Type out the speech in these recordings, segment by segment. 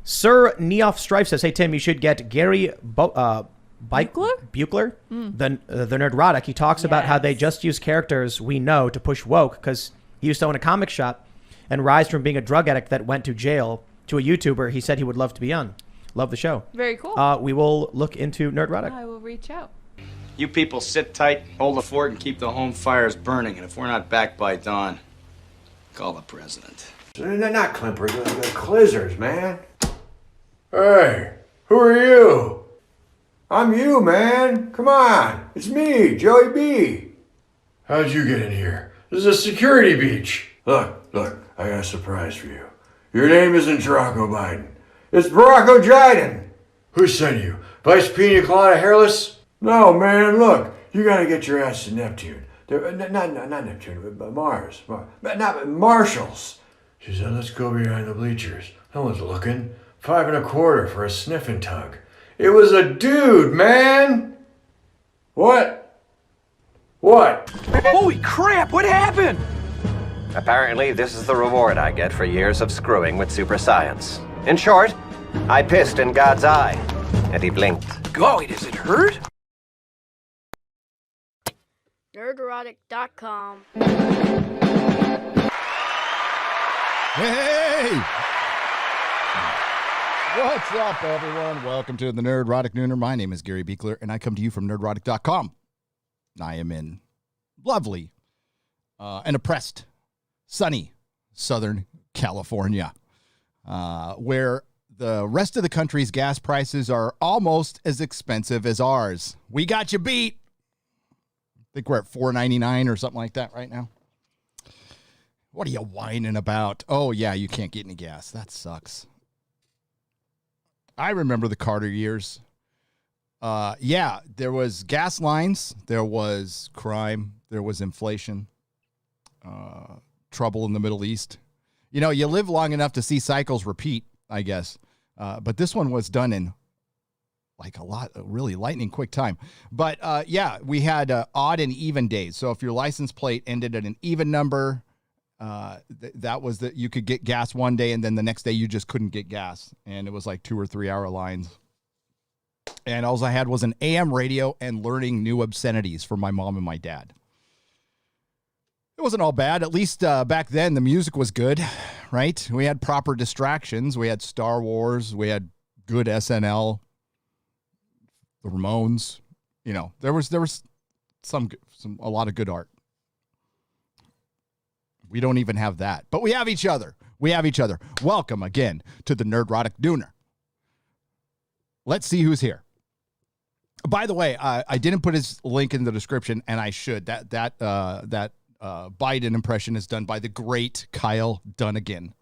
Sir Neoff Strife says, hey, Tim, you should get Gary Buchler, the Nerdrotic. He talks about how they just use characters we know to push woke because he used to own a comic shop and rise from being a drug addict that went to jail to a YouTuber he said he would love to be on. Love the show. Very cool. We will look into Nerdrotic. I will reach out. You people sit tight, hold the fort, and keep the home fires burning. And if we're not back by dawn, call the president. They're not clippers, they're clizzers, man. Hey, who are you? I'm you, man. Come on. It's me, Joey B. How'd you get in here? This is a security beach. Look, I got a surprise for you. Your name isn't Draco Biden. It's Barack O'Jiden. Who sent you? Vice Pina Colada Hairless? No, man, look. You gotta get your ass to Neptune. Not Neptune, but Mars. Not Marshalls. She said, let's go behind the bleachers. No one's looking. $5.25 for a sniffing tug. It was a dude, man. What? Holy crap, what happened? Apparently, this is the reward I get for years of screwing with super science. In short, I pissed in God's eye, and he blinked. Golly, does it hurt? Nerdrotic.com. Hey! What's up, everyone? Welcome to the Nerdrotic Nooner. My name is Gary Beekler, and I come to you from Nerdrotic.com. I am in lovely and oppressed, sunny Southern California, where the rest of the country's gas prices are almost as expensive as ours. We got you beat. I think we're at $4.99 or something like that right now. What are you whining about? Oh, yeah, you can't get any gas. That sucks. I remember the Carter years. Yeah, there was gas lines. There was crime. There was inflation. Trouble in the Middle East. You know, you live long enough to see cycles repeat, I guess. But this one was done in like really lightning quick time. But yeah, we had odd and even days. So if your license plate ended at an even number, that was that you could get gas one day, and then the next day you just couldn't get gas. And it was like 2 or 3 hour lines. And all I had was an AM radio and learning new obscenities from my mom and my dad. It wasn't all bad. At least back then the music was good, right? We had proper distractions. We had Star Wars. We had good SNL, the Ramones. You know, there was a lot of good art. We don't even have that, but we have each other. Welcome again to the Nerdrotic Nooner. Let's see who's here. By the way, I didn't put his link in the description, and I should. That Biden impression is done by the great Kyle Dunnigan.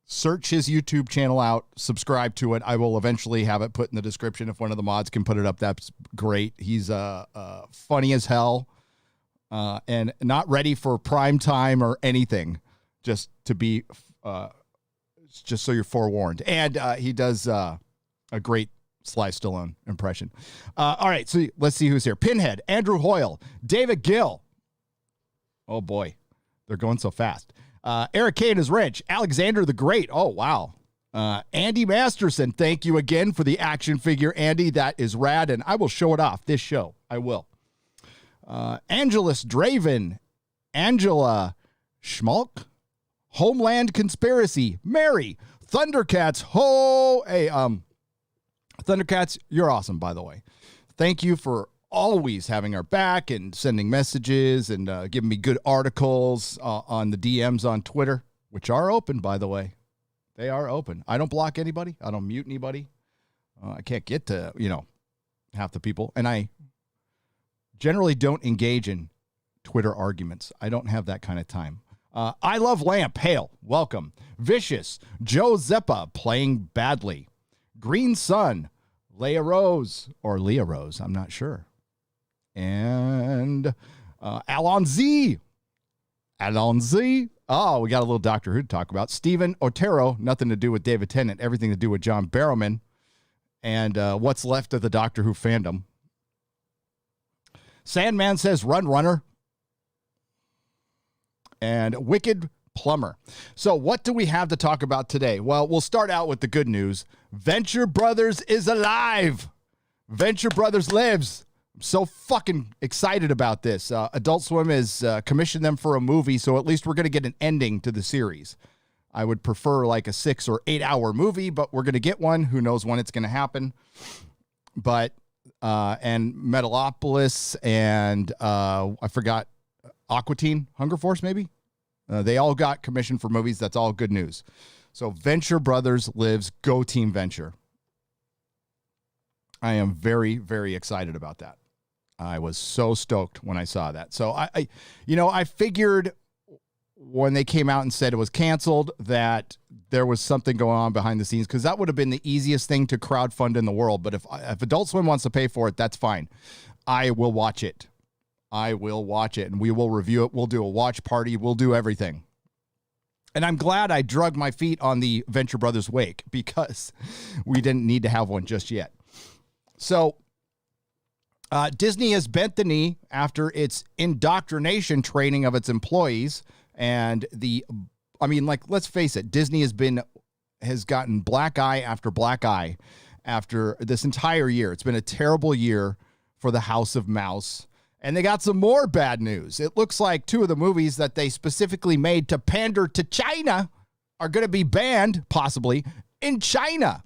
Search his YouTube channel out, subscribe to it. I will eventually have it put in the description. If one of the mods can put it up, that's great. He's funny as hell. And not ready for prime time or anything, just to be, just so you're forewarned. And he does a great Sly Stallone impression. All right, so let's see who's here. Pinhead, Andrew Hoyle, David Gill. Oh boy, they're going so fast. Eric Kane is Wrench, Alexander the Great. Oh wow. Andy Masterson, thank you again for the action figure, Andy. That is rad, and I will show it off this show. I will. Angelus Draven, Angela Schmalk, Homeland Conspiracy, Mary, Thundercats, hey, Thundercats, you're awesome, by the way. Thank you for always having our back and sending messages and giving me good articles on the DMs on Twitter, which are open, by the way. They are open. I don't block anybody. I don't mute anybody. I can't get to, half the people, and I generally don't engage in Twitter arguments. I don't have that kind of time. I Love Lamp, hail, welcome. Vicious, Joe Zeppa, playing badly. Green Sun, Leah Rose, I'm not sure. And Alon Z. Oh, we got a little Doctor Who to talk about. Stephen Otero, nothing to do with David Tennant, everything to do with John Barrowman. And what's left of the Doctor Who fandom. Sandman says, run, runner. And Wicked plumber. So what do we have to talk about today? Well, we'll start out with the good news. Venture Brothers is alive. Venture Brothers lives. I'm so fucking excited about this. Adult Swim has commissioned them for a movie, so at least we're going to get an ending to the series. I would prefer like a 6 or 8 hour movie, but we're going to get one. Who knows when it's going to happen. But, and Metalopolis and I forgot, Aqua Teen, Hunger Force maybe? They all got commissioned for movies. That's all good news. So Venture Brothers lives. Go Team Venture. I am very, very excited about that. I was so stoked when I saw that. So I figured when they came out and said it was canceled that there was something going on behind the scenes, because that would have been the easiest thing to crowdfund in the world. But if Adult Swim wants to pay for it, that's fine. I will watch it. I will watch it, and we will review it. We'll do a watch party. We'll do everything. And I'm glad I drug my feet on the Venture Brothers wake, because we didn't need to have one just yet. So Disney has bent the knee after its indoctrination training of its employees. And let's face it, Disney has gotten black eye after black eye after this entire year. It's been a terrible year for the House of Mouse. And they got some more bad news. It looks like 2 of the movies that they specifically made to pander to China are going to be banned, possibly, in China.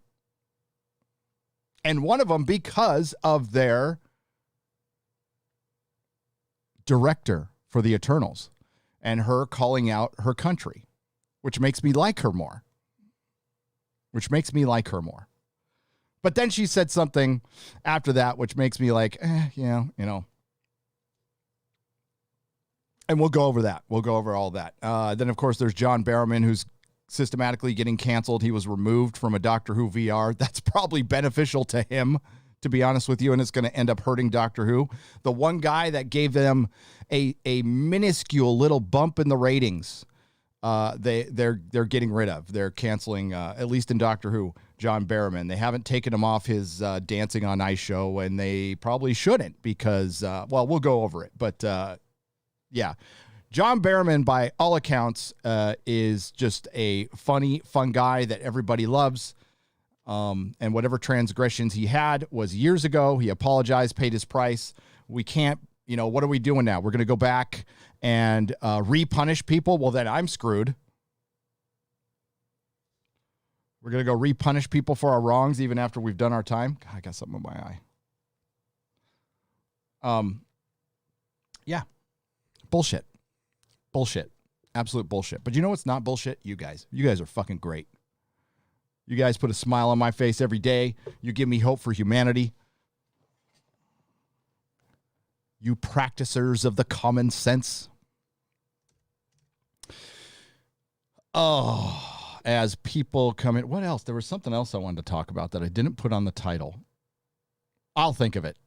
And one of them because of their director for the Eternals and her calling out her country, which makes me like her more. But then she said something after that, which makes me like, And we'll go over that. We'll go over all that. Then, of course, there's John Barrowman, who's systematically getting canceled. He was removed from a Doctor Who VR. That's probably beneficial to him, to be honest with you, and it's going to end up hurting Doctor Who. The one guy that gave them a minuscule little bump in the ratings, they're getting rid of. They're canceling, at least in Doctor Who, John Barrowman. They haven't taken him off his Dancing on Ice show, and they probably shouldn't because, we'll go over it. But, yeah, John Barrowman, by all accounts, is just a fun guy that everybody loves. And whatever transgressions he had was years ago. He apologized, paid his price. We can't, what are we doing now? We're going to go back and repunish people? Well, then I'm screwed. We're going to go repunish people for our wrongs even after we've done our time. God, I got something in my eye. Yeah. Bullshit. Absolute bullshit. But you know what's not bullshit? You guys. You guys are fucking great. You guys put a smile on my face every day. You give me hope for humanity. You practicers of the common sense. Oh, as people come in. What else? There was something else I wanted to talk about that I didn't put on the title. I'll think of it.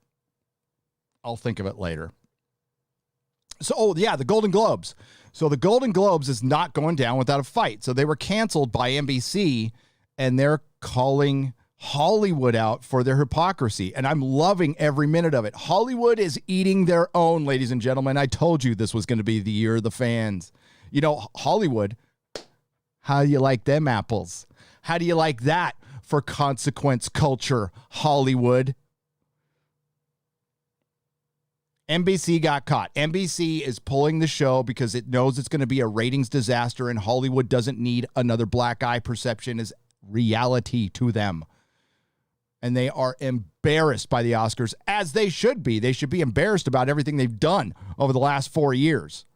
Later. So, the Golden Globes. So the Golden Globes is not going down without a fight. So they were canceled by NBC, and they're calling Hollywood out for their hypocrisy. And I'm loving every minute of it. Hollywood is eating their own, ladies and gentlemen. I told you this was going to be the year of the fans. Hollywood, how do you like them apples? How do you like that for consequence culture, Hollywood? NBC got caught. NBC is pulling the show because it knows it's going to be a ratings disaster, and Hollywood doesn't need another black eye perception as reality to them. And they are embarrassed by the Oscars, as they should be. They should be embarrassed about everything they've done over the last 4 years.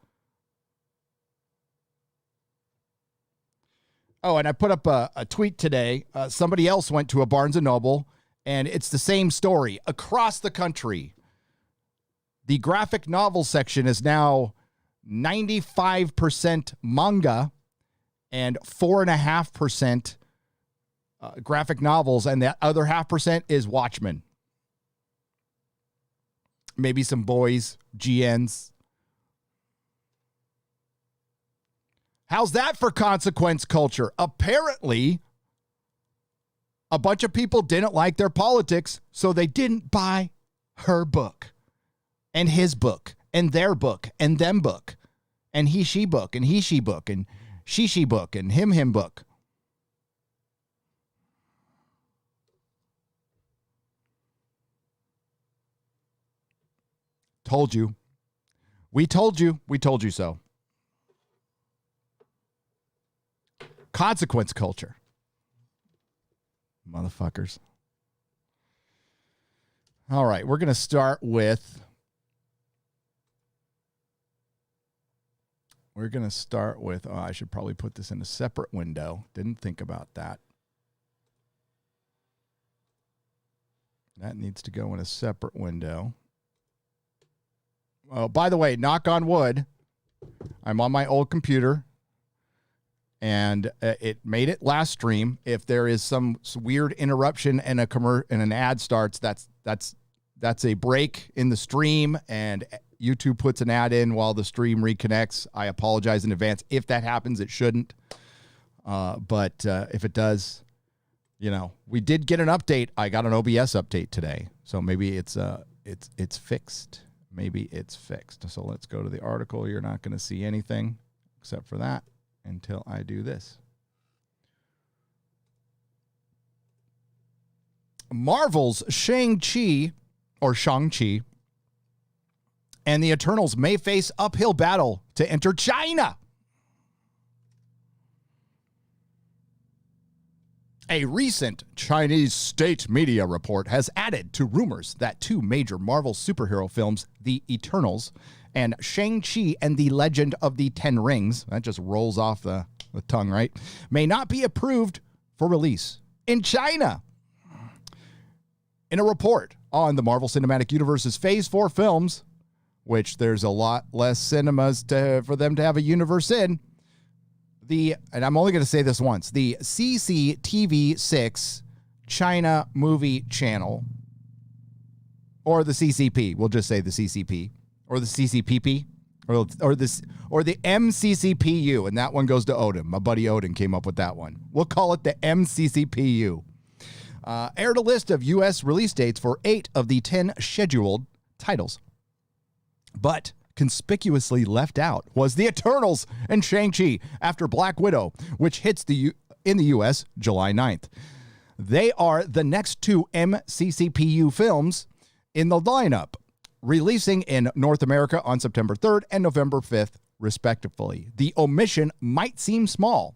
Oh, and I put up a tweet today. Somebody else went to a Barnes & Noble, and it's the same story across the country. The graphic novel section is now 95% manga and 4.5% graphic novels, and the other 0.5% is Watchmen. Maybe some boys, GNs. How's that for consequence culture? Apparently, a bunch of people didn't like their politics, so they didn't buy her book. And his book, and their book, and them book, and he, she book, and he, she book. And she book and him book. Told you. We told you. We told you so. Consequence culture. Motherfuckers. All right, we're going to start with... Oh, I should probably put this in a separate window. Didn't think about that. That needs to go in a separate window. Oh, by the way, knock on wood, I'm on my old computer, and it made it last stream. If there is some weird interruption and an ad starts, that's a break in the stream, and YouTube puts an ad in while the stream reconnects. I apologize in advance. If that happens, it shouldn't. But if it does, we did get an update. I got an OBS update today, so maybe it's fixed. Maybe it's fixed. So let's go to the article. You're not going to see anything except for that until I do this. Marvel's Shang-Chi and the Eternals may face uphill battle to enter China. A recent Chinese state media report has added to rumors that two major Marvel superhero films, The Eternals and Shang-Chi and the Legend of the Ten Rings, that just rolls off the tongue, right, may not be approved for release in China. In a report on the Marvel Cinematic Universe's Phase 4 films, which there's a lot less cinemas for them to have a universe in, and I'm only going to say this once, the CCTV6 China Movie Channel, or the CCP, we'll just say the CCP, or the CCPP, or the MCCPU, and that one goes to Odin. My buddy Odin came up with that one. We'll call it the MCCPU. Aired a list of U.S. release dates for 8 of the 10 scheduled titles. But conspicuously left out was The Eternals and Shang-Chi after Black Widow, which hits in the U.S. July 9th. They are the next two MCCPU films in the lineup, releasing in North America on September 3rd and November 5th, respectively. The omission might seem small,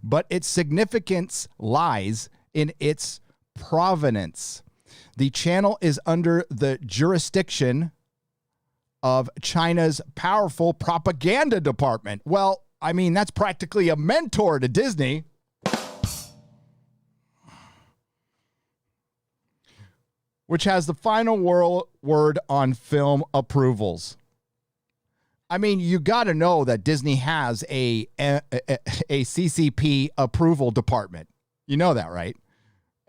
but its significance lies in its provenance. The channel is under the jurisdiction of China's powerful propaganda department. Well, I mean, that's practically a mentor to Disney. Which has the final word on film approvals. I mean, you got to know that Disney has a CCP approval department. You know that, right?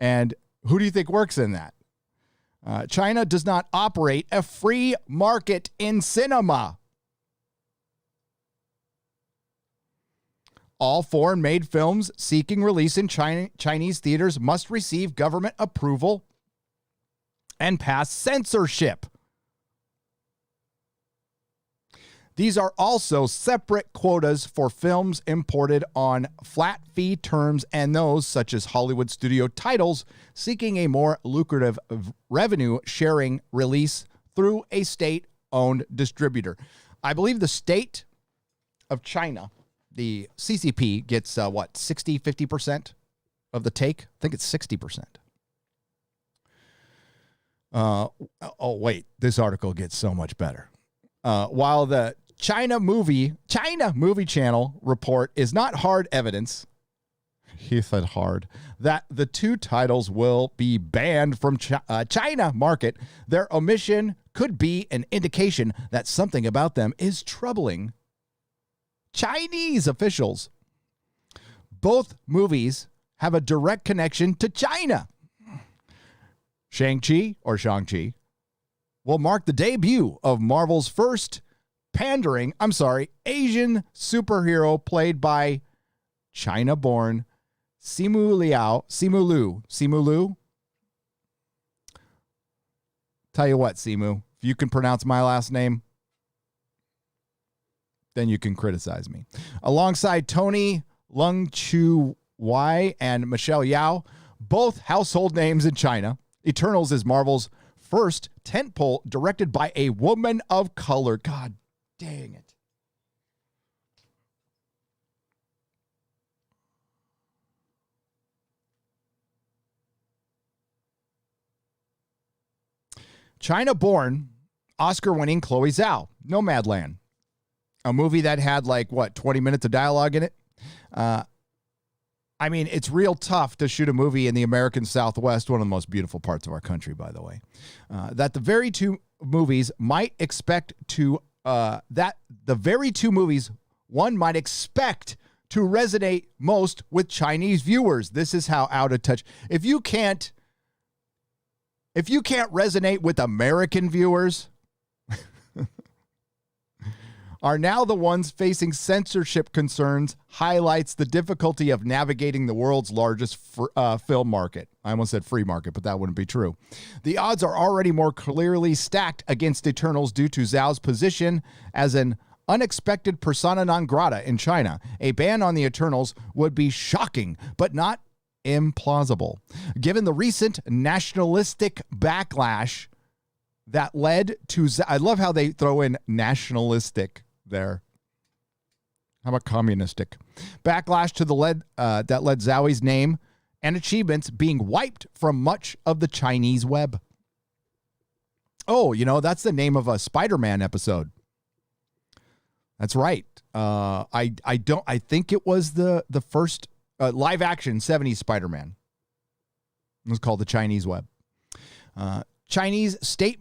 And who do you think works in that? China does not operate a free market in cinema. All foreign-made films seeking release in Chinese theaters must receive government approval and pass censorship. These are also separate quotas for films imported on flat fee terms and those, such as Hollywood studio titles, seeking a more lucrative revenue sharing release through a state-owned distributor. I believe the state of China, the CCP, gets 60, 50% of the take? I think it's 60%. Wait, this article gets so much better. While the China Movie Channel report is not hard evidence, he said hard, that the two titles will be banned from China market, their omission could be an indication that something about them is troubling Chinese officials. Both movies have a direct connection to China. Shang-Chi will mark the debut of Marvel's first Asian superhero played by China-born Simu Liu. Tell you what, Simu, if you can pronounce my last name, then you can criticize me. Alongside Tony Lung Chu Wai and Michelle Yao, both household names in China, Eternals is Marvel's first tentpole directed by a woman of color. God dang it. China-born, Oscar-winning Chloe Zhao, Nomadland, a movie that had 20 minutes of dialogue in it. I mean, it's real tough to shoot a movie in the American Southwest, one of the most beautiful parts of our country, by the way. That the very two movies one might expect to resonate most with Chinese viewers. This is how out of touch. If you can't resonate with American viewers, are now the ones facing censorship concerns, highlights the difficulty of navigating the world's largest film market. I almost said free market, but that wouldn't be true. The odds are already more clearly stacked against Eternals due to Zhao's position as an unexpected persona non grata in China. A ban on the Eternals would be shocking, but not implausible. Given the recent nationalistic backlash that led to, I love how they throw in nationalistic there. How about communistic? Backlash to that led Zhou's name and achievements being wiped from much of the Chinese web. Oh, that's the name of a Spider-Man episode. That's right. I think it was the first live action 70s Spider-Man. It was called the Chinese web. Chinese state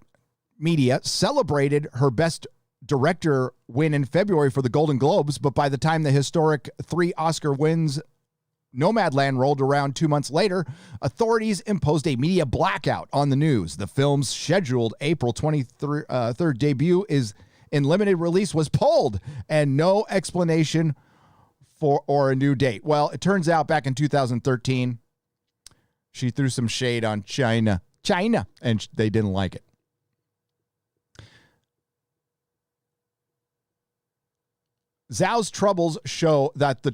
media celebrated her Best Director win in February for the Golden Globes, but by the time the historic 3 Oscar wins Nomadland rolled around 2 months later, authorities imposed a media blackout on the news. The film's scheduled April 23rd debut in limited release was pulled, and no explanation or a new date. Well, it turns out back in 2013, she threw some shade on China, and they didn't like it. Zhao's troubles show that the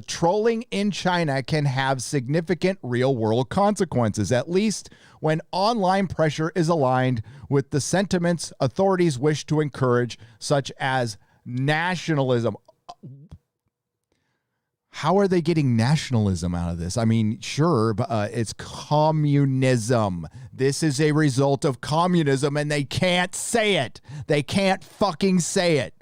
trolling in China can have significant real-world consequences, at least when online pressure is aligned with the sentiments authorities wish to encourage, such as nationalism. How are they getting nationalism out of this? I mean, sure, but it's communism. This is a result of communism, and they can't say it. They can't fucking say it.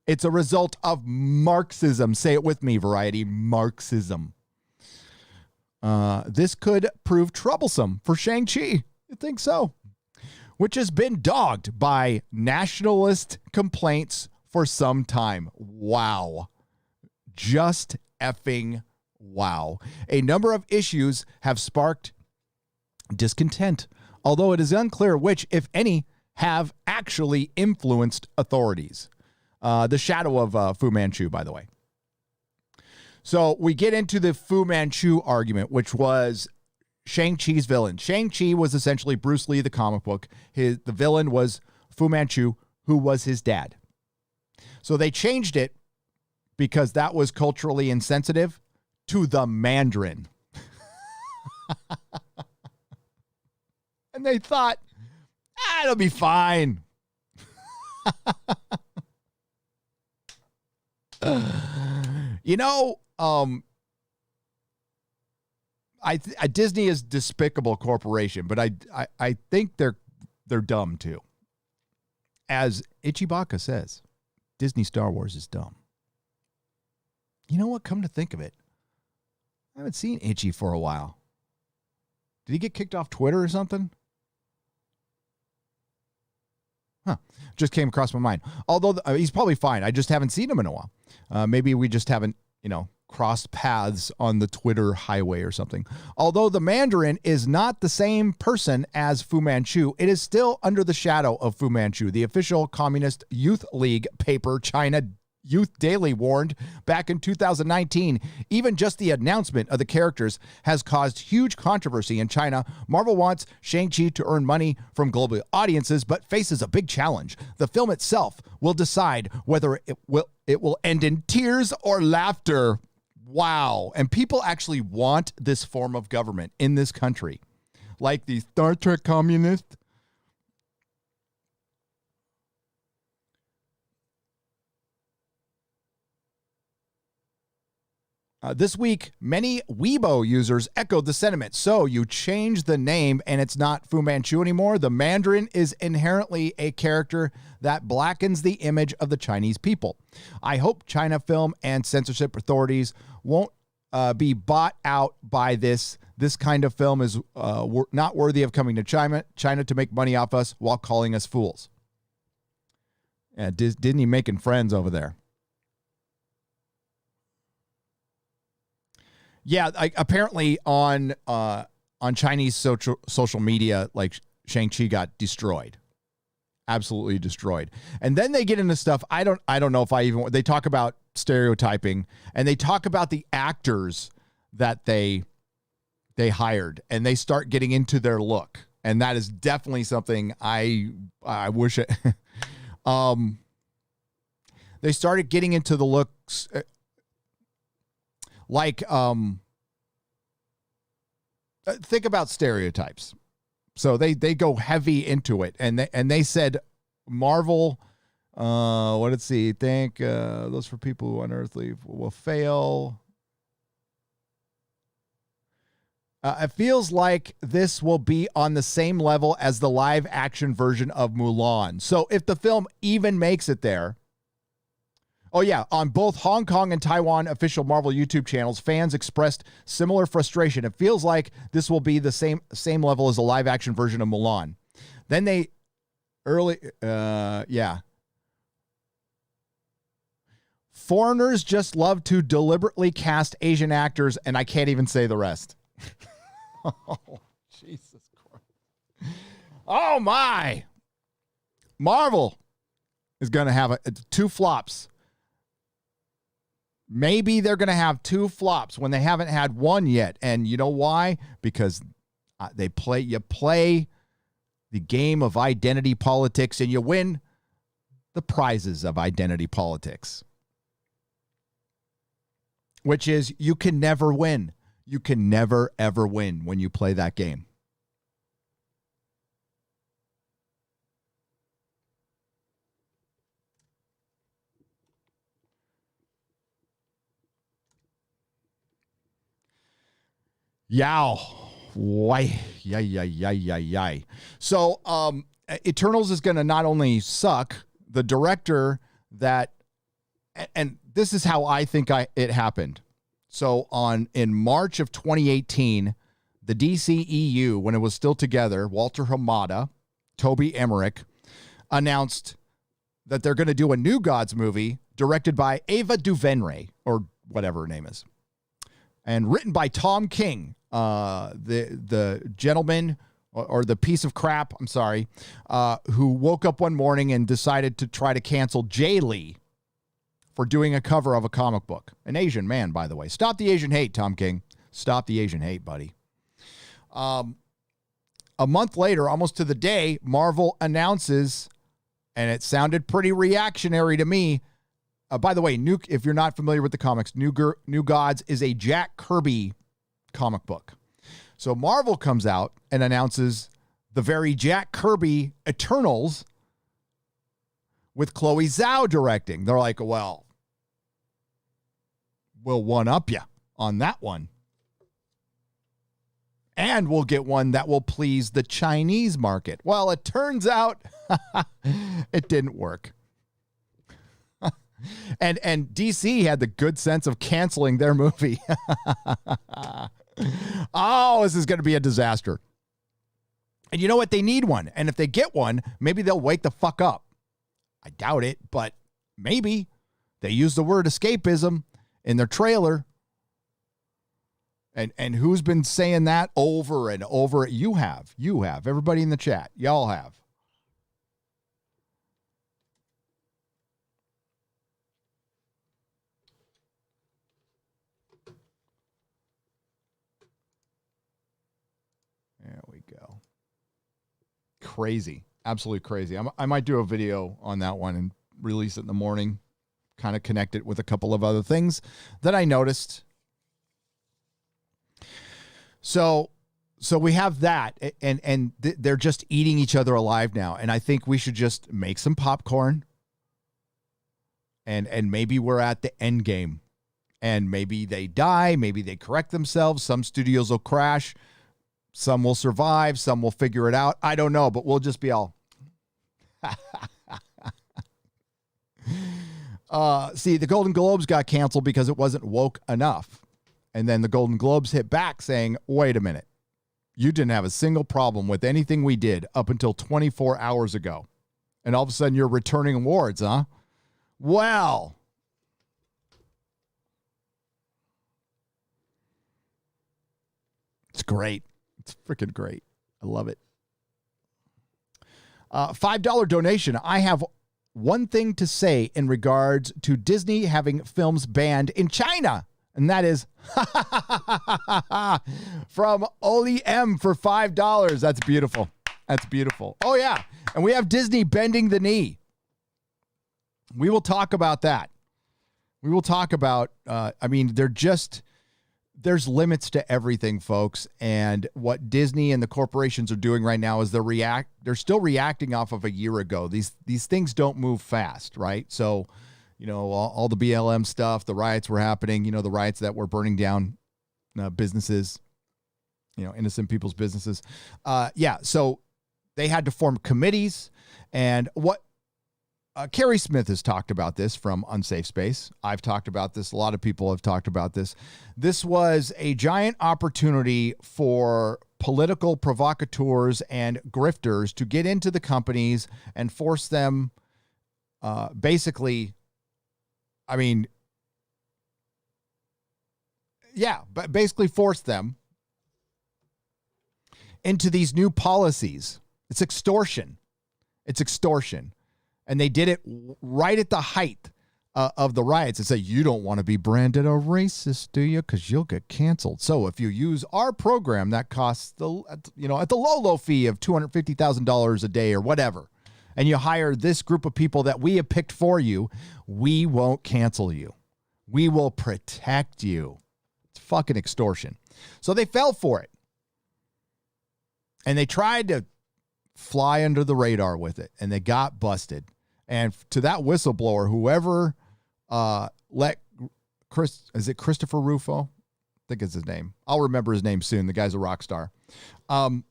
It's a result of Marxism. Say it with me, Variety. Marxism. This could prove troublesome for Shang-Chi. You think so? Which has been dogged by nationalist complaints for some time. Wow. Just effing wow. A number of issues have sparked discontent, although it is unclear which, if any, have actually influenced authorities. The shadow of Fu Manchu, by the way. So we get into the Fu Manchu argument, which was Shang-Chi's villain. Shang-Chi was essentially Bruce Lee, the comic book. The villain was Fu Manchu, who was his dad. So they changed it because that was culturally insensitive to the Mandarin. And they thought, it'll be fine. Disney is a despicable corporation, but I think they're dumb too. As Ichibaka says, Disney Star Wars is dumb. You know what? Come to think of it, I haven't seen Itchy for a while. Did he get kicked off Twitter or something? Huh. Just came across my mind. Although he's probably fine. I just haven't seen him in a while. Maybe we just haven't, crossed paths on the Twitter highway or something. Although the Mandarin is not the same person as Fu Manchu, it is still under the shadow of Fu Manchu. The official Communist Youth League paper, China Youth Daily warned back in 2019, even just the announcement of the characters has caused huge controversy in China. Marvel wants Shang-Chi to earn money from global audiences, but faces a big challenge. The film itself will decide whether it will end in tears or laughter. Wow. And people actually want this form of government in this country. Like the Star Trek communists. This week, many Weibo users echoed the sentiment. So you change the name and it's not Fu Manchu anymore. The Mandarin is inherently a character that blackens the image of the Chinese people. I hope China film and censorship authorities won't be bought out by this. This kind of film is not worthy of coming to China to make money off us while calling us fools. Yeah, Disney making friends over there. Yeah, apparently on Chinese social media, like Shang-Chi got destroyed, absolutely destroyed. And then they get into stuff. I don't know if they talk about stereotyping, and they talk about the actors that they hired, and they start getting into their look, and that is definitely something I wish it. They started getting into the looks. Like, think about stereotypes. So they go heavy into it, and they said Marvel. What did he think? Those for people who unearthly will fail. It feels like this will be on the same level as the live action version of Mulan. So if the film even makes it there. Oh, yeah. On both Hong Kong and Taiwan official Marvel YouTube channels, fans expressed similar frustration. It feels like this will be the same level as a live action version of Mulan. Then Foreigners just love to deliberately cast Asian actors, and I can't even say the rest. Oh, Jesus Christ. Oh, my. Marvel is going to have two flops. Maybe they're going to have two flops when they haven't had one yet. And you know why? Because you play the game of identity politics, and you win the prizes of identity politics, which is you can never win. You can never, ever win when you play that game. Yow. Why? Yay. So, Eternals is going to not only suck, the director and this is how I think it happened. So in March of 2018, the DCEU, when it was still together, Walter Hamada, Toby Emmerich, announced that they're going to do a New Gods movie directed by Ava DuVernay, or whatever her name is, and written by Tom King, the gentleman or the piece of crap, I'm sorry, who woke up one morning and decided to try to cancel Jay Lee for doing a cover of a comic book. An Asian man, by the way. Stop the Asian hate, Tom King. Stop the Asian hate, buddy. A month later, almost to the day, Marvel announces, and it sounded pretty reactionary to me. By the way, if you're not familiar with the comics, New Gods is a Jack Kirby comic book. So Marvel comes out and announces the very Jack Kirby Eternals with Chloe Zhao directing. They're like, well, we'll one-up you on that one. And we'll get one that will please the Chinese market. Well, it turns out it didn't work. And DC had the good sense of canceling their movie. Oh, this is going to be a disaster. And you know what? They need one. And if they get one, maybe they'll wake the fuck up. I doubt it, but maybe. They use the word escapism in their trailer. And who's been saying that over and over? You have. Everybody in the chat. Y'all have. crazy. Absolutely crazy. I might do a video on that one and release it in the morning, kind of connect it with a couple of other things that I noticed. So we have that, and they're just eating each other alive now. And I think we should just make some popcorn, and maybe we're at the end game, and maybe they die, maybe they correct themselves. Some studios will crash, some will survive, some will figure it out. I don't know, but we'll just be all. See, the Golden Globes got canceled because it wasn't woke enough. And then the Golden Globes hit back saying, wait a minute, you didn't have a single problem with anything we did up until 24 hours ago. And all of a sudden you're returning awards, huh? Well, it's great. It's freaking great. I love it. $5 donation. I have one thing to say in regards to Disney having films banned in China. And that is from Oli M for $5. That's beautiful. That's beautiful. Oh, yeah. And we have Disney bending the knee. We will talk about that. We will talk about, there's limits to everything, folks. And what Disney and the corporations are doing right now is they're still reacting off of a year ago. These things don't move fast, right? So, all the BLM stuff, the riots were happening, the riots that were burning down businesses, innocent people's businesses. So they had to form committees. And what Carrie Smith has talked about this from Unsafe Space. I've talked about this. A lot of people have talked about this. This was a giant opportunity for political provocateurs and grifters to get into the companies and force them basically force them into these new policies. It's extortion. And they did it right at the height of the riots. They say, you don't want to be branded a racist, do you? Because you'll get canceled. So if you use our program that costs at the low fee of $250,000 a day or whatever, and you hire this group of people that we have picked for you, we won't cancel you. We will protect you. It's fucking extortion. So they fell for it. And they tried to fly under the radar with it, and they got busted. And to that whistleblower, whoever is it Christopher Rufo? I think it's his name. I'll remember his name soon. The guy's a rock star. Whoever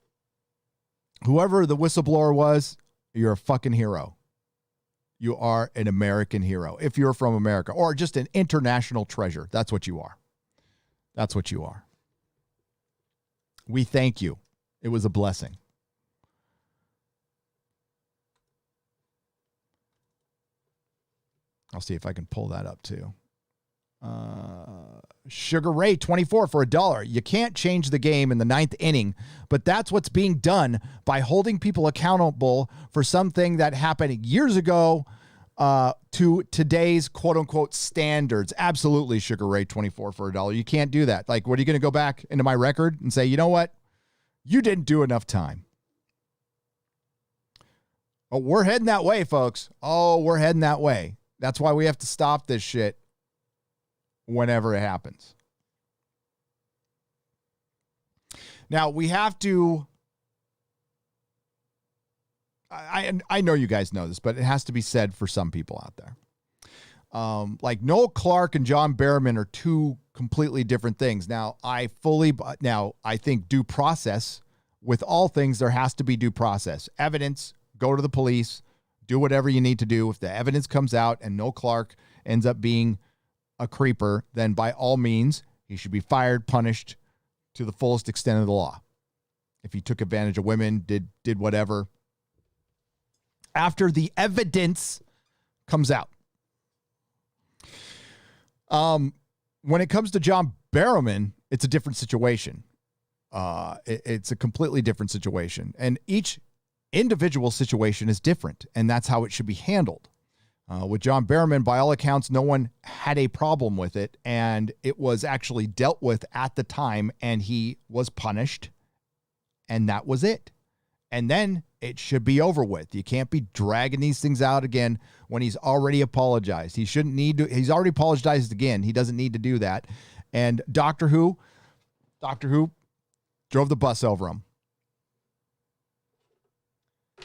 the whistleblower was, you're a fucking hero. You are an American hero. If you're from America, or just an international treasure, that's what you are. That's what you are. We thank you. It was a blessing. I'll see if I can pull that up too. Sugar Ray 24 for $1. You can't change the game in the ninth inning, but that's what's being done by holding people accountable for something that happened years ago to today's quote unquote standards. Absolutely, Sugar Ray 24 for $1. You can't do that. Like, what are you going to go back into my record and say, you know what? You didn't do enough time. Oh, we're heading that way, folks. Oh, we're heading that way. That's why we have to stop this shit whenever it happens. Now, we have to... I know you guys know this, but it has to be said for some people out there. Like Noel Clark and John Barrowman are two completely different things. Now, I think due process, with all things, there has to be due process. Evidence, go to the police, do whatever you need to do. If the evidence comes out and Noel Clark ends up being a creeper, then by all means, he should be fired, punished to the fullest extent of the law. If he took advantage of women, did whatever. After the evidence comes out. When it comes to John Barrowman, it's a different situation. It's a completely different situation. And each individual situation is different, and that's how it should be handled. With John Barrowman, by all accounts, no one had a problem with it, and it was actually dealt with at the time, and he was punished, and that was it. and then it should be over with. You can't be dragging these things out again when he's already apologized. He shouldn't need to. He's already apologized again. He doesn't need to do that. And Doctor Who drove the bus over him.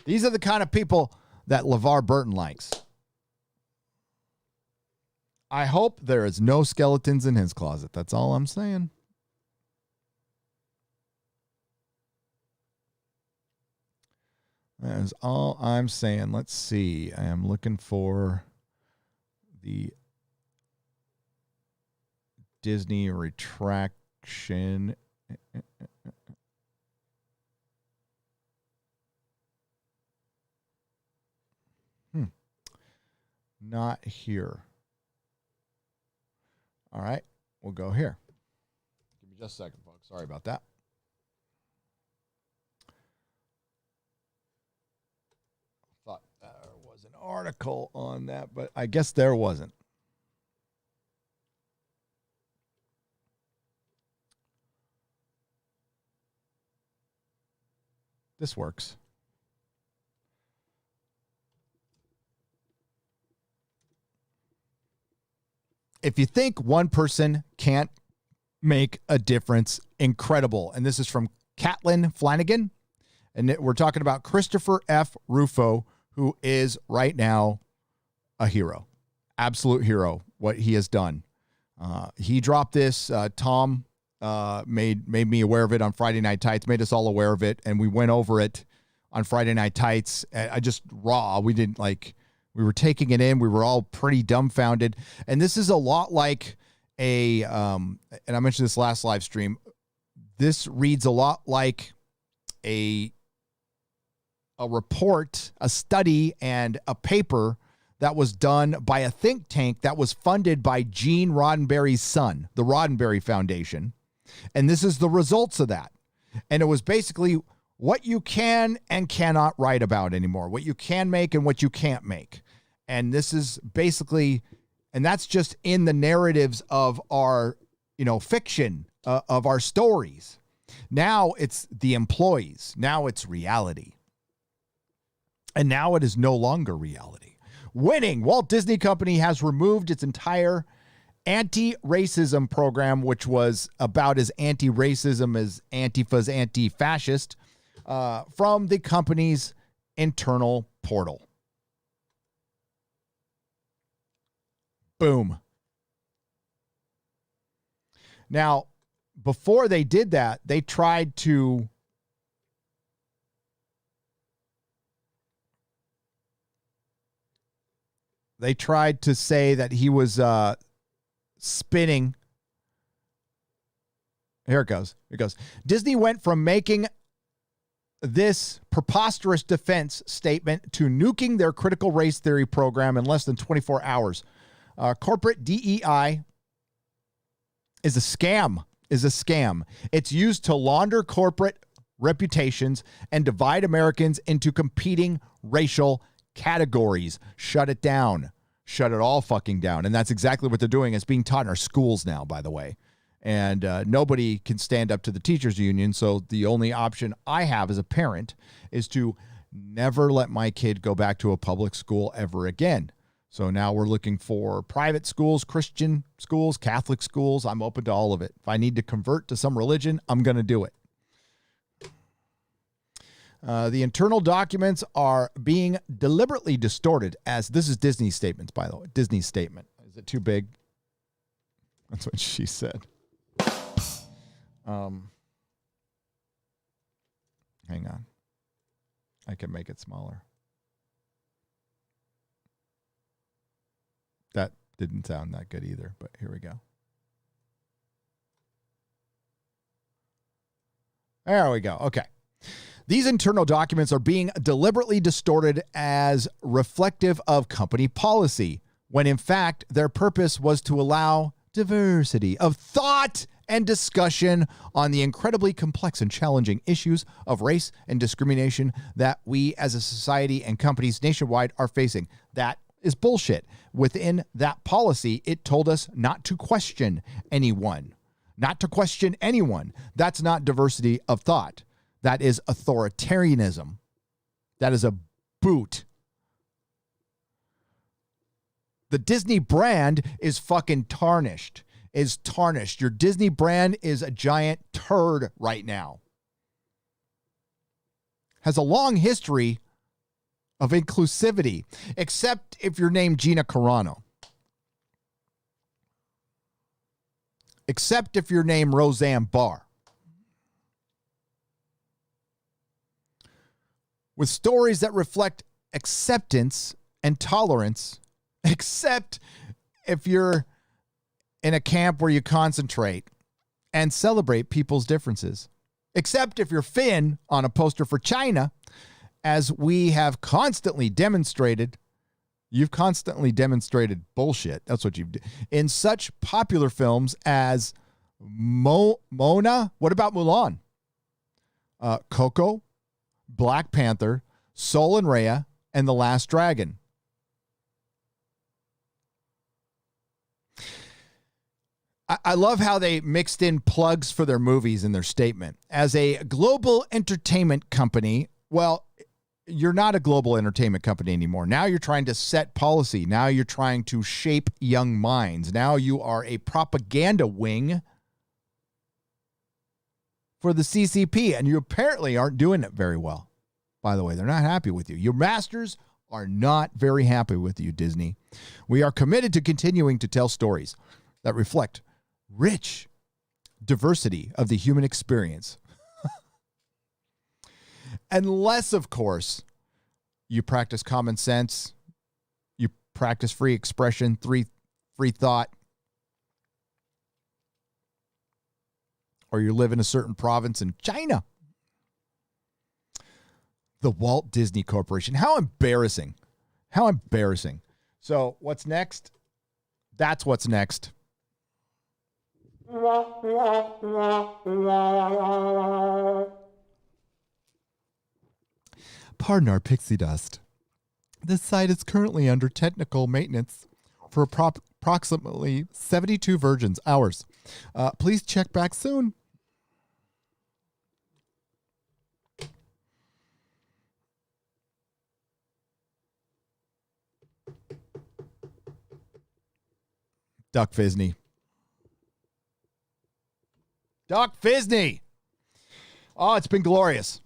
These are the kind of people that LeVar Burton likes. I hope there is no skeletons in his closet. That's all I'm saying. That is all I'm saying. Let's see. I am looking for the Disney retraction. Not here. All right. We'll go here. Give me just a second, folks. Sorry about that. Thought there was an article on that, but I guess there wasn't. This works. If you think one person can't make a difference, incredible. And this is from Caitlin Flanagan. And we're talking about Christopher F. Rufo, who is right now a hero, absolute hero, what he has done. He dropped this. Tom made me aware of it on Friday Night Tights, made us all aware of it. And we went over it on Friday Night Tights. I just raw. We didn't like... We were taking it in. We were all pretty dumbfounded. And this is a lot like and I mentioned this last live stream. This reads a lot like a report, a study, and a paper that was done by a think tank that was funded by Gene Roddenberry's son, the Roddenberry Foundation. And this is the results of that. And it was basically what you can and cannot write about anymore, what you can make and what you can't make. And this is basically, and that's just in the narratives of our, fiction, of our stories. Now it's the employees. Now it's reality. And now it is no longer reality. Winning. Walt Disney Company has removed its entire anti-racism program, which was about as anti-racism as Antifa's anti-fascist, from the company's internal portal. Boom. Now, before they did that, they tried to say that he was spinning. Here it goes. Disney went from making this preposterous defense statement to nuking their critical race theory program in less than 24 hours. Corporate DEI is a scam. It's used to launder corporate reputations and divide Americans into competing racial categories. Shut it down. Shut it all fucking down. And that's exactly what they're doing. It's being taught in our schools now, by the way. And nobody can stand up to the teachers union. So the only option I have as a parent is to never let my kid go back to a public school ever again. So now we're looking for private schools, Christian schools, Catholic schools. I'm open to all of it. If I need to convert to some religion, I'm going to do it. The internal documents are being deliberately distorted as this is Disney's statements, by the way. Disney's statement. Is it too big? That's what she said. Hang on. I can make it smaller. That didn't sound that good either, but here we go. There we go. Okay. These internal documents are being deliberately distorted as reflective of company policy, when in fact their purpose was to allow diversity of thought and discussion on the incredibly complex and challenging issues of race and discrimination that we as a society and companies nationwide are facing. That is bullshit. Within that policy, it told us not to question anyone. Not to question anyone. That's not diversity of thought. That is authoritarianism. That is a boot. The Disney brand is fucking tarnished. Your Disney brand is a giant turd right now. Has a long history of inclusivity, except if you're named Gina Carano. Except if you're named Roseanne Barr. With stories that reflect acceptance and tolerance, except if you're in a camp where you concentrate and celebrate people's differences. Except if you're Finn on a poster for China, as we have constantly demonstrated. You've constantly demonstrated bullshit. That's what you've done. In such popular films as Mona, what about Mulan? Coco, Black Panther, Soul and Rhea, and The Last Dragon. I love how they mixed in plugs for their movies in their statement. As a global entertainment company, well, you're not a global entertainment company anymore. Now you're trying to set policy. Now you're trying to shape young minds. Now you are a propaganda wing for the CCP, and you apparently aren't doing it very well. By the way, they're not happy with you. Your masters are not very happy with you, Disney. We are committed to continuing to tell stories that reflect rich diversity of the human experience. Unless, of course, you practice common sense, you practice free expression, free thought, or you live in a certain province in China. The Walt Disney Corporation. How embarrassing. How embarrassing. So what's next? That's what's next. Pardon our pixie dust. This site is currently under technical maintenance for approximately 72 Virgins hours. Please check back soon. Duck Fisney. Duck Fisney. Oh, it's been glorious.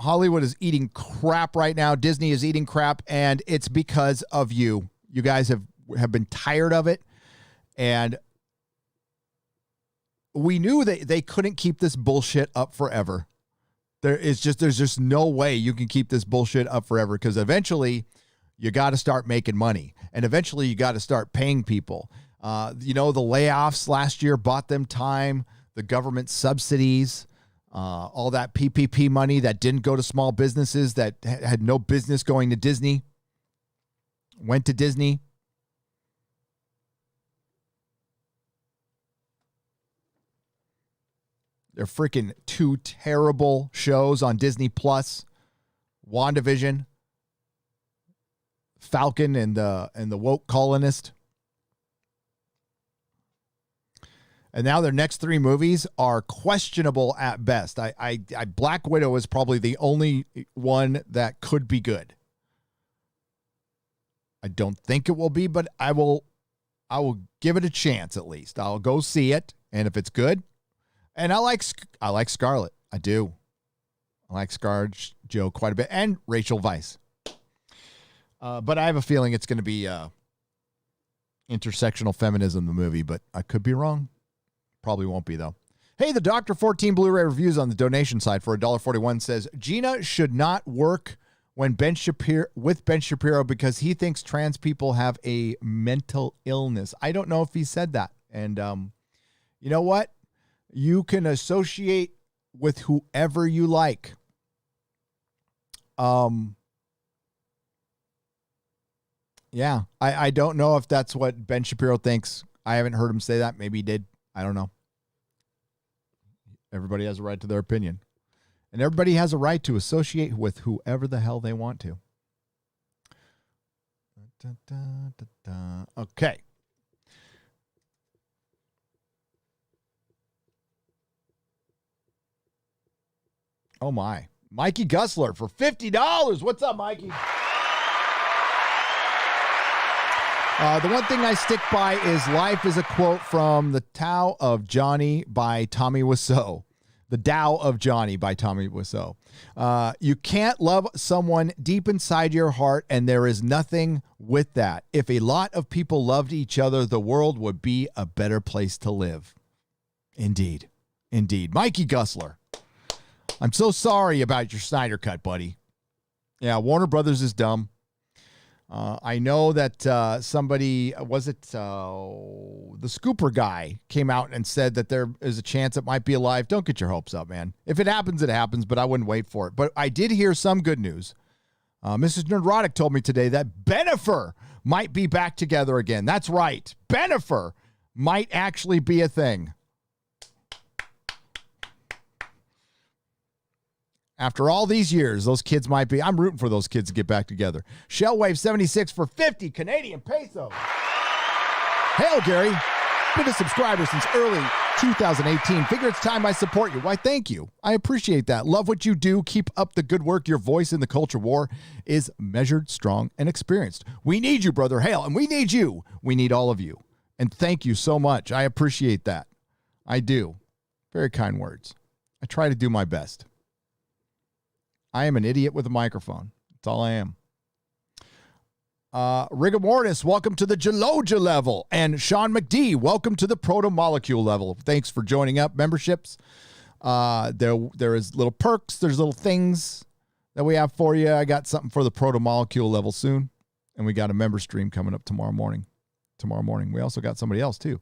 Hollywood is eating crap right now. Disney is eating crap, and it's because of you. You guys have been tired of it, and we knew that they couldn't keep this bullshit up forever. There's just no way you can keep this bullshit up forever, because eventually you got to start making money, and eventually you got to start paying people. The layoffs last year bought them time. The government subsidies. All that PPP money that didn't go to small businesses that had no business going to Disney, went to Disney. They're freaking two terrible shows on Disney Plus, WandaVision, Falcon and the Woke Colonist. And now their next three movies are questionable at best. Black Widow is probably the only one that could be good. I don't think it will be, but I will give it a chance at least. I'll go see it, and if it's good, and I like Scarlett. I do. I like Scarlett Joe quite a bit, and Rachel Weisz. But I have a feeling it's going to be intersectional feminism, the movie, but I could be wrong. Probably won't be, though. Hey, the Dr. 14 Blu-ray reviews on the donation side for $1.41 says, Gina should not work with Ben Shapiro because he thinks trans people have a mental illness. I don't know if he said that. And you know what? You can associate with whoever you like. Yeah, I don't know if that's what Ben Shapiro thinks. I haven't heard him say that. Maybe he did. I don't know. Everybody has a right to their opinion. And everybody has a right to associate with whoever the hell they want to. Okay. Oh, my. Mikey Gusler for $50. What's up, Mikey? The one thing I stick by is life is a quote from The Tao of Johnny by Tommy Wiseau. The Tao of Johnny by Tommy Wiseau. You can't love someone deep inside your heart, and there is nothing with that. If a lot of people loved each other, the world would be a better place to live. Indeed. Indeed. Mikey Gusler, I'm so sorry about your Snyder Cut, buddy. Yeah, Warner Brothers is dumb. I know that somebody, was it the Scooper guy, came out and said that there is a chance it might be alive. Don't get your hopes up, man. If it happens, it happens, but I wouldn't wait for it. But I did hear some good news. Mrs. Nerdrotic told me today that Bennifer might be back together again. That's right. Bennifer might actually be a thing. After all these years, those kids might be. I'm rooting for those kids to get back together. Shellwave 76 for 50 Canadian pesos. Hail, Gary. Been a subscriber since early 2018. Figure it's time I support you. Why, thank you. I appreciate that. Love what you do. Keep up the good work. Your voice in the culture war is measured, strong, and experienced. We need you, brother Hail, and we need you. We need all of you. And thank you so much. I appreciate that. I do. Very kind words. I try to do my best. I am an idiot with a microphone. That's all I am. Rigor Mortis, welcome to the Gelogia level. And Sean McD, welcome to the Proto-Molecule level. Thanks for joining up. Memberships. There is little perks. There's little things that we have for you. I got something for the Proto-Molecule level soon. And we got a member stream coming up tomorrow morning. We also got somebody else, too.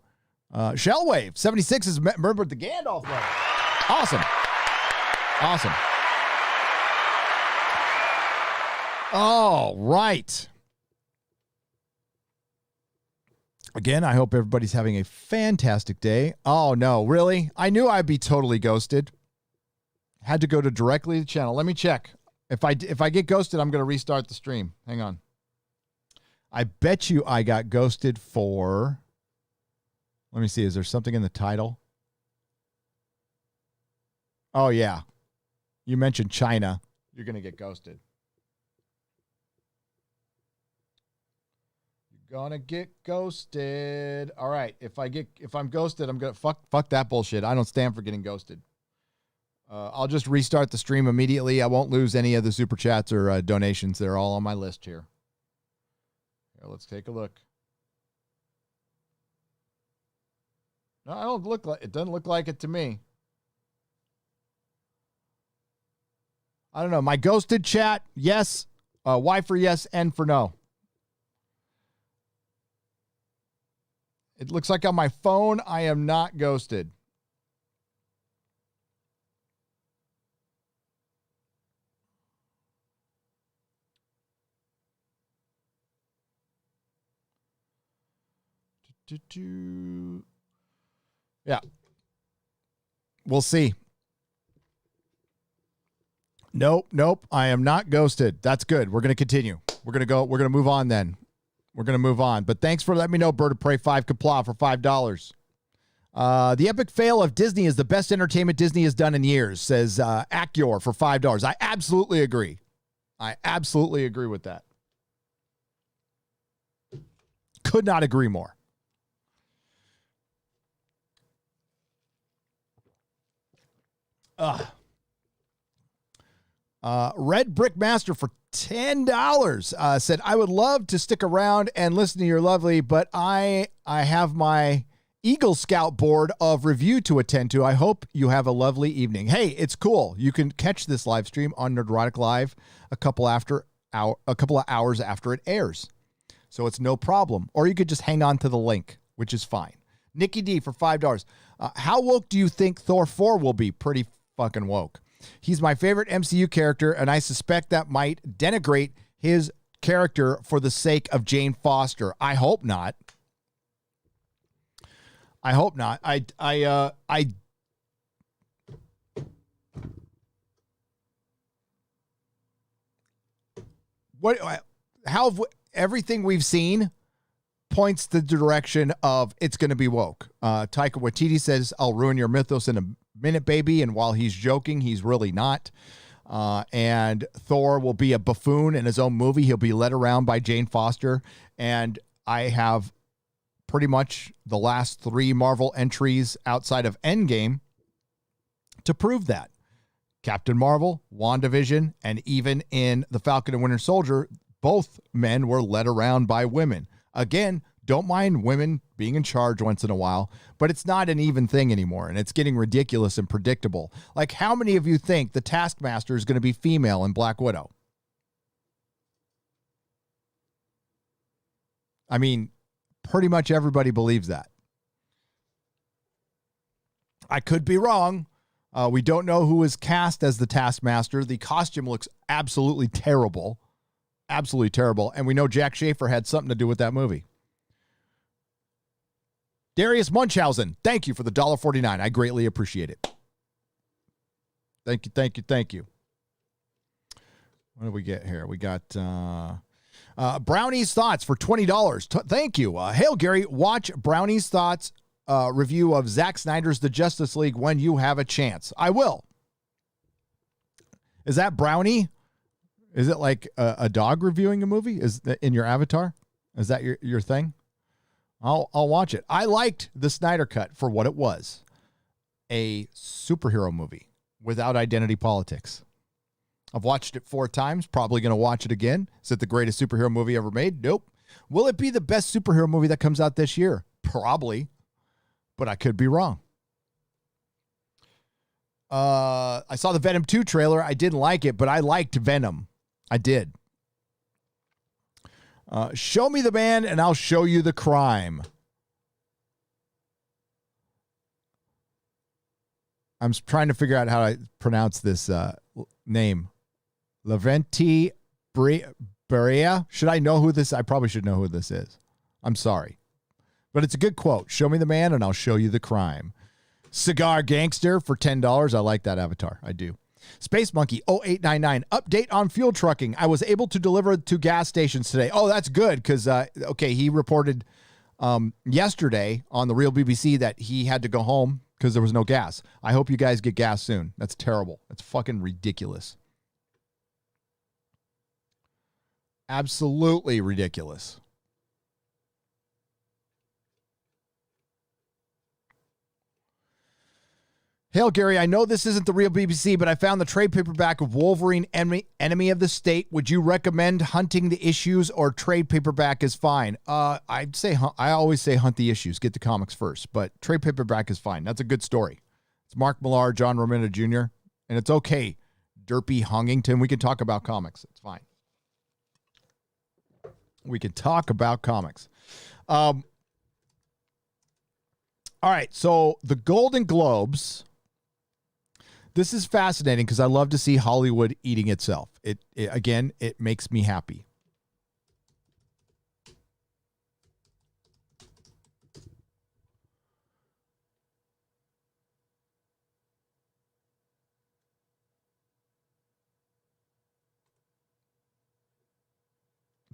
Shellwave 76 is member the Gandalf level. Awesome. All right. Again, I hope everybody's having a fantastic day. Oh, no, really? I knew I'd be totally ghosted. Had to go to directly to the channel. Let me check. If I get ghosted, I'm going to restart the stream. Hang on. I bet you I got ghosted for... Let me see. Is there something in the title? Oh, yeah. You mentioned China. You're going to get ghosted. Gonna get ghosted. All right. If I'm ghosted, I'm gonna fuck that bullshit. I don't stand for getting ghosted. I'll just restart the stream immediately. I won't lose any of the super chats or donations. They're all on my list here. Here, let's take a look. No, I don't look like it. Doesn't look like it to me. I don't know. My ghosted chat, yes. Y for yes, N for no. It looks like on my phone, I am not ghosted. Yeah. We'll see. Nope. I am not ghosted. That's good. We're going to continue. We're going to move on then. We're going to move on. But thanks for letting me know, Bird of Prey 5 Kapla for $5. The epic fail of Disney is the best entertainment Disney has done in years, says Acyor for $5. I absolutely agree. With that. Could not agree more. Red Brick Master for $10 said, I would love to stick around and listen to your lovely, but I have my Eagle Scout board of review to attend to. I hope you have a lovely evening. Hey, it's cool. You can catch this live stream on Nerdrotic Live a couple of hours after it airs. So it's no problem. Or you could just hang on to the link, which is fine. Nikki D for $5. How woke do you think Thor 4 will be? Pretty fucking woke. He's my favorite MCU character, and I suspect that might denigrate his character for the sake of Jane Foster. I hope not. Everything we've seen points the direction of it's going to be woke. Taika Waititi says, I'll ruin your mythos in a minute baby, and while he's joking, he's really not. And Thor will be a buffoon in his own movie. He'll be led around by Jane Foster. And I have pretty much the last 3 Marvel entries outside of Endgame to prove that. Captain Marvel, WandaVision, and even in The Falcon and Winter Soldier, both men were led around by women. Again, don't mind women being in charge once in a while, but it's not an even thing anymore, and it's getting ridiculous and predictable. Like, how many of you think the Taskmaster is going to be female in Black Widow? I mean, pretty much everybody believes that. I could be wrong. We don't know who is cast as the Taskmaster. The costume looks absolutely terrible. Absolutely terrible. And we know Jack Schaefer had something to do with that movie. Darius Munchausen, thank you for the $1.49. I greatly appreciate it. Thank you, thank you, thank you. What do we get here? We got Brownie's Thoughts for $20. Thank you. Hail, Gary. Watch Brownie's Thoughts review of Zack Snyder's The Justice League when you have a chance. I will. Is that Brownie? Is it like a dog reviewing a movie? Is that in your avatar? Is that your thing? I'll watch it. I liked the Snyder Cut for what it was. A superhero movie without identity politics. I've watched it 4 times, probably going to watch it again. Is it the greatest superhero movie ever made? Nope. Will it be the best superhero movie that comes out this year? Probably, but I could be wrong. I saw the Venom 2 trailer. I didn't like it, but I liked Venom. I did. Show me the man and I'll show you the crime. I'm trying to figure out how I pronounce this name. Lavrenti Berea. Should I know who this? I probably should know who this is. I'm sorry. But it's a good quote. Show me the man and I'll show you the crime. Cigar Gangster for $10. I like that avatar. I do. Space Monkey 0899. Update on fuel trucking. I was able to deliver to gas stations today. Oh, that's good because, okay, he reported yesterday on the Real BBC that he had to go home because there was no gas. I hope you guys get gas soon. That's terrible. That's fucking ridiculous. Absolutely ridiculous. Hail, Gary, I know this isn't the Real BBC, but I found the trade paperback of Wolverine, Enemy of the State. Would you recommend hunting the issues or trade paperback is fine? I always say hunt the issues. Get the comics first, but trade paperback is fine. That's a good story. It's Mark Millar, John Romita Jr., and it's okay. Derpy Hungington, we can talk about comics. It's fine. We can talk about comics. All right, so the Golden Globes. This is fascinating because I love to see Hollywood eating itself. It makes me happy.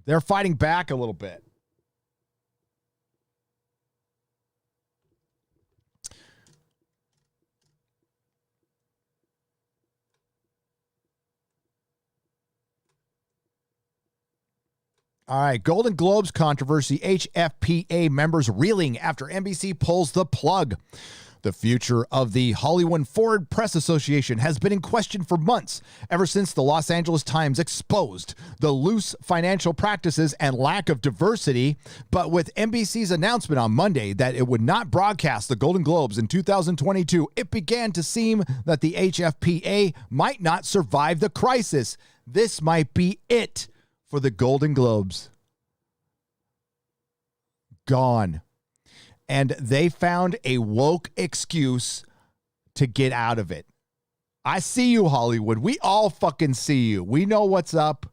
They're fighting back a little bit. All right, Golden Globes controversy. HFPA members reeling after NBC pulls the plug. The future of the Hollywood Foreign Press Association has been in question for months, ever since the Los Angeles Times exposed the loose financial practices and lack of diversity. But with NBC's announcement on Monday that it would not broadcast the Golden Globes in 2022, it began to seem that the HFPA might not survive the crisis. This might be it for the Golden Globes. Gone. And they found a woke excuse to get out of it. I see you, Hollywood. We all fucking see you. We know what's up.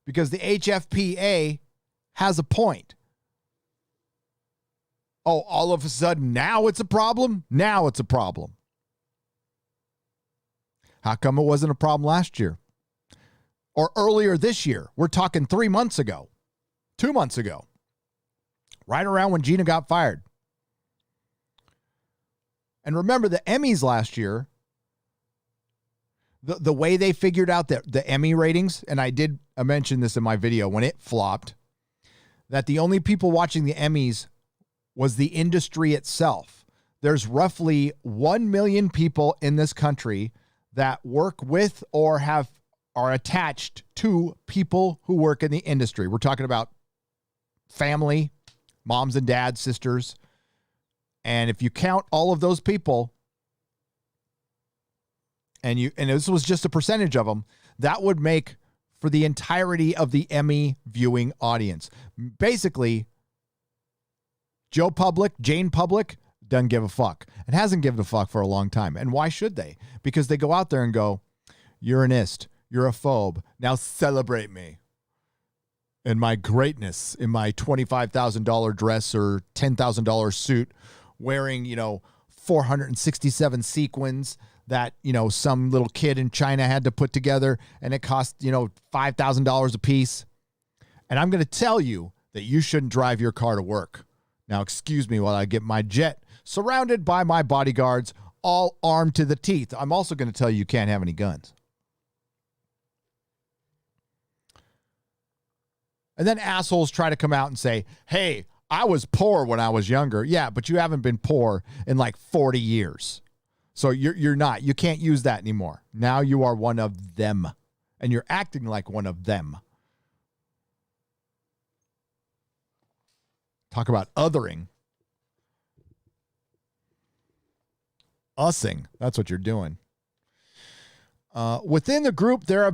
Because the HFPA has a point. Oh, all of a sudden, now it's a problem? Now it's a problem. How come it wasn't a problem last year? Or earlier this year? We're talking 3 months ago. 2 months ago. Right around when Gina got fired. And remember the Emmys last year, the way they figured out the Emmy ratings, and I mention this in my video when it flopped, that the only people watching the Emmys was the industry itself. There's roughly 1 million people in this country that work with or are attached to people who work in the industry. We're talking about family, moms and dads, sisters. And if you count all of those people, and this was just a percentage of them, that would make for the entirety of the Emmy viewing audience. Basically, Jane Public doesn't give a fuck. It hasn't given a fuck for a long time. And why should they? Because they go out there and go, you're an ist, you're a phobe, now celebrate me. In my greatness, in my $25,000 dress or $10,000 suit, wearing, 467 sequins that, some little kid in China had to put together, and it cost, $5,000 a piece. And I'm going to tell you that you shouldn't drive your car to work. Now, excuse me while I get my jet surrounded by my bodyguards, all armed to the teeth. I'm also going to tell you you can't have any guns. And then assholes try to come out and say, hey, I was poor when I was younger. Yeah, but you haven't been poor in like 40 years. So you're not. You can't use that anymore. Now you are one of them. And you're acting like one of them. Talk about othering. Ussing. That's what you're doing. Within the group, there's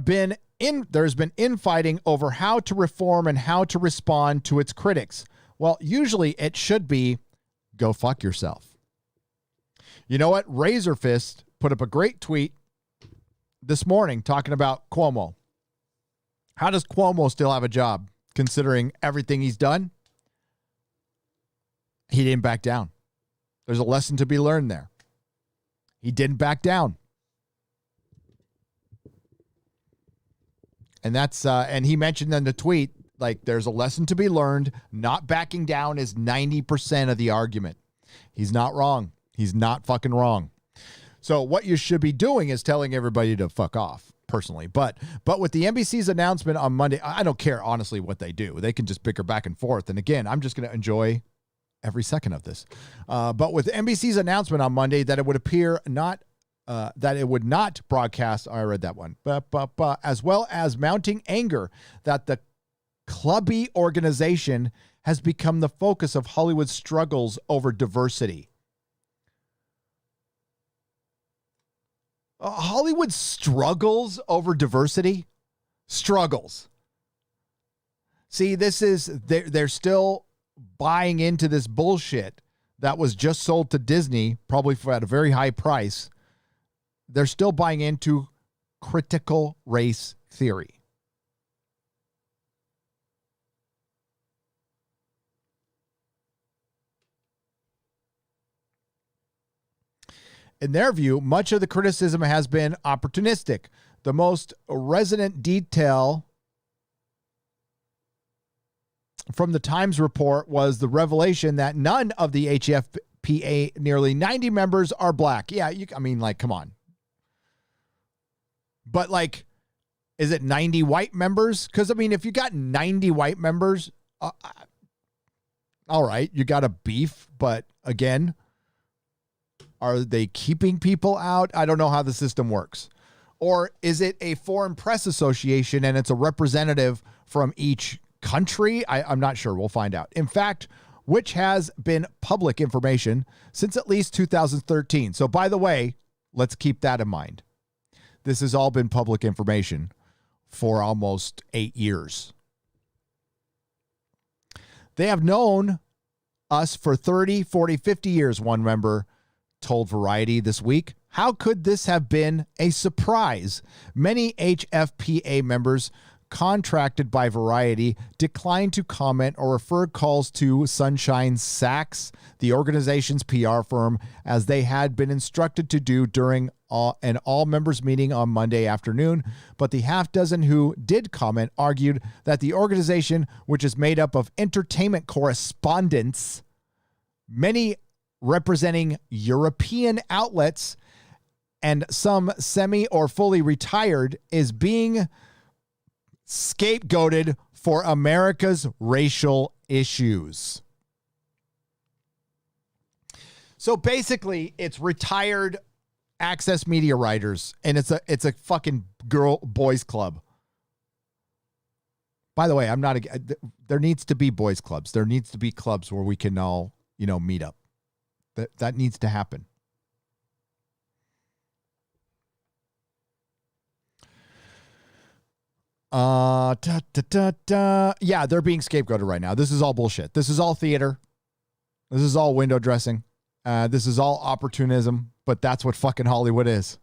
been infighting over how to reform and how to respond to its critics. Well, usually it should be, go fuck yourself. You know what? Razor Fist put up a great tweet this morning talking about Cuomo. How does Cuomo still have a job considering everything he's done? He didn't back down. There's a lesson to be learned there. He didn't back down. And that's and he mentioned in the tweet, like, there's a lesson to be learned. Not backing down is 90% of the argument. He's not wrong. He's not fucking wrong. So what you should be doing is telling everybody to fuck off, personally. But with the NBC's announcement on Monday, I don't care, honestly, what they do. They can just bicker back and forth. And again, I'm just going to enjoy every second of this. But with NBC's announcement on Monday that it would appear not that it would not broadcast, I read that one, as well as mounting anger that the clubby organization has become the focus of Hollywood's struggles over diversity. Hollywood struggles over diversity? Struggles. See, this is, they're still buying into this bullshit that was just sold to Disney, probably at a very high price. They're still buying into critical race theory. In their view, much of the criticism has been opportunistic. The most resonant detail from the Times report was the revelation that none of the HFPA nearly 90 members are black. Yeah, come on. But is it 90 white members? Because, if you got 90 white members, all right, you got a beef. But again, are they keeping people out? I don't know how the system works. Or is it a foreign press association and it's a representative from each country? I'm not sure. We'll find out. In fact, which has been public information since at least 2013. So by the way, let's keep that in mind. This has all been public information for almost 8 years. They have known us for 30, 40, 50 years, one member told Variety this week. How could this have been a surprise? Many HFPA members contracted by Variety declined to comment or refer calls to Sunshine Sachs, the organization's PR firm, as they had been instructed to do during an all-members meeting on Monday afternoon. But the half dozen who did comment argued that the organization, which is made up of entertainment correspondents, many representing European outlets and some semi or fully retired is being scapegoated for America's racial issues. So basically, it's retired access media writers, and it's a fucking boys club. By the way, I'm not there needs to be boys clubs. There needs to be clubs where we can all, meet up. That needs to happen. Yeah, they're being scapegoated right now. This is all bullshit. This is all theater. This is all window dressing. This is all opportunism, but that's what fucking Hollywood is.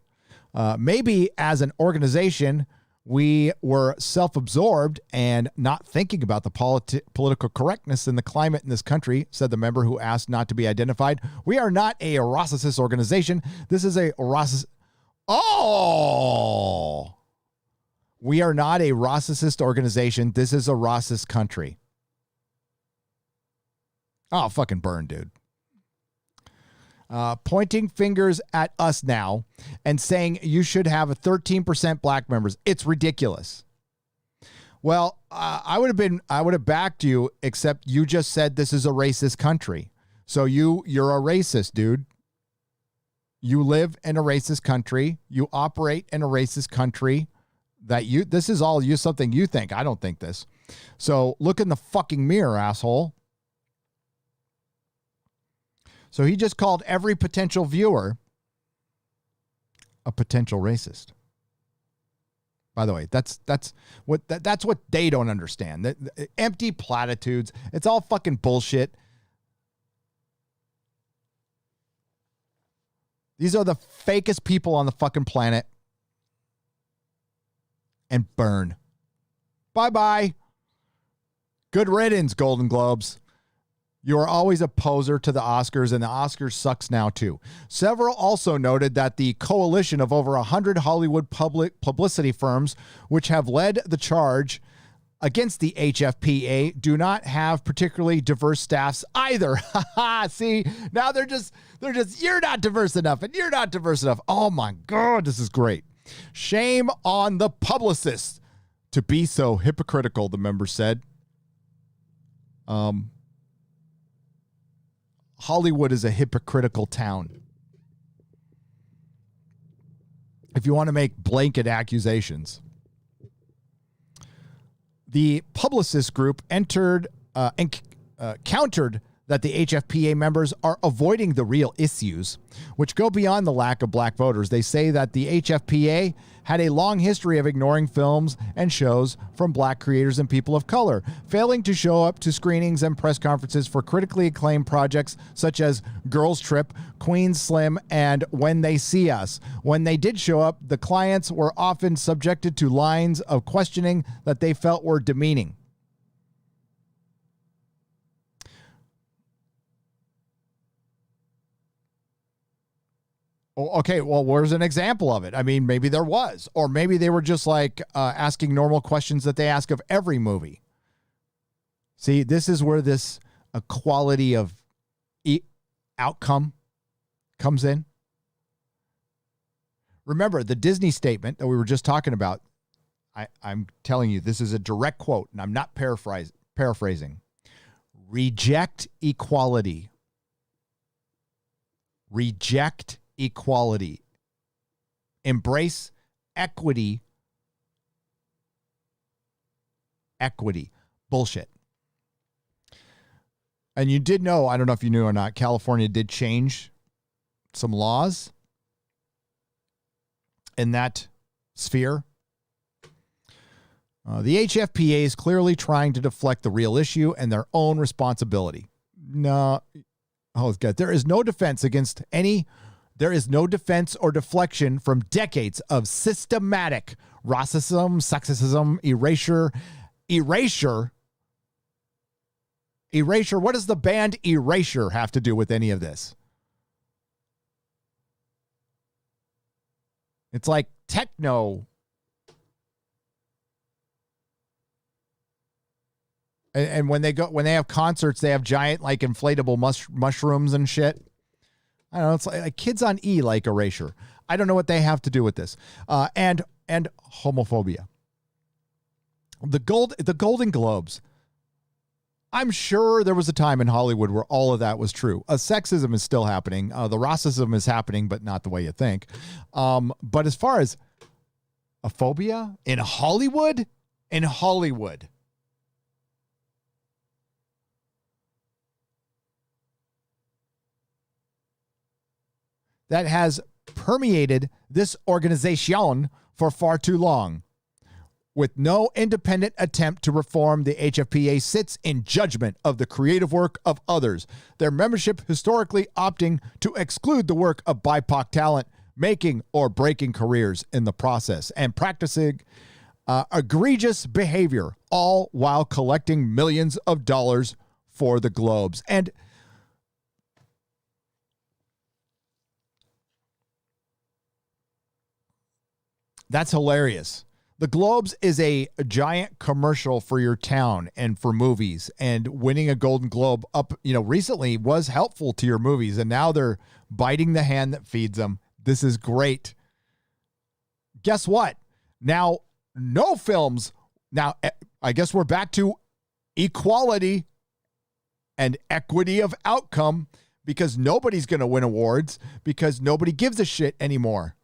Maybe as an organization, we were self-absorbed and not thinking about the political correctness in the climate in this country, said the member who asked not to be identified. We are not a racist organization. This is a racist. Oh! We are not a racist organization. This is a racist country. Oh, fucking burn, dude. Pointing fingers at us now and saying you should have a 13% black members. It's ridiculous. Well, I would have backed you, except you just said this is a racist country. So you're a racist, dude. You live in a racist country. You operate in a racist country. This is all something you think. I don't think this. So look in the fucking mirror, asshole. So he just called every potential viewer a potential racist. By the way, that's what they don't understand. The empty platitudes. It's all fucking bullshit. These are the fakest people on the fucking planet. And burn. Bye-bye. Good riddance, Golden Globes. You are always a poser to the Oscars, and the Oscars sucks now, too. Several also noted that the coalition of over 100 Hollywood publicity firms, which have led the charge against the HFPA, do not have particularly diverse staffs either. See, now they're just, you're not diverse enough, and you're not diverse enough. Oh, my God, this is great. Shame on the publicists to be so hypocritical, the member said. Hollywood is a hypocritical town. If you want to make blanket accusations. The publicist group entered and countered that the HFPA members are avoiding the real issues, which go beyond the lack of black voters. They say that the HFPA had a long history of ignoring films and shows from black creators and people of color, failing to show up to screenings and press conferences for critically acclaimed projects such as Girls Trip, Queen's Slim, and When They See Us. When they did show up, the clients were often subjected to lines of questioning that they felt were demeaning. Okay, well, where's an example of it? I mean, maybe there was. Or maybe they were just like asking normal questions that they ask of every movie. See, this is where this equality of outcome comes in. Remember, the Disney statement that we were just talking about, I'm telling you, this is a direct quote, and I'm not paraphrasing. Reject equality. Reject equality. Embrace equity. Equity. Bullshit. And you did know, I don't know if you knew or not, California did change some laws in that sphere. The HFPA is clearly trying to deflect the real issue and their own responsibility. No. Oh, God. There is no defense or deflection from decades of systematic racism, sexism, erasure. What does the band Erasure have to do with any of this? It's like techno. And when they have concerts, they have giant like inflatable mushrooms and shit. I don't know. It's like kids on E like erasure. I don't know what they have to do with this. And homophobia. The Golden Globes. I'm sure there was a time in Hollywood where all of that was true. Sexism is still happening. The racism is happening, but not the way you think. But as far as a phobia in Hollywood, that has permeated this organization for far too long. With no independent attempt to reform, the HFPA sits in judgment of the creative work of others, their membership historically opting to exclude the work of BIPOC talent, making or breaking careers in the process, and practicing egregious behavior, all while collecting millions of dollars for the Globes. And that's hilarious. The Globes is a giant commercial for your town and for movies, and winning a Golden Globe recently was helpful to your movies, and now they're biting the hand that feeds them. This is great. Guess what? Now, no films. Now, I guess we're back to equality and equity of outcome, because nobody's going to win awards because nobody gives a shit anymore.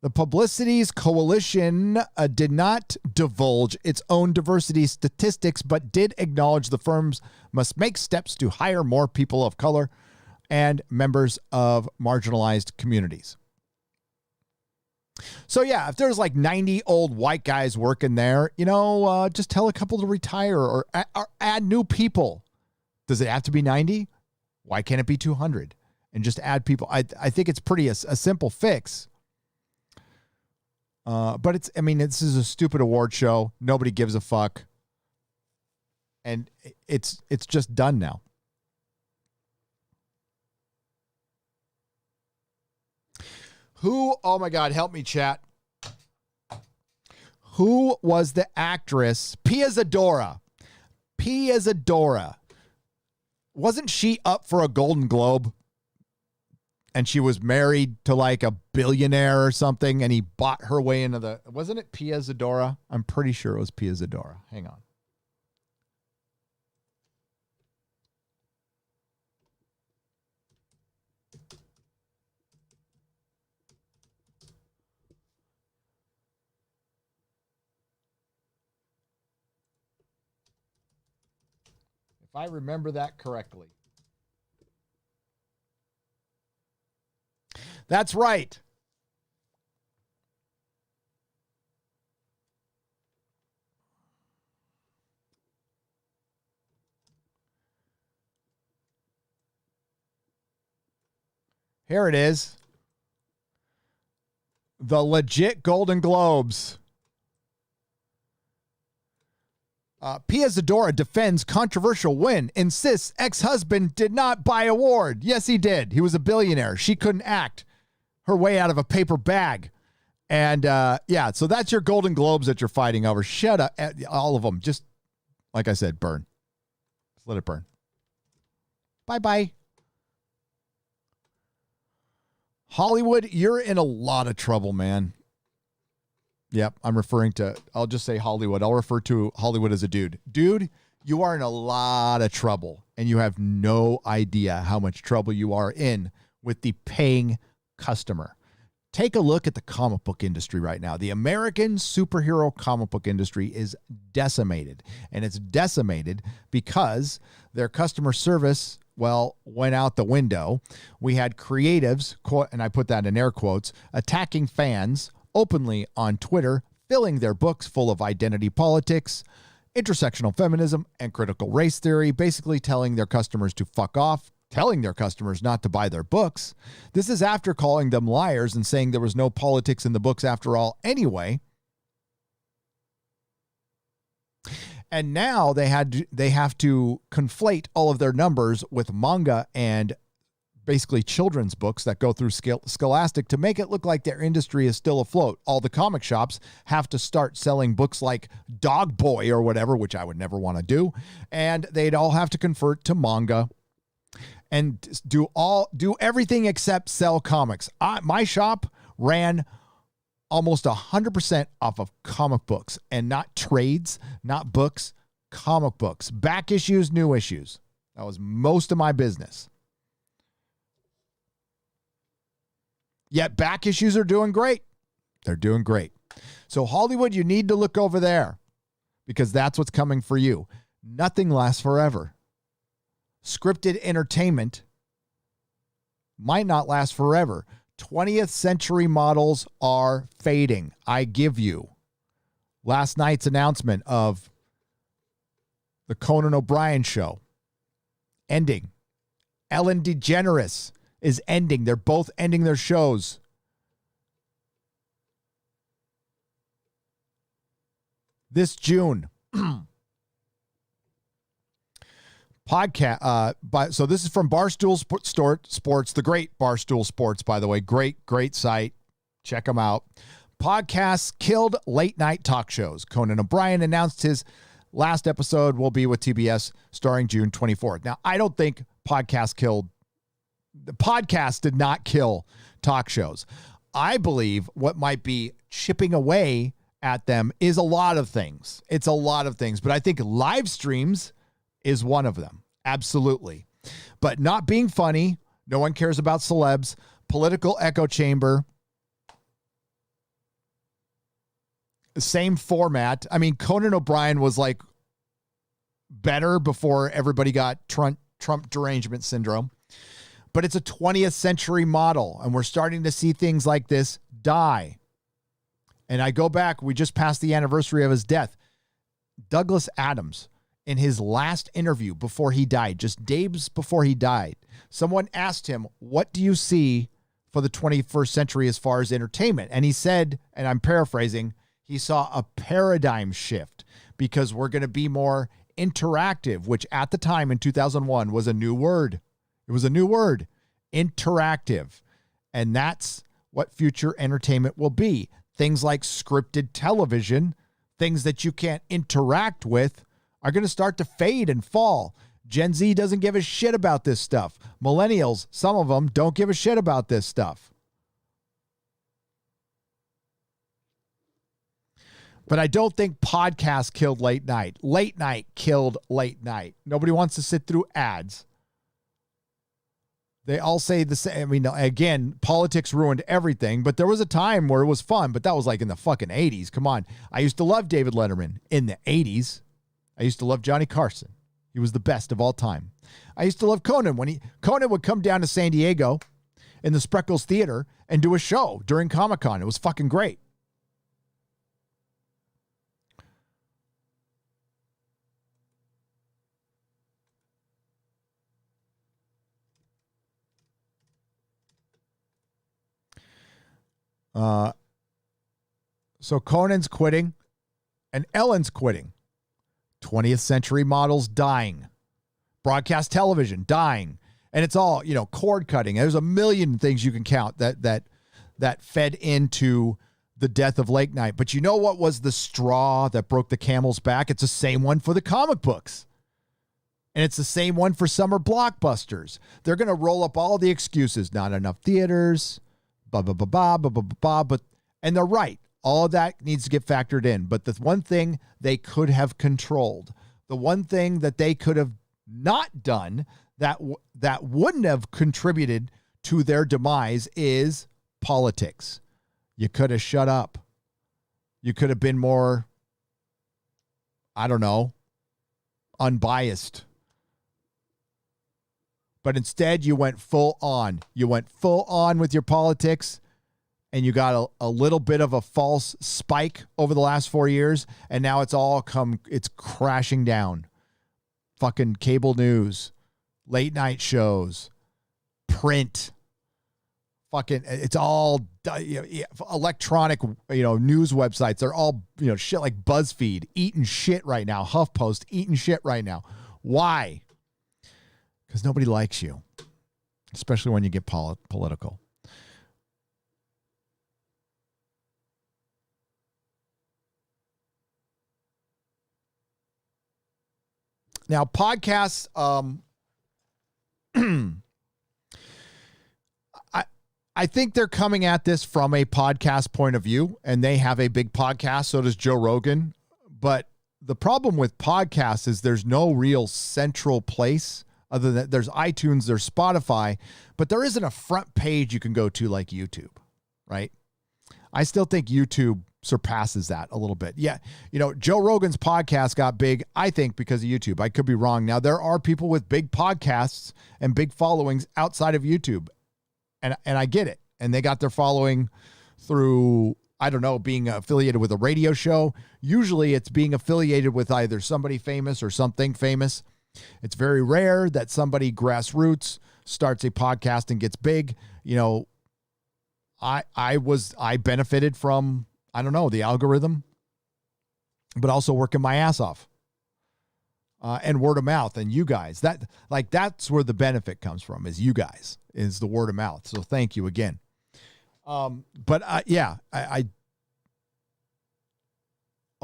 The Publicities Coalition did not divulge its own diversity statistics, but did acknowledge the firms must make steps to hire more people of color and members of marginalized communities. So yeah, if there's like 90 old white guys working there, just tell a couple to retire or add new people. Does it have to be 90? Why can't it be 200? And just add people. I think it's pretty a simple fix. But this is a stupid award show. Nobody gives a fuck. And it's just done now. Oh my God, help me, chat. Who was the actress? Pia Zadora. Wasn't she up for a Golden Globe? And she was married to like a billionaire or something, and he bought her way into wasn't it Pia Zadora? I'm pretty sure it was Pia Zadora. Hang on. If I remember that correctly. That's right. Here it is. The legit Golden Globes. Pia Zadora defends controversial win, insists ex-husband did not buy award. Yes, he did. He was a billionaire. She couldn't act her way out of a paper bag. And so that's your Golden Globes that you're fighting over. Shut up. All of them. Just, like I said, burn. Just let it burn. Bye-bye. Hollywood, you're in a lot of trouble, man. Yep, I'll just say Hollywood. I'll refer to Hollywood as a dude. Dude, you are in a lot of trouble, and you have no idea how much trouble you are in with the paying customer. Take a look at the comic book industry right now. The American superhero comic book industry is decimated, and it's decimated because their customer service, went out the window. We had creatives, and I put that in air quotes, attacking fans openly on Twitter, filling their books full of identity politics, intersectional feminism, and critical race theory, basically telling their customers to fuck off, telling their customers not to buy their books. This is after calling them liars and saying there was no politics in the books after all anyway. And now they have to conflate all of their numbers with manga and basically children's books that go through Scholastic to make it look like their industry is still afloat. All the comic shops have to start selling books like Dog Boy or whatever, which I would never want to do. And they'd all have to convert to manga and do everything except sell comics. My shop ran almost 100% off of comic books, and not trades, not books, comic books, back issues, new issues. That was most of my business. Yet back issues are doing great. They're doing great. So Hollywood, you need to look over there because that's what's coming for you. Nothing lasts forever. Scripted entertainment might not last forever. 20th century models are fading. I give you. Last night's announcement of the Conan O'Brien show ending. Ellen DeGeneres is ending. They're both ending their shows. This June. Podcast. So this is from Barstool Sports, the great Barstool Sports, by the way. Great site. Check them out. Podcasts killed late night talk shows. Conan O'Brien announced his last episode will be with TBS starring June 24th. Now, I don't think the podcast did not kill talk shows. I believe what might be chipping away at them is a lot of things. It's a lot of things, but I think live streams is one of them. Absolutely. But not being funny. No one cares about celebs. Political echo chamber. Same format. I mean, Conan O'Brien was like better before everybody got Trump derangement syndrome. But it's a 20th century model, and we're starting to see things like this die. And I go back, we just passed the anniversary of his death. Douglas Adams, in his last interview before he died, just days before he died, someone asked him, what do you see for the 21st century as far as entertainment? And he said, and I'm paraphrasing, he saw a paradigm shift because we're going to be more interactive, which at the time in 2001 was a new word. It was a new word, interactive. And that's what future entertainment will be. Things like scripted television, things that you can't interact with, are going to start to fade and fall. Gen Z doesn't give a shit about this stuff. Millennials, some of them, don't give a shit about this stuff. But I don't think podcasts killed late night. Late night killed late night. Nobody wants to sit through ads. They all say the same. I mean, again, politics ruined everything, but there was a time where it was fun, but that was like in the fucking 80s. Come on. I used to love David Letterman in the 80s. I used to love Johnny Carson. He was the best of all time. I used to love Conan. Conan would come down to San Diego in the Spreckles Theater and do a show during Comic-Con. It was fucking great. So Conan's quitting and Ellen's quitting. 20th century models dying. Broadcast television dying. And it's all, cord cutting. There's a million things you can count that fed into the death of late night. But you know what was the straw that broke the camel's back? It's the same one for the comic books. And it's the same one for summer blockbusters. They're going to roll up all the excuses. Not enough theaters, blah, blah, blah, blah, blah, blah, blah, blah. And they're right. All of that needs to get factored in. But the one thing they could have controlled, the one thing that they could have not done that wouldn't have contributed to their demise is politics. You could have shut up. You could have been more, I don't know, unbiased. But instead, you went full on. You went full on with your politics. And you got a little bit of a false spike over the last 4 years, and now it's crashing down. Fucking cable news, late night shows, print, fucking, it's all electronic, news websites. They're all, shit like BuzzFeed, eating shit right now. HuffPost, eating shit right now. Why? Because nobody likes you. especially when you get political. Now, podcasts, I think they're coming at this from a podcast point of view, and they have a big podcast. So does Joe Rogan. But the problem with podcasts is there's no real central place other than there's iTunes, there's Spotify, but there isn't a front page you can go to like YouTube, right? I still think YouTube surpasses that a little bit. Yeah. You know, Joe Rogan's podcast got big, I think, because of YouTube. I could be wrong. Now, there are people with big podcasts and big followings outside of YouTube. And I get it. And they got their following through, I don't know, being affiliated with a radio show. Usually it's being affiliated with either somebody famous or something famous. It's very rare that somebody grassroots starts a podcast and gets big. You know, I benefited from, I don't know, the algorithm, but also working my ass off. And word of mouth and you guys, that's where the benefit comes from, is you guys, is the word of mouth. So thank you again. But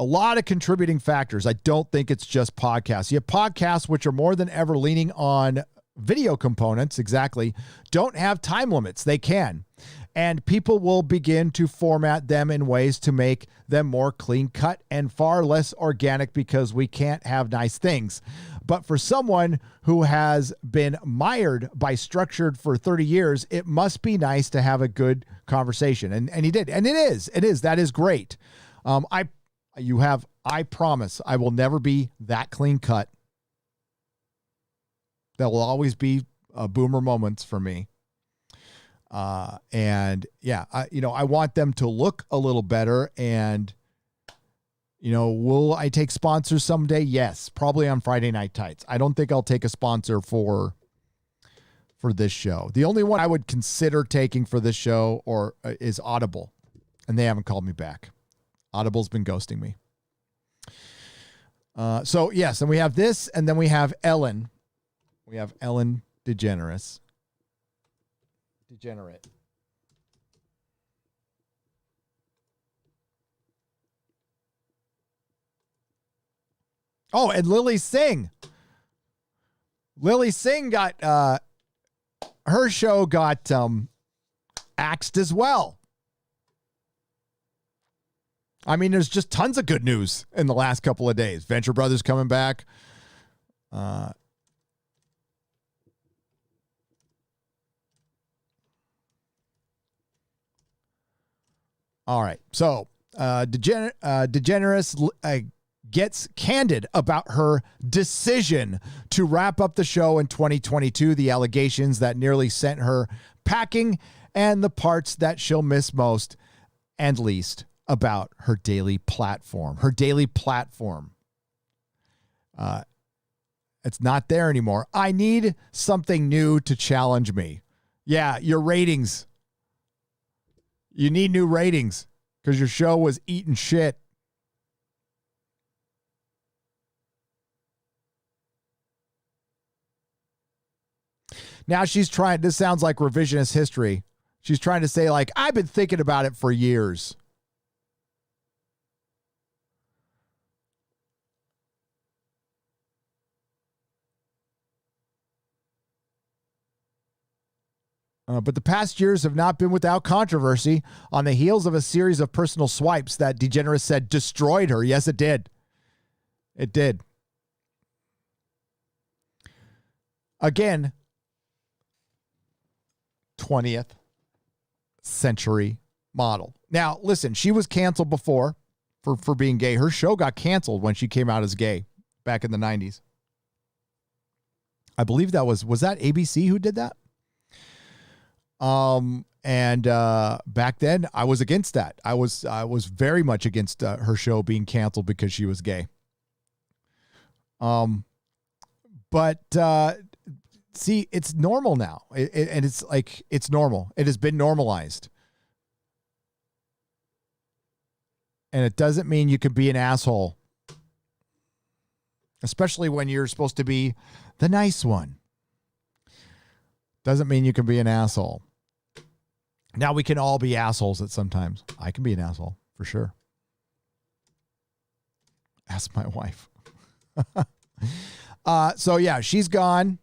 a lot of contributing factors. I don't think it's just podcasts. You have podcasts, which are more than ever leaning on video components. Exactly. Don't have time limits. They can. And people will begin to format them in ways to make them more clean cut and far less organic, because we can't have nice things. But for someone who has been mired by structured for 30 years, it must be nice to have a good conversation. And he did. And it is. That is great. I promise I will never be that clean cut. There will always be boomer moments for me. I want them to look a little better. And, will I take sponsors someday? Yes, probably on Friday Night Tights. I don't think I'll take a sponsor for this show. The only one I would consider taking for this show is Audible, and they haven't called me back. Audible's been ghosting me. So yes, and we have this, and then we have Ellen. We have Ellen DeGeneres. Degenerate. Oh, and Lily Singh. Lily Singh got her show got axed as well. I mean, there's just tons of good news in the last couple of days. Venture Brothers coming back. All right. So DeGeneres gets candid about her decision to wrap up the show in 2022, the allegations that nearly sent her packing, and the parts that she'll miss most and least about her daily platform. Her daily platform. It's not there anymore. I need something new to challenge me. Yeah, your ratings. You need new ratings because your show was eating shit. Now she's trying, this sounds like revisionist history. She's trying to say, like, I've been thinking about it for years. But the past years have not been without controversy on the heels of a series of personal swipes that DeGeneres said destroyed her. Yes, it did. It did. Again, 20th century model. Now, listen, she was canceled before for being gay. Her show got canceled when she came out as gay back in the 90s. I believe that was that ABC who did that? Back then I was against that. I was very much against her show being canceled because she was gay. See, it's normal now. And it's like, it's normal. It has been normalized. And it doesn't mean you can be an asshole, especially when you're supposed to be the nice one. Doesn't mean you can be an asshole. Now, we can all be assholes at sometimes. I can be an asshole, for sure. Ask my wife. So, yeah, she's gone.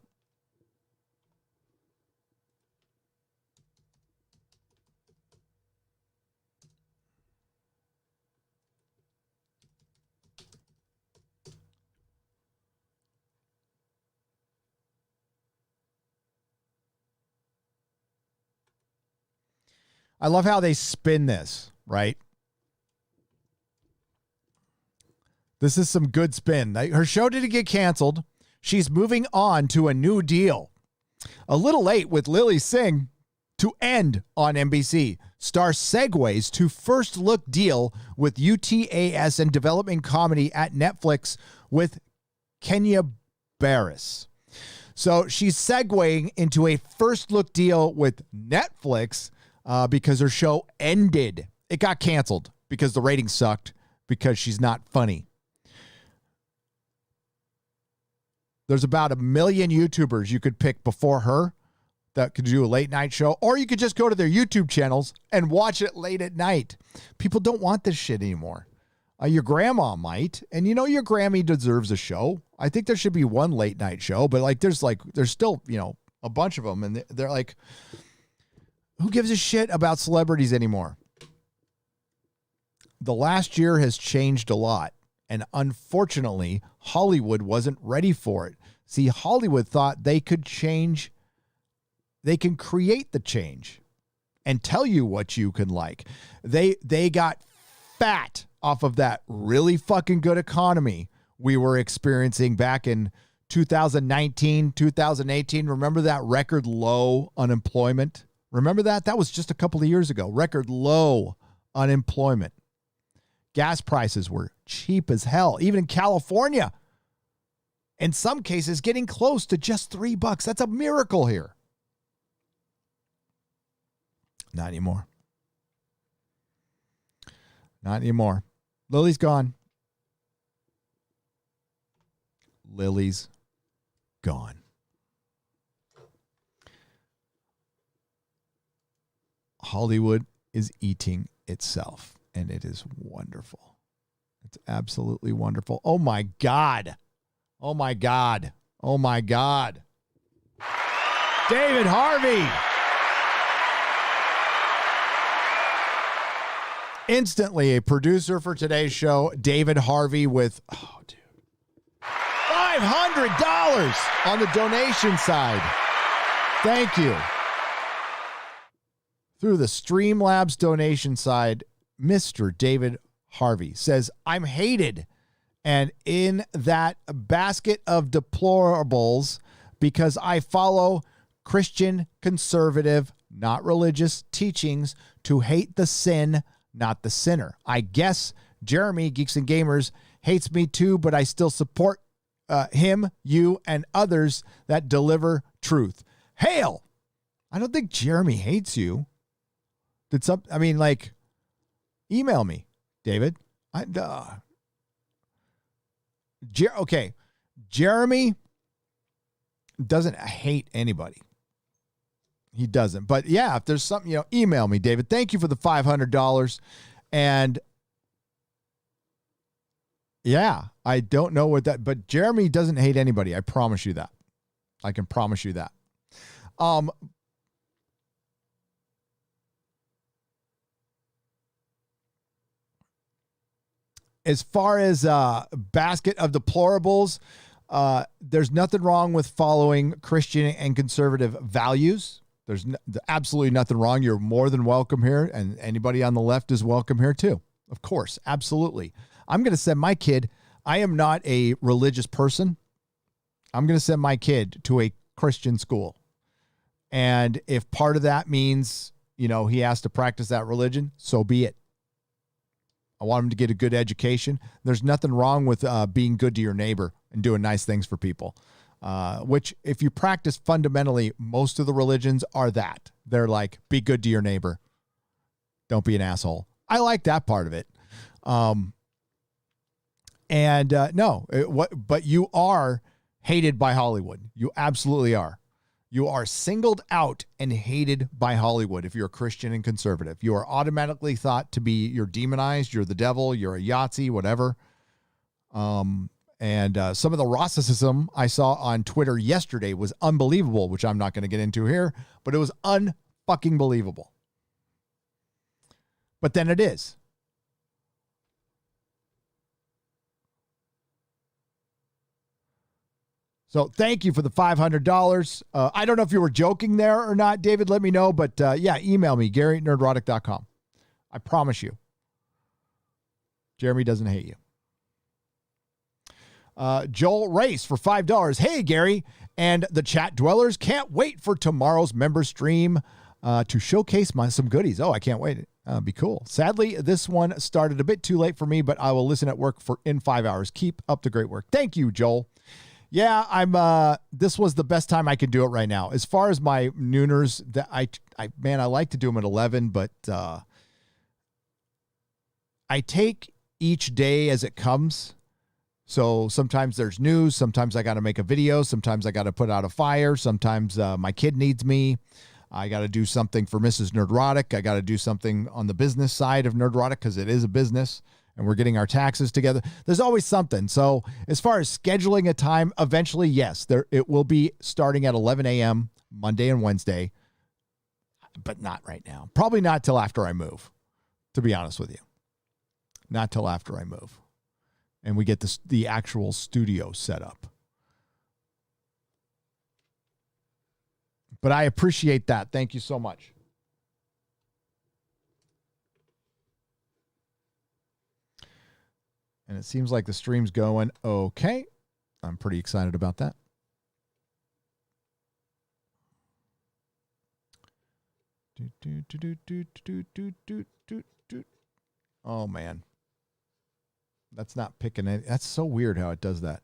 I love how they spin this, right? This is some good spin. Her show didn't get canceled. She's moving on to a new deal. A little late with Lily Singh to end on NBC. Star segues to first look deal with UTAS and development comedy at Netflix with Kenya Barris. So she's segueing into a first look deal with Netflix because her show ended. It got canceled because the ratings sucked because she's not funny. There's about 1 million YouTubers you could pick before her that could do a late night show, or you could just go to their YouTube channels and watch it late at night. People don't want this shit anymore. Your grandma might, and your Grammy deserves a show. I think there should be one late night show, but there's still, a bunch of them, and they're like, who gives a shit about celebrities anymore? The last year has changed a lot. And unfortunately, Hollywood wasn't ready for it. See, Hollywood thought they could change. They can create the change and tell you what you can like. They got fat off of that really fucking good economy we were experiencing back in 2019, 2018. Remember that record low unemployment? Remember that? That was just a couple of years ago. Record low unemployment. Gas prices were cheap as hell, even in California. In some cases, getting close to just $3. That's a miracle here. Not anymore. Not anymore. Lily's gone. Lily's gone. Hollywood is eating itself. And it is wonderful. It's absolutely wonderful. Oh, my God. Oh, my God. Oh, my God. David Harvey. Instantly a producer for today's show, David Harvey with, $500 on the donation side. Thank you. Through the Streamlabs donation side, Mr. David Harvey says, I'm hated and in that basket of deplorables because I follow Christian conservative, not religious teachings to hate the sin, not the sinner. I guess Jeremy, Geeks and Gamers, hates me too, but I still support him, you, and others that deliver truth. Hail! I don't think Jeremy hates you. Email me, David. Okay. Jeremy doesn't hate anybody. He doesn't. But yeah, if there's something, email me, David. Thank you for the $500. And yeah, I don't know what that, but Jeremy doesn't hate anybody. I promise you that. I can promise you that. As far as basket of deplorables, there's nothing wrong with following Christian and conservative values. There's absolutely nothing wrong. You're more than welcome here, and anybody on the left is welcome here too. Of course, absolutely. I'm going to send my kid. I am not a religious person. I'm going to send my kid to a Christian school. And if part of that means, he has to practice that religion, so be it. I want him to get a good education. There's nothing wrong with being good to your neighbor and doing nice things for people, which if you practice fundamentally, most of the religions are that. They're like, be good to your neighbor. Don't be an asshole. I like that part of it. But you are hated by Hollywood. You absolutely are. You are singled out and hated by Hollywood if you're a Christian and conservative. You are automatically thought to be, you're demonized, you're the devil, you're a Yahtzee, whatever. And some of the Rossicism I saw on Twitter yesterday was unbelievable, which I'm not going to get into here, but it was unfucking believable. But then it is. So thank you for the $500. I don't know if you were joking there or not, David. Let me know. But yeah, email me, Gary@nerdrotic.com. I promise you. Jeremy doesn't hate you. Joel Race for $5. Hey, Gary and the chat dwellers. Can't wait for tomorrow's member stream to showcase some goodies. Oh, I can't wait. Be cool. Sadly, this one started a bit too late for me, but I will listen at work in 5 hours. Keep up the great work. Thank you, Joel. Yeah, this was the best time I could do it right now. As far as my nooners, that I like to do them at 11, but I take each day as it comes. So sometimes there's news. Sometimes I got to make a video. Sometimes I got to put out a fire. Sometimes my kid needs me. I got to do something for Mrs. Nerdrotic. I got to do something on the business side of Nerdrotic because it is a business. And we're getting our taxes together. There's always something. So as far as scheduling a time, eventually, yes, it will be starting at 11 a.m. Monday and Wednesday, but not right now. Probably not till after I move, to be honest with you. Not till after I move. And we get the actual studio set up. But I appreciate that. Thank you so much. And it seems like the stream's going okay. I'm pretty excited about that. Oh, man. That's not picking it. That's so weird how it does that.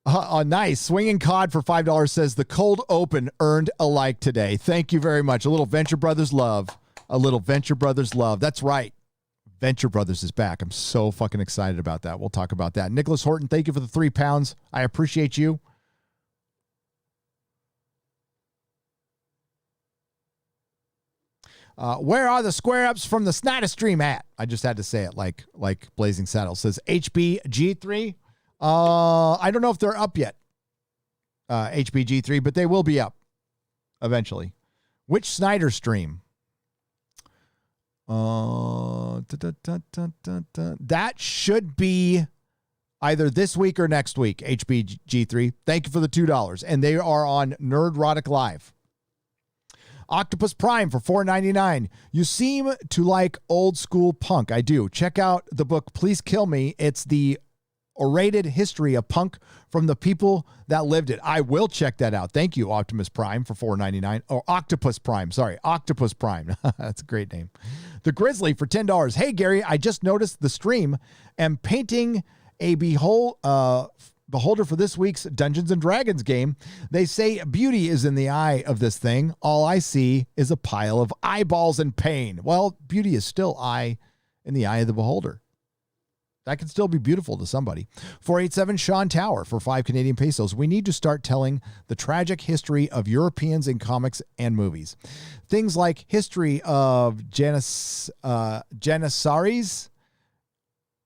Oh, nice. Swinging Cod for $5 says the cold open earned a like today. Thank you very much. A little Venture Brothers love. A little Venture Brothers love. That's right. Venture Brothers is back. I'm so fucking excited about that. We'll talk about that. Nicholas Horton, thank you for the £3. I appreciate you. Where are the square ups from the Snyder stream at? I just had to say it like Blazing Saddle says. HBG3. I don't know if they're up yet. HBG3, but they will be up eventually. Which Snyder stream? That should be either this week or next week, HBG3. Thank you for the $2. And they are on Nerdrotic Live. Octopus Prime for $4.99. You seem to like old school punk. I do. Check out the book, Please Kill Me. It's the orated history of punk from the people that lived it. I will check that out. Thank you, Optimus Prime, for $4.99. Or Octopus Prime. Sorry, Octopus Prime. That's a great name. The Grizzly for $10. Hey, Gary, I just noticed the stream and painting a beholder for this week's Dungeons & Dragons game. They say beauty is in the eye of this thing. All I see is a pile of eyeballs and pain. Well, beauty is still in the eye of the beholder. That can still be beautiful to somebody. 487 Sean Tower for 5 Canadian pesos. We need to start telling the tragic history of Europeans in comics and movies. Things like history of Janissaries,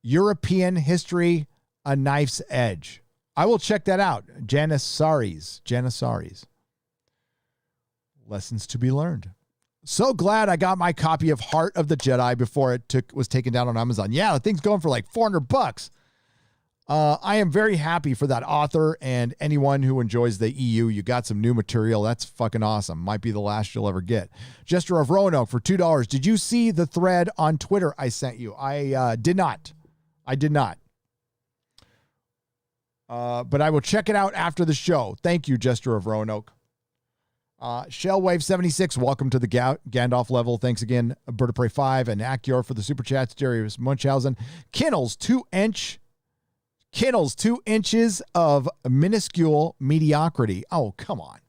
European history, A Knife's Edge. I will check that out. Janissaries. Lessons to be learned. So glad I got my copy of Heart of the Jedi before it was taken down on Amazon. Yeah, the thing's going for like $400. I am very happy for that author and anyone who enjoys the EU. You got some new material. That's fucking awesome. Might be the last you'll ever get. Jester of Roanoke for $2. Did you see the thread on Twitter I sent you? I did not. But I will check it out after the show. Thank you, Jester of Roanoke. Shellwave76, welcome to the Gandalf level. Thanks again, Bird of Prey 5 and Acure for the super chats. Darius Munchausen. Kinnels 2 inches of minuscule mediocrity. Oh, come on.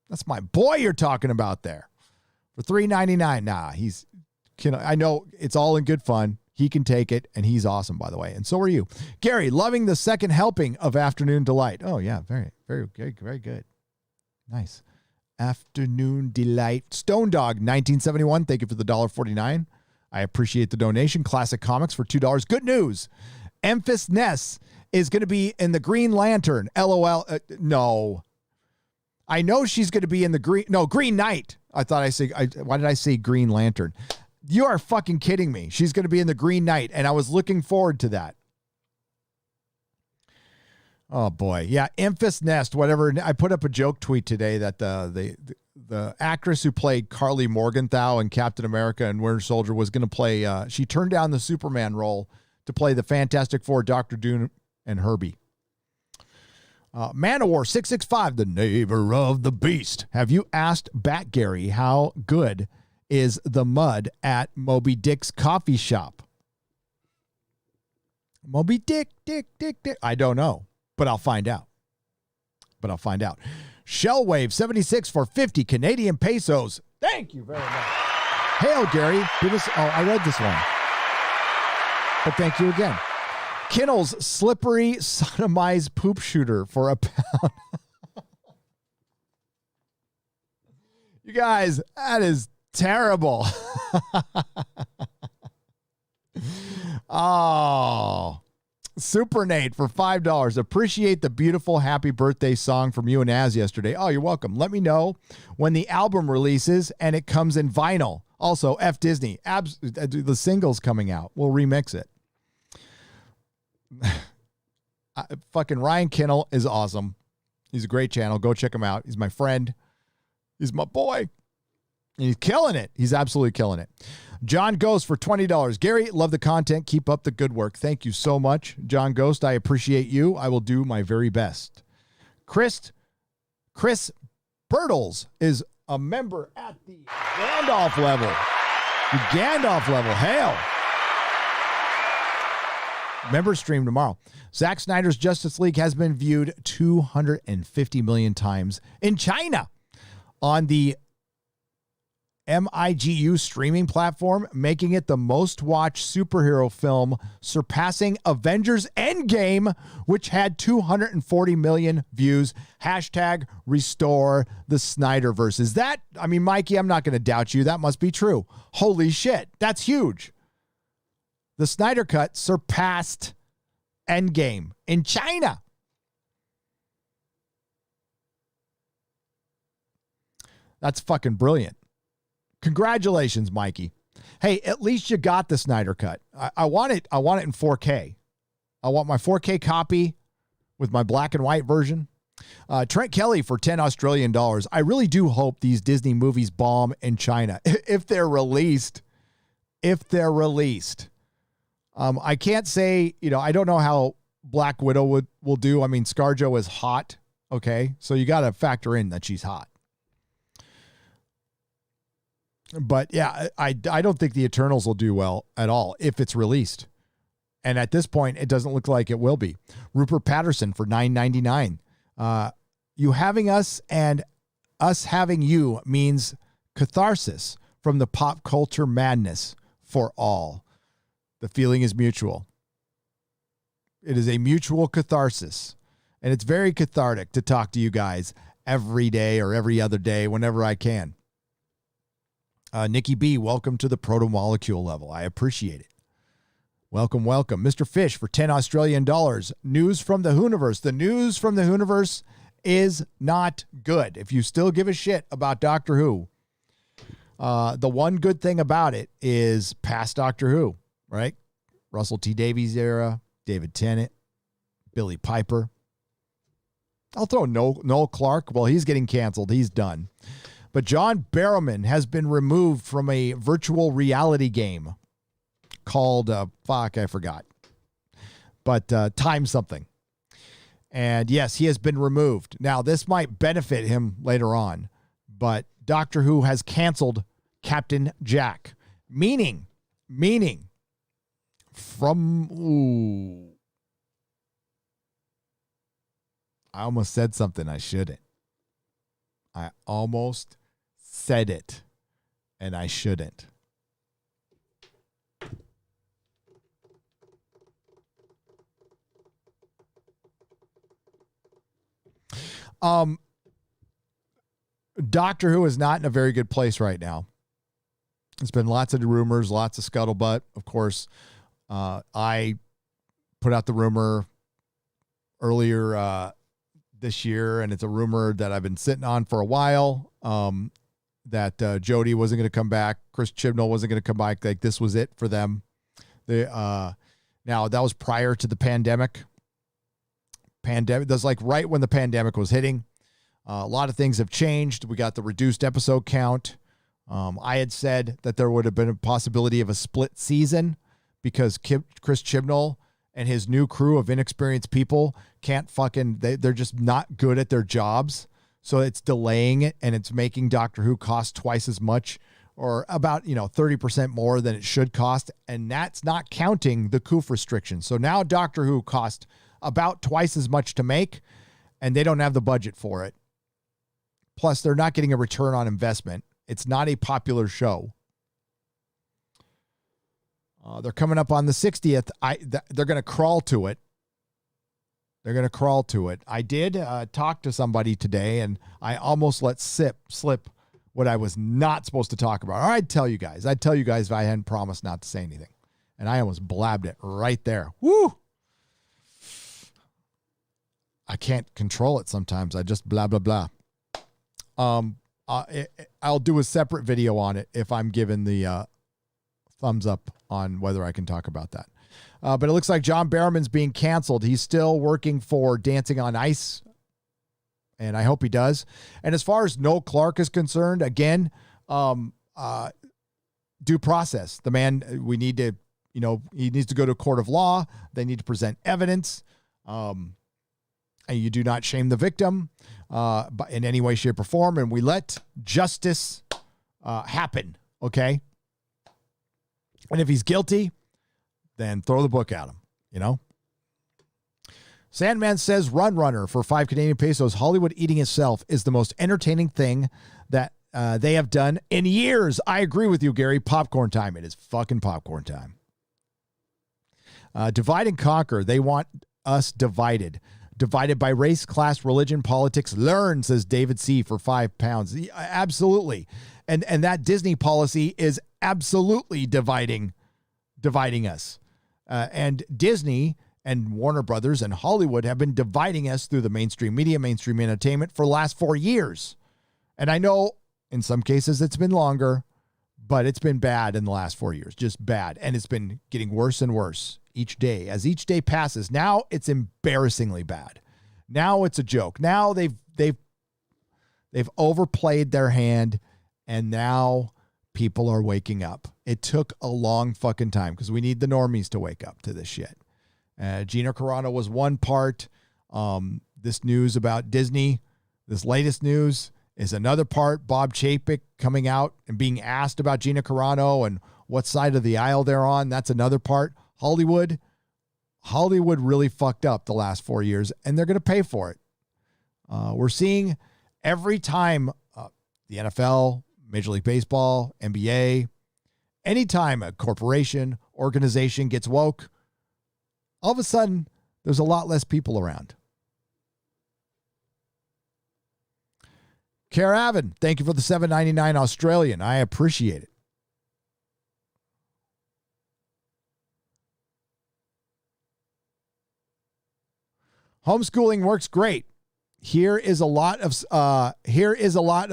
That's my boy you're talking about there. For $3.99. Nah, I know it's all in good fun. He can take it, and he's awesome, by the way. And so are you. Gary, loving the second helping of Afternoon Delight. Oh, yeah, very, very good. Very good. Nice. Afternoon Delight. Stone Dog, 1971. Thank you for the $1.49. I appreciate the donation. Classic Comics for $2. Good news. Emphas Ness is going to be in the Green Lantern. LOL. No. I know she's going to be in the Green Knight. Why did I say Green Lantern? You are fucking kidding me. She's going to be in the Green Knight, and I was looking forward to that. Oh boy. Yeah, Emphas Nest, whatever. I put up a joke tweet today that the actress who played Carly Morgenthau in Captain America and Winter Soldier was going to play, she turned down the Superman role to play the Fantastic Four, Dr. Doom and Herbie. Manowar 665, the neighbor of the beast. Have you asked Bat Gary how good is the mud at Moby Dick's coffee shop? Moby Dick. I don't know, but I'll find out. Shellwave 76 for 50 Canadian pesos. Thank you very much. Hail, Gary. I read this one. But thank you again. Kinnell's slippery sodomized poop shooter for £1. You guys, that is terrible. Oh, Super Nate for $5. Appreciate the beautiful happy birthday song from you and Az yesterday. Oh, you're welcome. Let me know when the album releases and it comes in vinyl. Also, F Disney. The single's coming out. We'll remix it. Fucking Ryan Kinnell is awesome. He's a great channel. Go check him out. He's my friend. He's my boy. And he's killing it. He's absolutely killing it. John Ghost for $20. Gary, love the content. Keep up the good work. Thank you so much, John Ghost. I appreciate you. I will do my very best. Chris Bertles is a member at the Gandalf level. Hail. Member stream tomorrow. Zack Snyder's Justice League has been viewed 250 million times in China on the MIGU streaming platform, making it the most watched superhero film, surpassing Avengers Endgame, which had 240 million views. Hashtag restore the Snyderverse. Is that, Mikey, I'm not going to doubt you. That must be true. Holy shit. That's huge. The Snyder Cut surpassed Endgame in China. That's fucking brilliant. Congratulations, Mikey. Hey, at least you got the Snyder Cut. I want it in 4K. I want my 4K copy with my black and white version. Trent Kelly for $10 Australian. I really do hope these Disney movies bomb in China. If they're released. I can't say, I don't know how Black Widow will do. ScarJo is hot. Okay. So you got to factor in that she's hot. But yeah, I don't think the Eternals will do well at all if it's released. And at this point, it doesn't look like it will be. Rupert Patterson for $9.99. You having us and us having you means catharsis from the pop culture madness for all. The feeling is mutual. It is a mutual catharsis. And it's very cathartic to talk to you guys every day or every other day whenever I can. Nikki B, welcome to the proto-molecule level. I appreciate it. Welcome. Mr. Fish for $10 Australian. News from the Hooniverse. The news from the Hooniverse is not good. If you still give a shit about Doctor Who, the one good thing about it is past Doctor Who, right? Russell T. Davies era, David Tennant, Billy Piper. I'll throw Noel Clark. Well, he's getting canceled. He's done. But John Barrowman has been removed from a virtual reality game called, I forgot. But Time Something. And yes, he has been removed. Now, this might benefit him later on. But Doctor Who has canceled Captain Jack. Meaning from... I almost said something I shouldn't. I almost said it, and I shouldn't. Doctor Who is not in a very good place right now. There's been lots of rumors, lots of scuttlebutt. Of course, I put out the rumor earlier this year, and it's a rumor that I've been sitting on for a while, that Jodie wasn't going to come back. Chris Chibnall wasn't going to come back. Like, this was it for them. Now, that was prior to the pandemic. That's like right when the pandemic was hitting. A lot of things have changed. We got the reduced episode count. I had said that there would have been a possibility of a split season because Chris Chibnall and his new crew of inexperienced people can't they're just not good at their jobs. So it's delaying it, and it's making Doctor Who cost twice as much, or about, 30% more than it should cost. And that's not counting the COOF restrictions. So now Doctor Who cost about twice as much to make, and they don't have the budget for it. Plus, they're not getting a return on investment. It's not a popular show. They're coming up on the 60th. They're going to crawl to it. They're going to crawl to it. I did talk to somebody today, and I almost let slip what I was not supposed to talk about. Or I'd tell you guys if I hadn't promised not to say anything. And I almost blabbed it right there. Woo! I can't control it sometimes. I just blah, blah, blah. I'll do a separate video on it if I'm given the thumbs up on whether I can talk about that. But it looks like John Barrowman's being canceled. He's still working for Dancing on Ice, and I hope he does. And as far as Noel Clarke is concerned, again, due process. The man, we need to, he needs to go to a court of law. They need to present evidence. And you do not shame the victim in any way, shape, or form. And we let justice happen, okay? And if he's guilty, then throw the book at him, Sandman says, Run Runner for 5 Canadian pesos. Hollywood eating itself is the most entertaining thing that they have done in years. I agree with you, Gary. Popcorn time. It is fucking popcorn time. Divide and conquer. They want us divided. Divided by race, class, religion, politics. Learn, says David C. for £5. Absolutely. And that Disney policy is absolutely dividing us. And Disney and Warner Brothers and Hollywood have been dividing us through the mainstream media, mainstream entertainment for the last 4 years. And I know in some cases it's been longer, but it's been bad in the last 4 years, just bad. And it's been getting worse and worse each day. As each day passes, now it's embarrassingly bad. Now it's a joke. Now they've overplayed their hand, and now people are waking up. It took a long fucking time because we need the normies to wake up to this shit. Gina Carano was one part. This news about Disney, this latest news, is another part. Bob Chapek coming out and being asked about Gina Carano and what side of the aisle they're on. That's another part. Hollywood really fucked up the last 4 years, and they're going to pay for it. We're seeing every time the NFL, Major League Baseball, NBA, anytime a corporation, organization gets woke, all of a sudden, there's a lot less people around. Caravan, thank you for the $7.99 Australian. I appreciate it. Homeschooling works great. Here is a lot of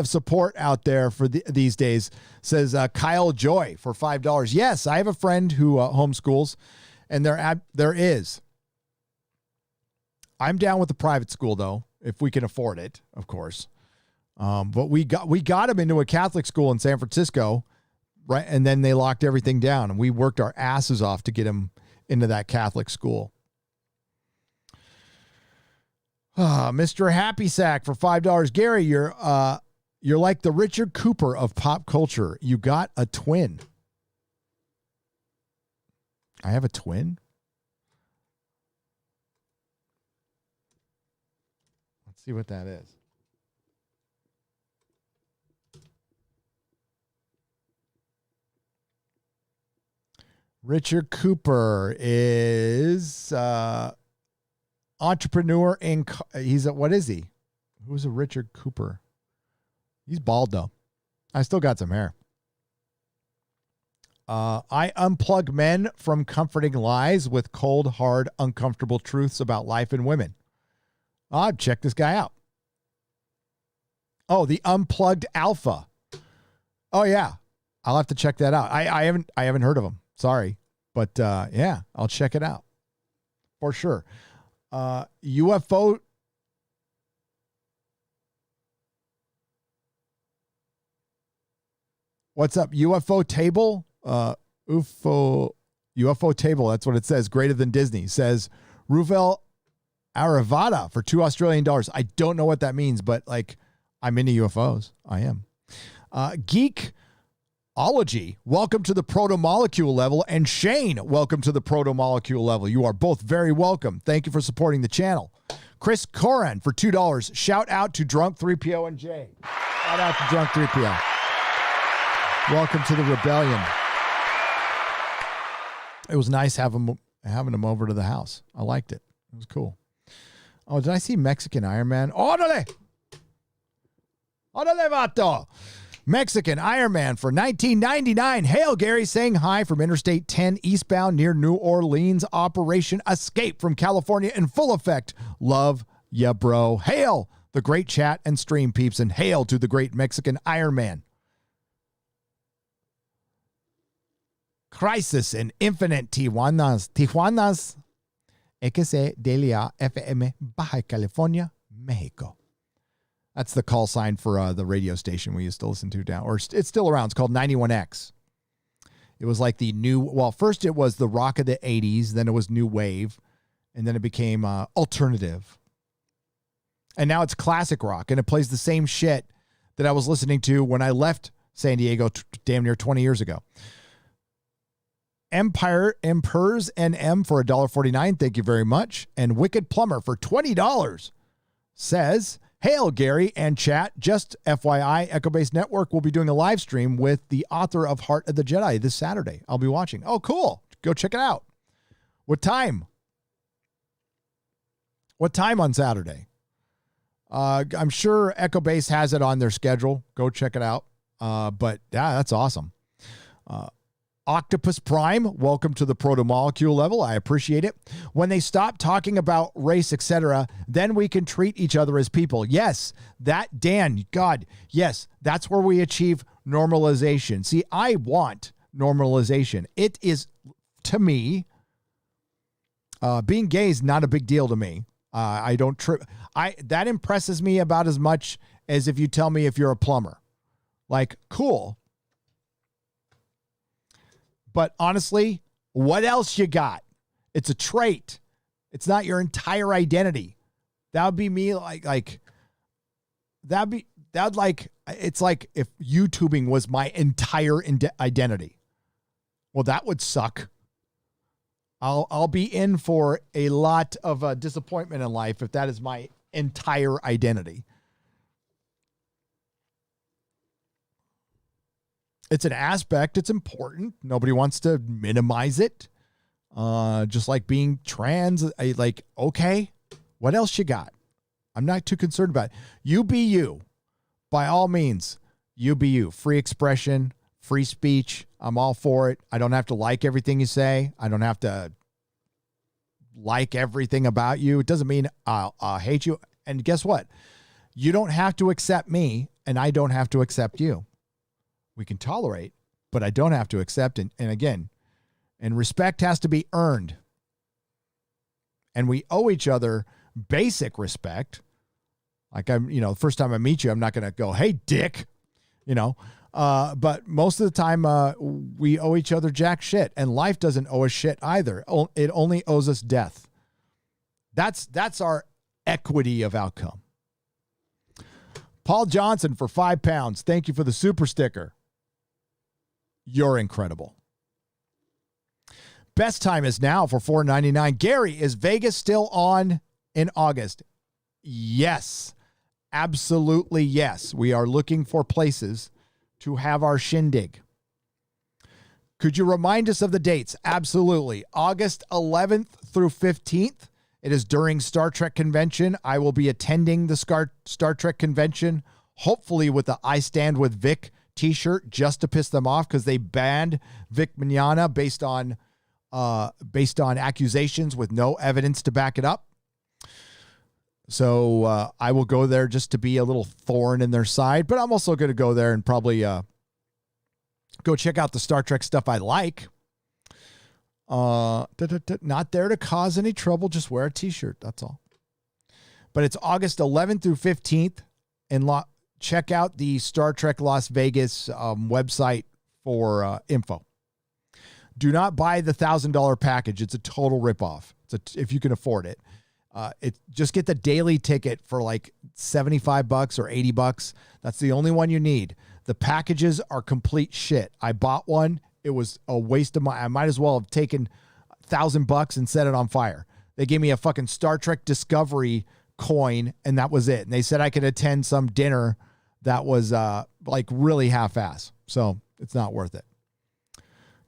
support out there for these days, says Kyle Joy for $5. Yes, I have a friend who homeschools, and there is. I'm down with the private school though, if we can afford it, of course. But we got him into a Catholic school in San Francisco, right? And then they locked everything down, and we worked our asses off to get him into that Catholic school. Mr. Happy Sack for $5. Gary, you're like the Richard Cooper of pop culture. You got a twin. I have a twin? Let's see what that is. Richard Cooper is entrepreneur in, what is he? Who's a Richard Cooper? He's bald, though. I still got some hair. I unplug men from comforting lies with cold, hard, uncomfortable truths about life and women. I'll check this guy out. Oh, the Unplugged Alpha. Oh, yeah. I'll have to check that out. I haven't heard of him. Sorry. But, yeah, I'll check it out. For sure. UFO... What's up? UFO table? UFO table. That's what it says. Greater than Disney. Says Ruvel Aravada for $2 Australian. I don't know what that means, but like I'm into UFOs. I am. Geekology. Welcome to the proto-molecule level. And Shane, welcome to the proto-molecule level. You are both very welcome. Thank you for supporting the channel. Chris Coran for $2. Shout out to Drunk 3PO and Jay. Shout out to Drunk 3PO. Welcome to the rebellion. It was nice having him over to the house. I liked it. It was cool. Oh, did I see Mexican Iron Man? Órale! Órale, vato! Mexican Iron Man for $19.99. Hail, Gary, saying hi from Interstate 10 eastbound near New Orleans. Operation Escape from California in full effect. Love ya, bro. Hail, the great chat and stream peeps, and hail to the great Mexican Iron Man. Crisis in Infinite Tijuanas, XC Delia FM, Baja California, Mexico. That's the call sign for the radio station we used to listen to down, or it's still around. It's called 91X. It was like the new, well, first it was the rock of the 80s, then it was new wave, and then it became alternative. And now it's classic rock, and it plays the same shit that I was listening to when I left San Diego damn near 20 years ago. Empers NM for $1.49. Thank you very much. And Wicked Plumber for $20 says, hail, Gary and chat. Just FYI, Echo Base Network will be doing a live stream with the author of Heart of the Jedi this Saturday. I'll be watching. Oh, cool. Go check it out. What time? What time on Saturday? I'm sure Echo Base has it on their schedule. Go check it out. But yeah, that's awesome. Octopus Prime, welcome to the proto-molecule level. I appreciate it. When they stop talking about race, etc., then we can treat each other as people. Yes, that, Dan, God, yes, that's where we achieve normalization. See, I want normalization. It is, to me, being gay is not a big deal to me. I don't trip. That impresses me about as much as if you tell me if you're a plumber. Like, cool. But honestly, what else you got? It's a trait. It's not your entire identity. That would be me it's like if YouTubing was my entire identity. Well, that would suck. I'll be in for a lot of disappointment in life if that is my entire identity. It's an aspect. It's important. Nobody wants to minimize it. Just like being trans, okay, what else you got? I'm not too concerned about it. You be you. By all means, you be you. Free expression, free speech. I'm all for it. I don't have to like everything you say. I don't have to like everything about you. It doesn't mean I'll hate you. And guess what? You don't have to accept me, and I don't have to accept you. We can tolerate, but I don't have to accept. And again, and respect has to be earned. And we owe each other basic respect. Like the first time I meet you, I'm not going to go, hey, dick, but most of the time we owe each other jack shit, and life doesn't owe us shit either. It only owes us death. That's our equity of outcome. Paul Johnson for £5. Thank you for the super sticker. You're incredible. Best time is now for $4.99. Gary, is Vegas still on in August? Yes, absolutely yes. We are looking for places to have our shindig. Could you remind us of the dates? Absolutely. August 11th through 15th It is during Star Trek convention. I will be attending the Star Trek convention, hopefully with the I Stand With Vic t-shirt, just to piss them off because they banned Vic Mignogna based on accusations with no evidence to back it up. So I will go there just to be a little thorn in their side, but I'm also going to go there and probably go check out the Star Trek stuff I like. Not there to cause any trouble, just wear a t-shirt, that's all. But it's August 11th through 15th, and check out the Star Trek Las Vegas website for info. Do not buy the $1,000 package. It's a total ripoff. If you can afford it. Just get the daily ticket for like $75 or $80. That's the only one you need. The packages are complete shit. I bought one. It was a waste of I might as well have taken $1,000 and set it on fire. They gave me a fucking Star Trek Discovery coin, and that was it. And they said I could attend some dinner that was like really half-ass. So it's not worth it.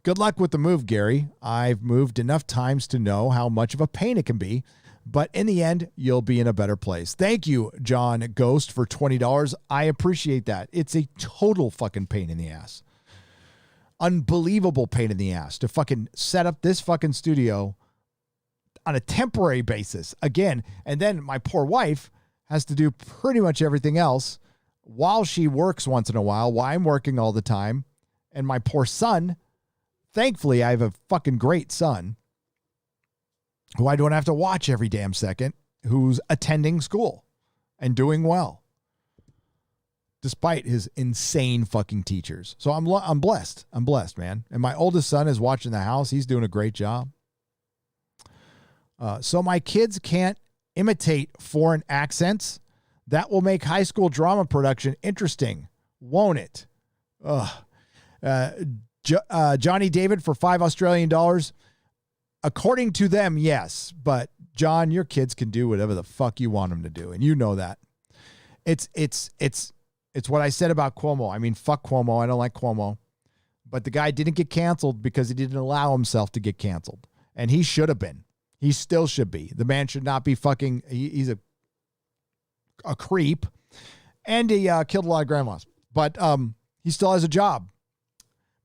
Good luck with the move, Gary. I've moved enough times to know how much of a pain it can be. But in the end, you'll be in a better place. Thank you, John Ghost, for $20. I appreciate that. It's a total fucking pain in the ass. Unbelievable pain in the ass to fucking set up this fucking studio on a temporary basis again. And then my poor wife has to do pretty much everything else while she works once in a while I'm working all the time. And my poor son, thankfully, I have a fucking great son who I don't have to watch every damn second, who's attending school and doing well, despite his insane fucking teachers. So I'm blessed. I'm blessed, man. And my oldest son is watching the house. He's doing a great job. So my kids can't imitate foreign accents. That will make high school drama production interesting, won't it? Johnny David for $5 Australian. According to them, yes. But John, your kids can do whatever the fuck you want them to do, and you know that. It's what I said about Cuomo. I mean, fuck Cuomo. I don't like Cuomo. But the guy didn't get canceled because he didn't allow himself to get canceled. And he should have been. He still should be. The man should not be fucking... He's a creep. And he killed a lot of grandmas. But he still has a job.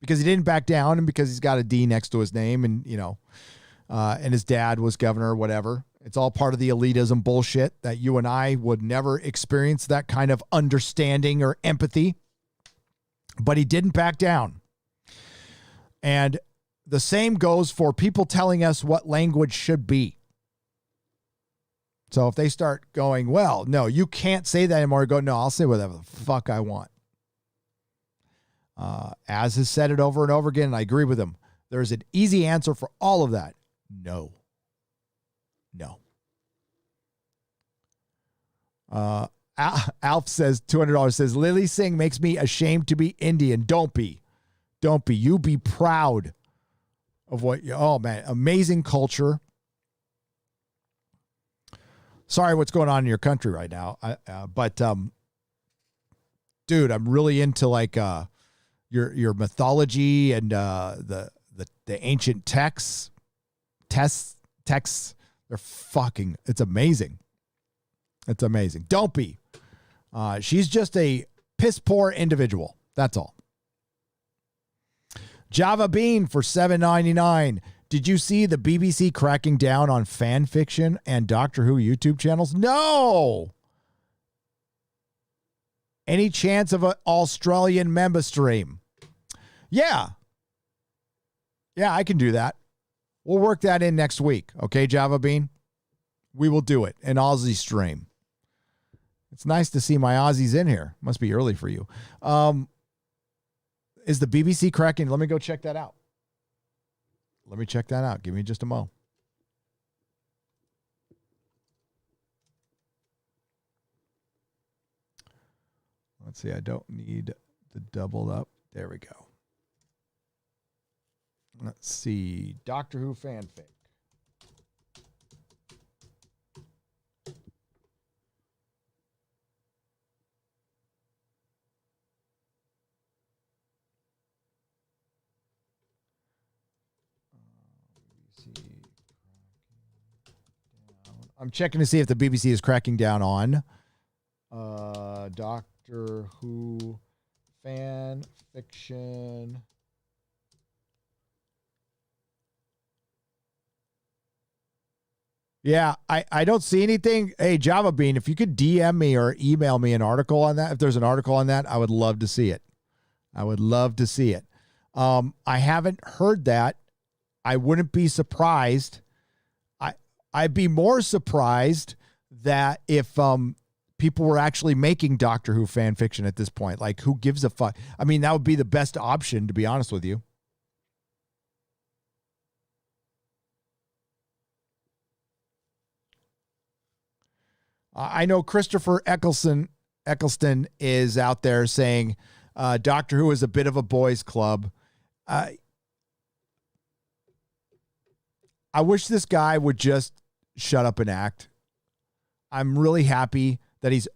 Because he didn't back down and because he's got a D next to his name and, you know... and his dad was governor or whatever. It's all part of the elitism bullshit that you and I would never experience that kind of understanding or empathy. But he didn't back down. And the same goes for people telling us what language should be. So if they start going, well, no, you can't say that anymore. Go, no, I'll say whatever the fuck I want. Az has said it over and over again, and I agree with him. There's an easy answer for all of that. No. Alf says, $200 says, Lily Singh makes me ashamed to be Indian. Don't be. You be proud of what you, oh man, amazing culture. Sorry what's going on in your country right now. But dude, I'm really into like your mythology and the ancient texts. They're fucking, it's amazing. It's amazing. Don't be. She's just a piss poor individual. That's all. Java Bean for $7.99. Did you see the BBC cracking down on fan fiction and Doctor Who YouTube channels? No. Any chance of an Australian member stream? Yeah. Yeah, I can do that. We'll work that in next week. Okay, Java Bean? We will do it. An Aussie stream. It's nice to see my Aussies in here. Must be early for you. Is the BBC cracking? Let me go check that out. Let me check that out. Give me just a mo. Let's see. I don't need the doubled up. There we go. Let's see. Doctor Who fanfic. BBC cracking down I'm checking to see if the BBC is cracking down on Doctor Who fan fiction. Yeah, I don't see anything. Hey, Java Bean, if you could DM me or email me an article on that, if there's an article on that, I would love to see it. I would love to see it. I haven't heard that. I wouldn't be surprised. I'd be more surprised that if people were actually making Doctor Who fan fiction at this point. Like, who gives a fuck? I mean, that would be the best option, to be honest with you. I know Christopher Eccleston is out there saying Doctor Who is a bit of a boys' club. I wish this guy would just shut up and act. I'm really happy that he's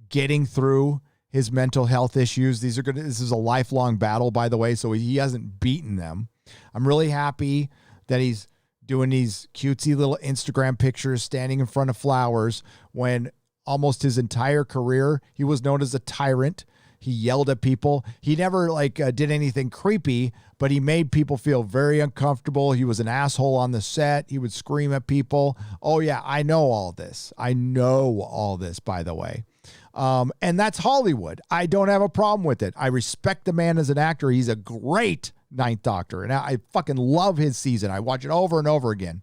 getting through his mental health issues. This is a lifelong battle, by the way, so he hasn't beaten them. I'm really happy that he's doing these cutesy little Instagram pictures standing in front of flowers when almost his entire career he was known as a tyrant. He yelled at people. He never did anything creepy, but he made people feel very uncomfortable. He was an asshole on the set. He would scream at people. Oh yeah, I know all this. I know all this, by the way. And that's Hollywood. I don't have a problem with it. I respect the man as an actor. He's a great Ninth Doctor, and I fucking love his season. I watch it over and over again.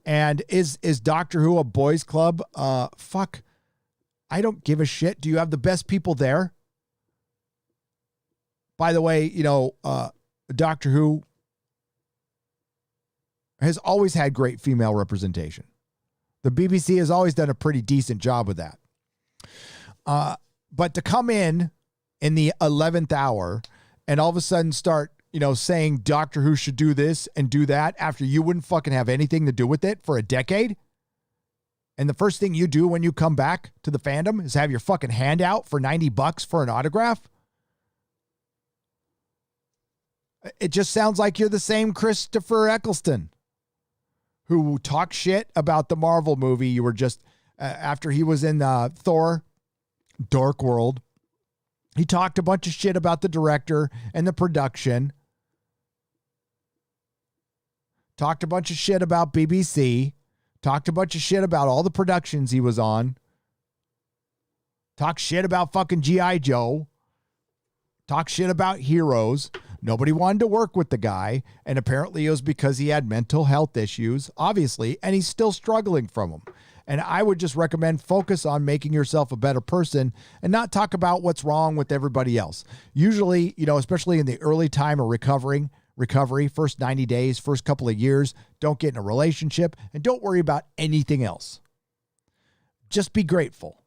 And is Doctor Who a boys' club? Fuck. I don't give a shit. Do you have the best people there? By the way, Doctor Who has always had great female representation. The BBC has always done a pretty decent job with that. But to come in the 11th hour and all of a sudden start, saying Doctor Who should do this and do that after you wouldn't fucking have anything to do with it for a decade. And the first thing you do when you come back to the fandom is have your fucking hand out for $90 for an autograph. It just sounds like you're the same Christopher Eccleston who talked shit about the Marvel movie. You were just, after he was in Thor, Dark World, he talked a bunch of shit about the director and the production. Talked a bunch of shit about BBC. Talked a bunch of shit about all the productions he was on. Talked shit about fucking G.I. Joe. Talked shit about Heroes. Nobody wanted to work with the guy, and apparently it was because he had mental health issues, obviously, and he's still struggling from them. And I would just recommend focus on making yourself a better person and not talk about what's wrong with everybody else. Usually, especially in the early time of recovery, first 90 days, first couple of years, don't get in a relationship and don't worry about anything else. Just be grateful.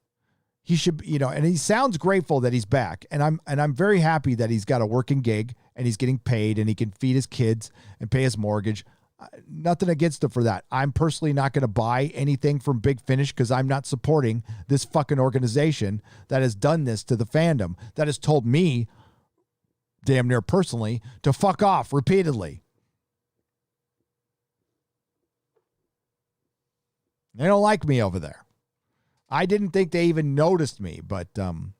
He should, and he sounds grateful that he's back. And I'm very happy that he's got a working gig and he's getting paid and he can feed his kids and pay his mortgage. Nothing against him for that. I'm personally not going to buy anything from Big Finish because I'm not supporting this fucking organization that has done this to the fandom, that has told me, damn near personally, to fuck off repeatedly. They don't like me over there. I didn't think they even noticed me, but and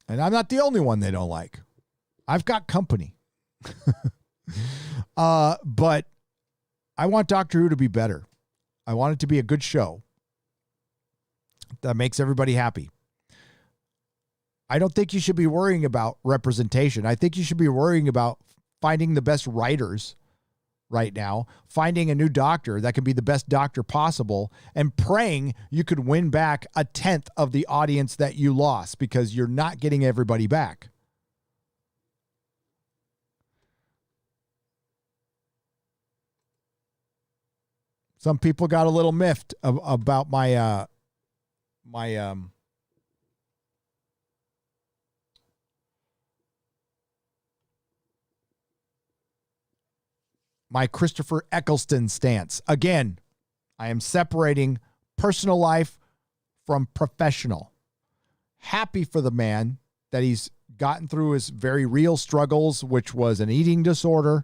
I'm not the only one they don't like. I've got company. But I want Doctor Who to be better. I want it to be a good show that makes everybody happy. I don't think you should be worrying about representation. I think you should be worrying about finding the best writers right now, finding a new doctor that can be the best doctor possible, and praying you could win back 1/10 of the audience that you lost because you're not getting everybody back. Some people got a little miffed about my Christopher Eccleston stance. Again, I am separating personal life from professional. Happy for the man that he's gotten through his very real struggles, which was an eating disorder.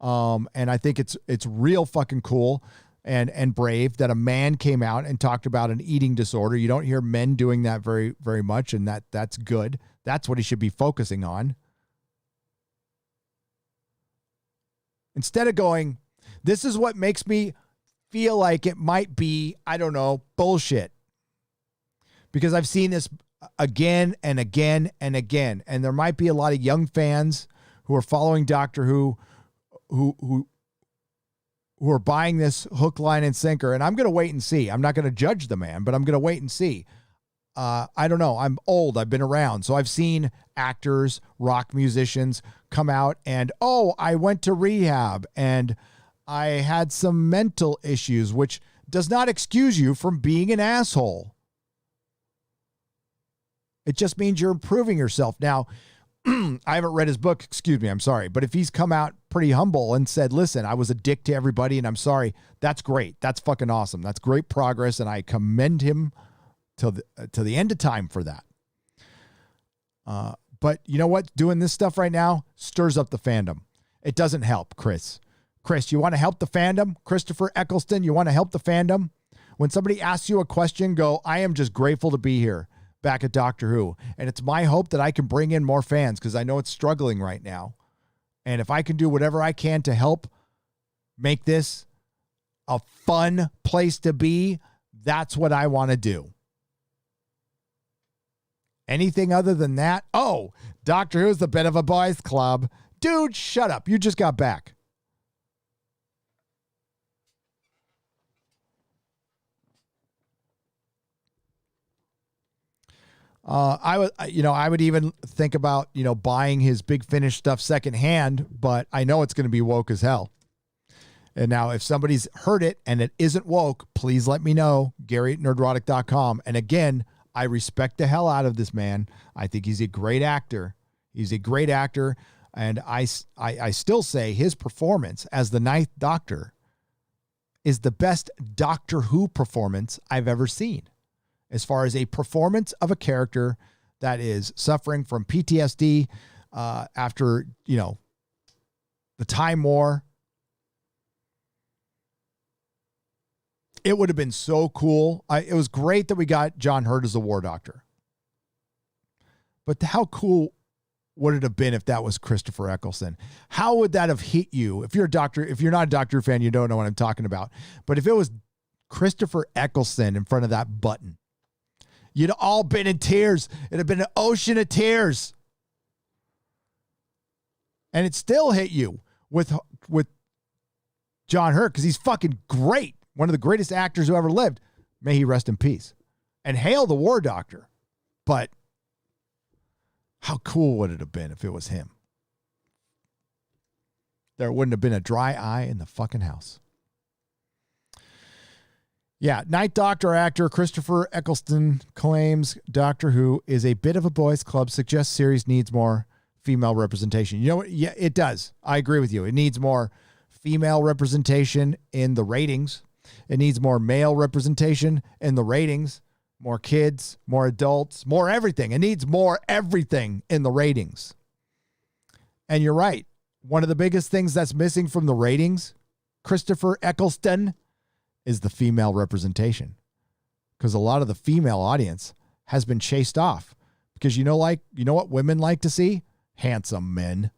And I think it's real fucking cool and brave that a man came out and talked about an eating disorder. You don't hear men doing that very, very much, and that's good. That's what he should be focusing on. Instead of going, this is what makes me feel like it might be, I don't know, bullshit. Because I've seen this again and again and again. And there might be a lot of young fans who are following Doctor Who who are buying this hook, line, and sinker. And I'm going to wait and see. I'm not going to judge the man, but I'm going to wait and see. I don't know. I'm old. I've been around. So I've seen actors, rock musicians come out and, oh, I went to rehab and I had some mental issues, which does not excuse you from being an asshole. It just means you're improving yourself. Now, I haven't read his book. Excuse me. I'm sorry. But if he's come out pretty humble and said, listen, I was a dick to everybody and I'm sorry, that's great. That's fucking awesome. That's great progress. And I commend him to the end of time for that. But you know what? Doing this stuff right now stirs up the fandom. It doesn't help, Chris. Chris, you want to help the fandom? Christopher Eccleston, you want to help the fandom? When somebody asks you a question, go, I am just grateful to be here back at Doctor Who. And it's my hope that I can bring in more fans because I know it's struggling right now. And if I can do whatever I can to help make this a fun place to be, that's what I want to do. Anything other than that? Oh, Doctor Who's the bit of a boys club. Dude, shut up. You just got back. I would even think about, buying his Big Finish stuff secondhand, but I know it's going to be woke as hell. And now if somebody's heard it and it isn't woke, please let me know. Gary at nerdrotic.com. And again, I respect the hell out of this man. I think he's a great actor. He's a great actor. And I still say his performance as the Ninth Doctor is the best Doctor Who performance I've ever seen. As far as a performance of a character that is suffering from PTSD after, the Time War. It would have been so cool. It was great that we got John Hurt as the War Doctor. But how cool would it have been if that was Christopher Eccleston? How would that have hit you? If you're not a Doctor Who fan, you don't know what I'm talking about. But if it was Christopher Eccleston in front of that button, you'd all been in tears. It'd have been an ocean of tears. And it still hit you with John Hurt because he's fucking great. One of the greatest actors who ever lived. May he rest in peace. And hail the War Doctor. But how cool would it have been if it was him? There wouldn't have been a dry eye in the fucking house. Yeah, Ninth Doctor actor Christopher Eccleston claims Doctor Who is a bit of a boys' club, suggests series needs more female representation. You know what? Yeah, it does. I agree with you. It needs more female representation in the ratings. It needs more male representation in the ratings. More kids, more adults, more everything. It needs more everything in the ratings. And you're right. One of the biggest things that's missing from the ratings, Christopher Eccleston, is the female representation. Because a lot of the female audience has been chased off. Because you know what women like to see? Handsome men.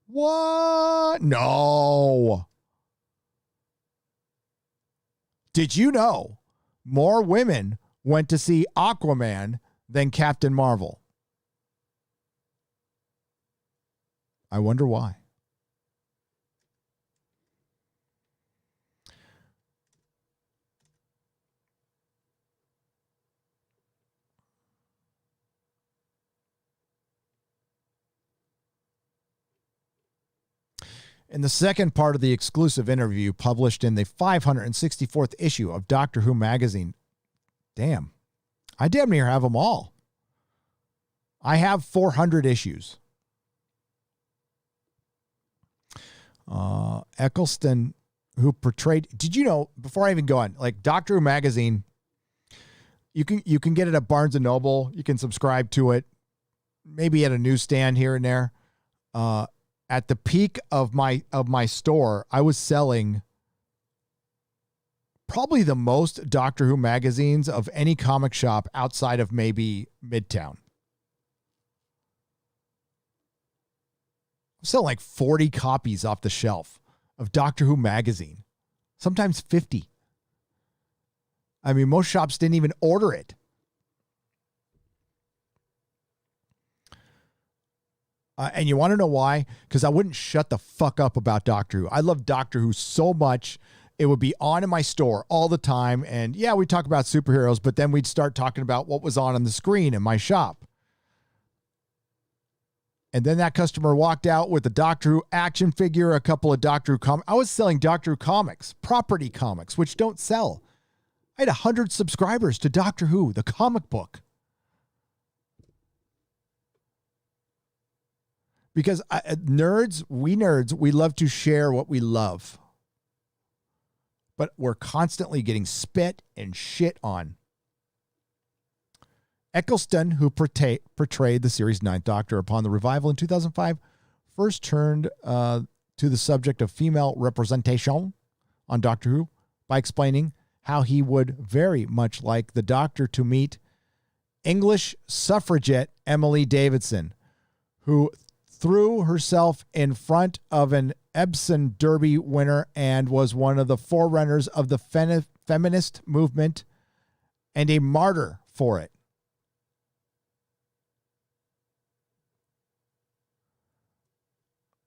What? No. Did you know more women went to see Aquaman than Captain Marvel? I wonder why. In the second part of the exclusive interview published in the 564th issue of Doctor Who magazine, I damn near have them all. I have 400 issues. Eccleston, who portrayed, did you know, before I even go on, like Doctor Who magazine, you can get it at Barnes & Noble. You can subscribe to it, maybe at a newsstand here and there. At the peak of my store, I was selling probably the most Doctor Who magazines of any comic shop outside of maybe Midtown. I'm selling like 40 copies off the shelf of Doctor Who magazine, sometimes 50. I mean, most shops didn't even order it. And you want to know why? Because I wouldn't shut the fuck up about Doctor Who. I love Doctor Who so much. It would be on in my store all the time. And yeah, we talk about superheroes, but then we'd start talking about what was on the screen in my shop. And then that customer walked out with a Doctor Who action figure, a couple of Doctor Who comics. I was selling Doctor Who comics, property comics, which don't sell. I had 100 subscribers to Doctor Who, the comic book. Because nerds, we love to share what we love. But we're constantly getting spit and shit on. Eccleston, who portrayed the series Ninth Doctor upon the revival in 2005, first turned to the subject of female representation on Doctor Who by explaining how he would very much like the Doctor to meet English suffragette Emily Davidson, who threw herself in front of an Epsom Derby winner and was one of the forerunners of the feminist movement and a martyr for it.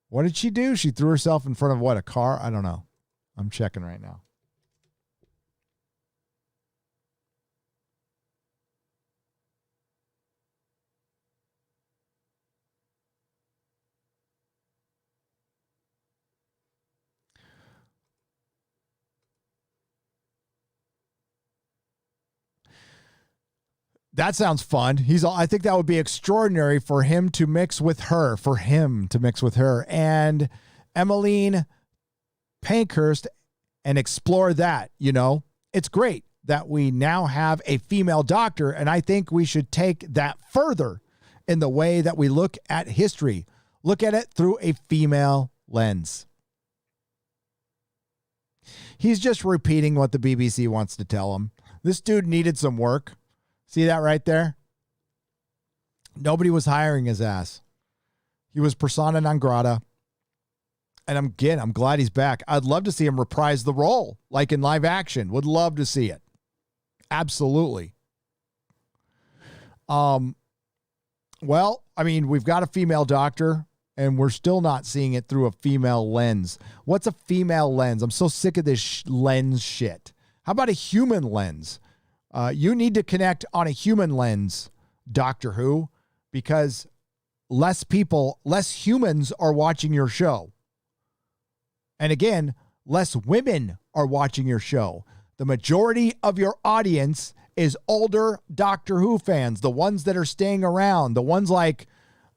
What did she do? She threw herself in front of what, a car? I don't know. I'm checking right now. That sounds fun. I think that would be extraordinary for him to mix with her, and Emmeline Pankhurst and explore that, you know. It's great that we now have a female doctor, and I think we should take that further in the way that we look at history. Look at it through a female lens. He's just repeating what the BBC wants to tell him. This dude needed some work. See that right there? Nobody was hiring his ass. He was persona non grata. And I'm glad he's back. I'd love to see him reprise the role, like in live action. Would love to see it. Absolutely. Well, I mean, we've got a female doctor, and we're still not seeing it through a female lens. What's a female lens? I'm so sick of this lens shit. How about a human lens? You need to connect on a human lens, Doctor Who, because less humans are watching your show. And again, less women are watching your show. The majority of your audience is older Doctor Who fans, the ones that are staying around, the ones like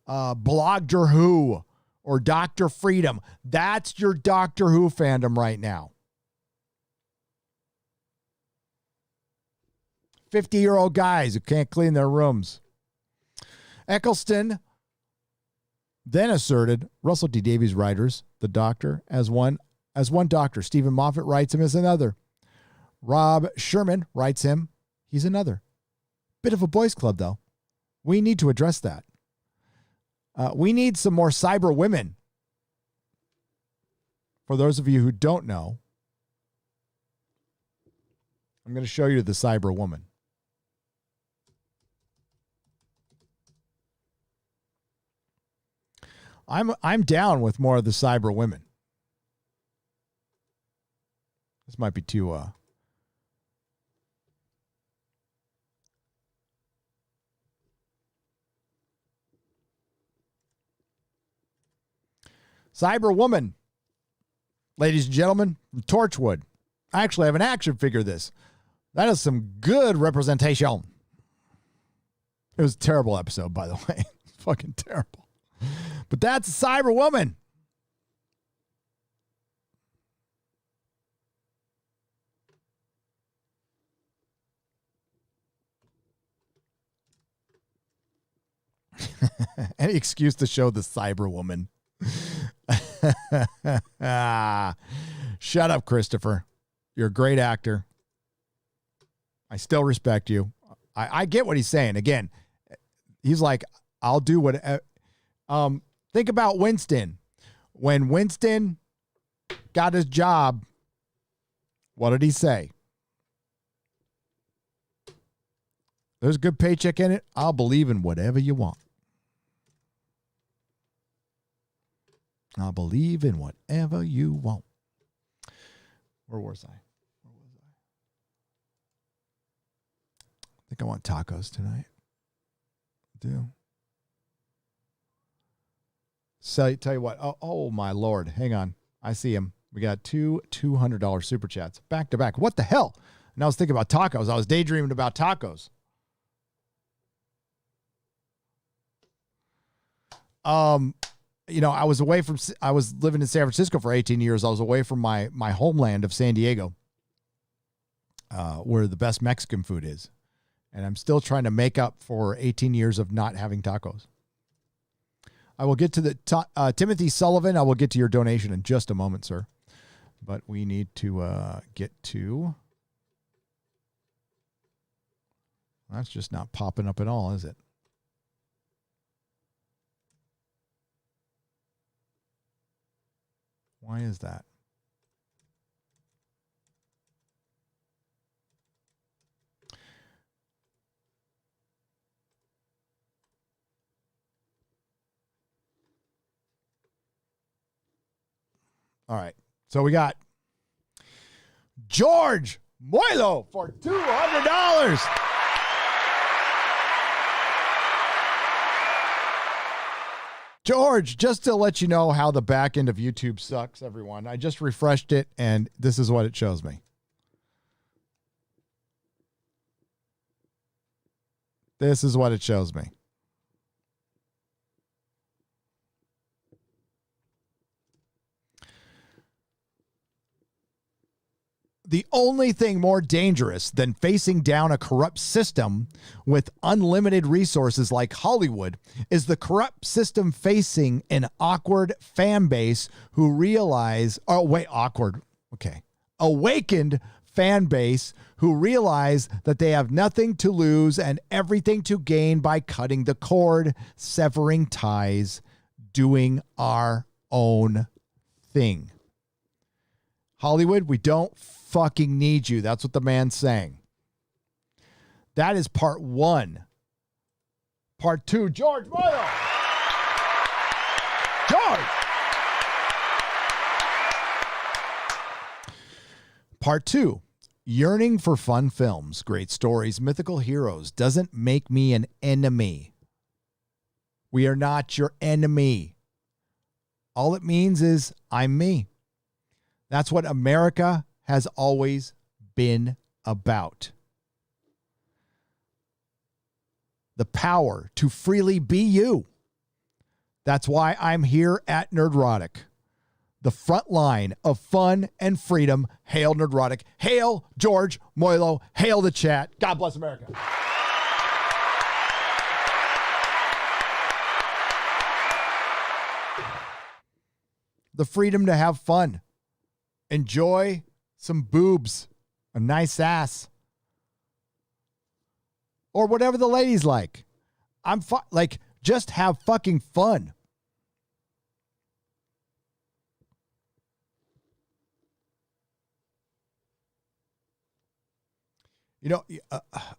Blogger Who or Dr. Freedom. That's your Doctor Who fandom right now. 50-year-old guys who can't clean their rooms. Eccleston then asserted Russell T. Davies' writers, the Doctor, as one Doctor. Stephen Moffat writes him as another. Rob Sherman writes him, he's another. Bit of a boys' club, though. We need to address that. We need some more cyber women. For those of you who don't know, I'm going to show you the cyber woman. I'm down with more of the cyber women. This might be too Cyber woman. Ladies and gentlemen, from Torchwood. I actually have an action figure of this. That is some good representation. It was a terrible episode, by the way. Fucking terrible. But that's a cyber woman. Any excuse to show the cyber woman. Shut up, Christopher. You're a great actor. I still respect you. I get what he's saying. Again, he's like, I'll do what. Think about Winston. When Winston got his job, what did he say? There's a good paycheck in it. I'll believe in whatever you want. I'll believe in whatever you want. Where was I? I think I want tacos tonight. I do. So tell you what. Oh my Lord. Hang on. I see him. We got two $200 super chats back to back. What the hell? And I was thinking about tacos. I was daydreaming about tacos. I was living in San Francisco for 18 years. I was away from my homeland of San Diego, where the best Mexican food is. And I'm still trying to make up for 18 years of not having tacos. I will get to the Timothy Sullivan. I will get to your donation in just a moment, sir. But we need to get to. That's just not popping up at all, is it? Why is that? All right. So we got George Moilo for $200. George, just to let you know how the back end of YouTube sucks, everyone. I just refreshed it, and this is what it shows me. This is what it shows me. The only thing more dangerous than facing down a corrupt system with unlimited resources like Hollywood is the corrupt system facing an awkward fan base who realize, awakened fan base who realize that they have nothing to lose and everything to gain by cutting the cord, severing ties, doing our own thing. Hollywood, we don't fucking need you. That's what the man's saying. That is part one. Part two, George Moyle. George. Part two, yearning for fun films, great stories, mythical heroes doesn't make me an enemy. We are not your enemy. All it means is I'm me. That's what America has always been about. The power to freely be you. That's why I'm here at Nerdrotic. The front line of fun and freedom. Hail Nerdrotic. Hail George Moilo. Hail the chat. God bless America. The freedom to have fun. Enjoy some boobs, a nice ass, or whatever the ladies like. Just have fucking fun.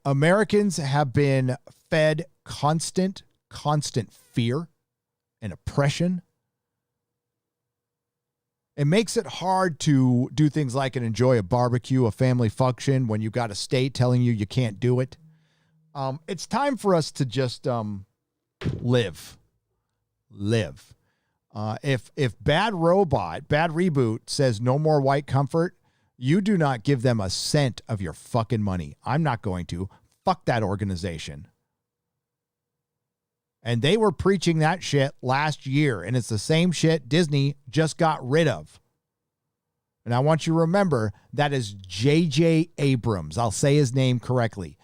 Americans have been fed constant fear and oppression. It makes it hard to do things like and enjoy a barbecue, a family function when you've got a state telling you can't do it. It's time for us to just live. If Bad Reboot says no more white comfort, you do not give them a cent of your fucking money. I'm not going to. Fuck that organization. And they were preaching that shit last year, and it's the same shit Disney just got rid of. And I want you to remember that is J.J. Abrams. I'll say his name correctly.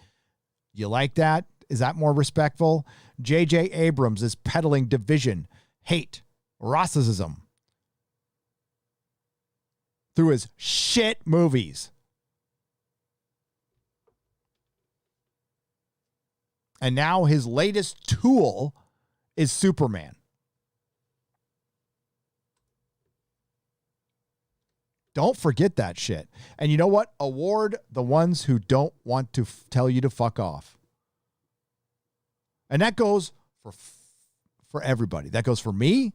You like that? Is that more respectful? J.J. Abrams is peddling division, hate, racism through his shit movies. And now his latest tool is Superman. Don't forget that shit. And you know what? Award the ones who don't want to tell you to fuck off. And that goes for everybody. That goes for me.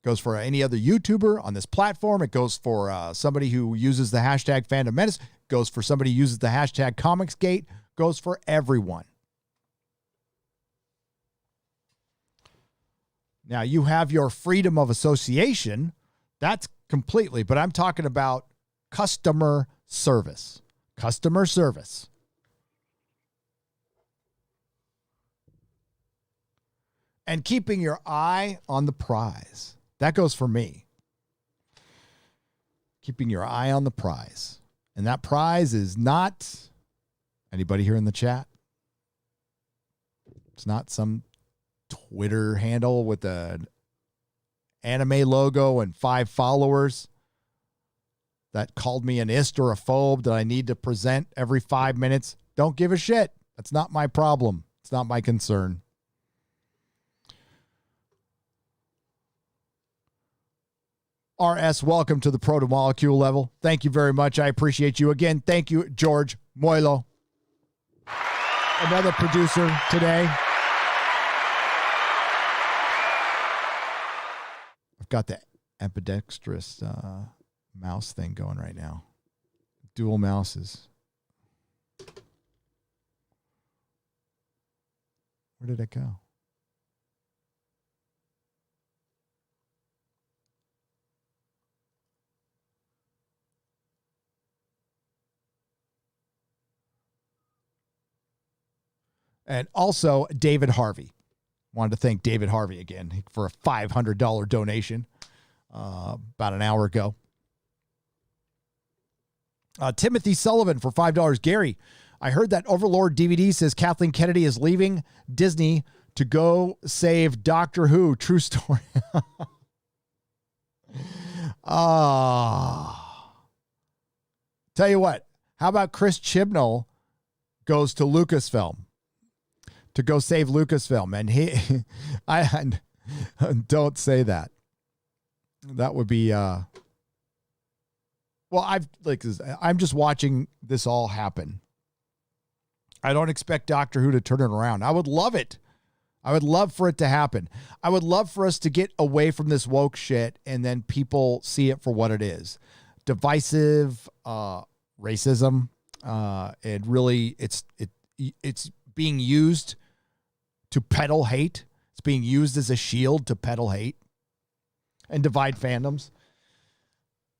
Goes for any other YouTuber on this platform. It goes for somebody who uses the hashtag Fandom Menace. Goes for somebody who uses the hashtag ComicsGate. Goes for everyone. Now, you have your freedom of association. That's completely, but I'm talking about customer service. Customer service. And keeping your eye on the prize. That goes for me. Keeping your eye on the prize. And that prize is not anybody here in the chat. It's not some Twitter handle with an anime logo and 5 followers that called me an ist or a phobe that I need to present every 5 minutes. Don't give a shit. That's not my problem. It's not my concern. RS, welcome to the proto-molecule level. Thank you very much. I appreciate you. Again, thank you, George Moilo. Another producer today. I've got the ambidextrous mouse thing going right now. Dual mouses. Where did it go? And also David Harvey. Wanted to thank David Harvey again for a $500 donation about an hour ago. Timothy Sullivan for $5. Gary, I heard that Overlord DVD says Kathleen Kennedy is leaving Disney to go save Doctor Who. True story. Tell you what, how about Chris Chibnall goes to Lucasfilm to go save Lucasfilm? And I don't say that. That would be, well, I'm just watching this all happen. I don't expect Doctor Who to turn it around. I would love it. I would love for it to happen. I would love for us to get away from this woke shit and then people see it for what it is. Divisive, racism. And really it's being used to peddle hate. It's being used as a shield to peddle hate and divide fandoms.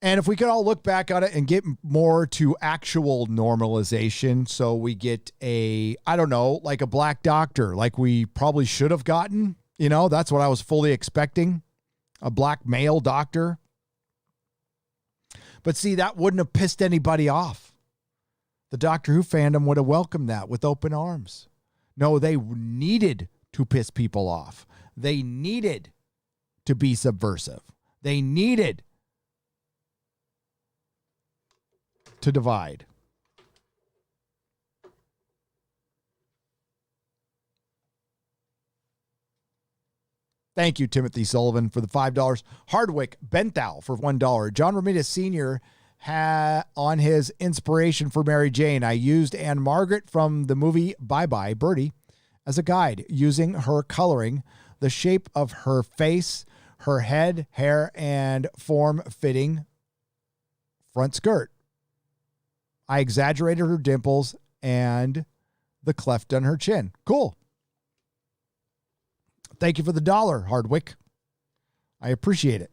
And if we could all look back on it and get more to actual normalization, so we get like a black doctor, like we probably should have gotten, that's what I was fully expecting, a black male doctor. But see, that wouldn't have pissed anybody off. The Doctor Who fandom would have welcomed that with open arms. No, they needed to piss people off. They needed to be subversive. They needed to divide. Thank you, Timothy Sullivan, for the $5. Hardwick Benthal for $1. John Romita Sr. had on his inspiration for Mary Jane. I used Anne Margaret from the movie Bye Bye Birdie as a guide, using her coloring, the shape of her face, her head, hair, and form-fitting front skirt. I exaggerated her dimples and the cleft on her chin. Cool. Thank you for the $1, Hardwick. I appreciate it.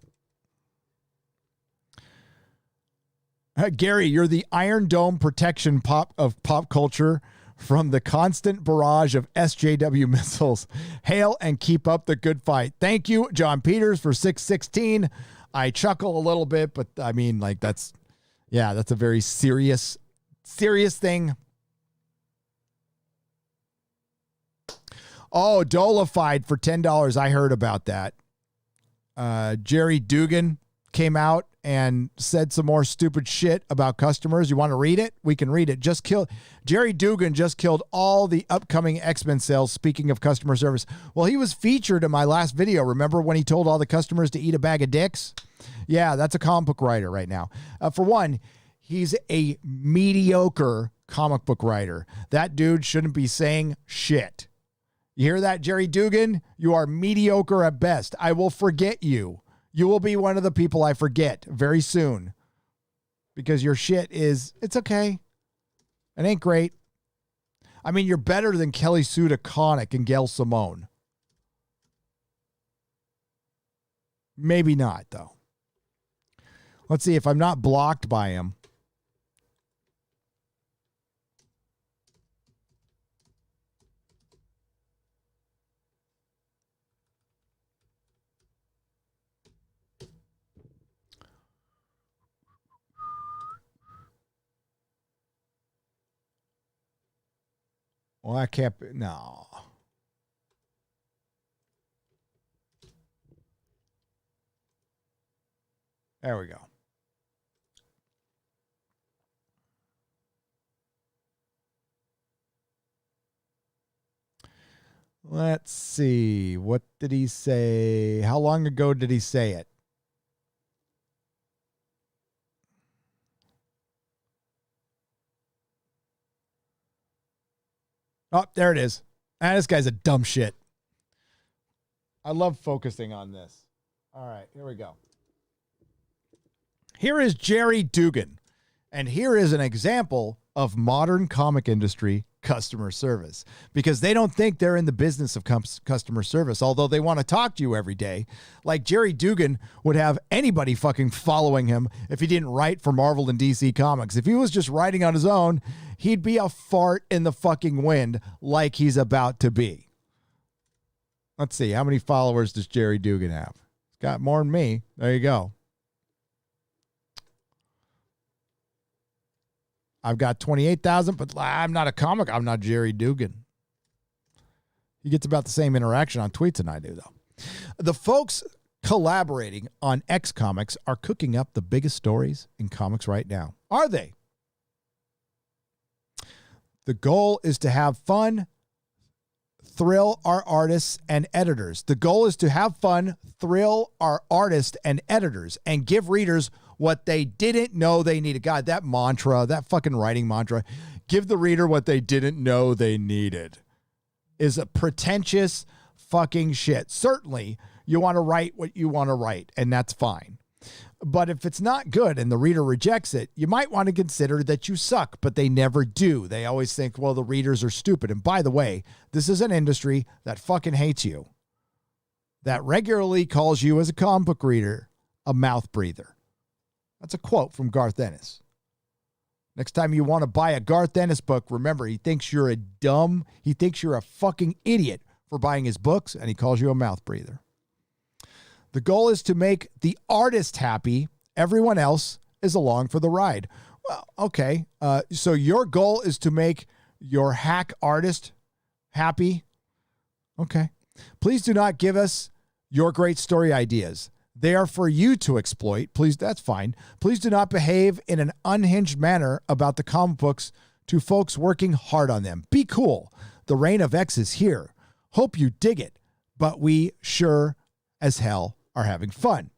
Gary, you're the Iron Dome protection of pop culture from the constant barrage of SJW missiles. Hail and keep up the good fight. Thank you, John Peters, for 616. I chuckle a little bit, but I mean, that's a very serious thing. Oh, Dolified for $10. I heard about that. Jerry Dugan came out and said some more stupid shit about customers. You want to read it? We can read it. Jerry Dugan just killed all the upcoming X-Men sales, speaking of customer service. Well, he was featured in my last video. Remember when he told all the customers to eat a bag of dicks? Yeah, that's a comic book writer right now. For one, he's a mediocre comic book writer. That dude shouldn't be saying shit. You hear that, Jerry Dugan? You are mediocre at best. I will forget you. You will be one of the people I forget very soon because your shit it's okay. It ain't great. I mean, you're better than Kelly Sue DeConnick and Gail Simone. Maybe not, though. Let's see if I'm not blocked by him. Well, I can't. No. There we go. Let's see. What did he say? How long ago did he say it? Oh, there it is. This guy's a dumb shit. I love focusing on this. All right, here we go. Here is Jerry Dugan, and here is an example of modern comic industry customer service, because they don't think they're in the business of customer service, although they want to talk to you every day. Like Jerry Dugan would have anybody fucking following him if he didn't write for Marvel and DC Comics. If he was just writing on his own, he'd be a fart in the fucking wind like he's about to be. Let's see. How many followers does Jerry Dugan have? He's got more than me. There you go. I've got 28,000, but I'm not a comic. I'm not Jerry Dugan. He gets about the same interaction on tweets than I do, though. The folks collaborating on X Comics are cooking up the biggest stories in comics right now. Are they? The goal is to have fun, thrill our artists and editors. The goal is to have fun, thrill our artists and editors, and give readers what they didn't know they needed. God, that mantra, that fucking writing mantra, give the reader what they didn't know they needed, is a pretentious fucking shit. Certainly, you want to write what you want to write, and that's fine. But if it's not good and the reader rejects it, you might want to consider that you suck, but they never do. They always think, well, the readers are stupid. And by the way, this is an industry that fucking hates you, that regularly calls you as a comic book reader a mouth breather. That's a quote from Garth Ennis. Next time you want to buy a Garth Ennis book, remember, he thinks you're a fucking idiot for buying his books, and he calls you a mouth breather. The goal is to make the artist happy. Everyone else is along for the ride. Well, okay. So your goal is to make your hack artist happy. Okay. Please do not give us your great story ideas. They are for you to exploit. Please, that's fine. Please do not behave in an unhinged manner about the comic books to folks working hard on them. Be cool. The reign of X is here. Hope you dig it, but we sure as hell are having fun.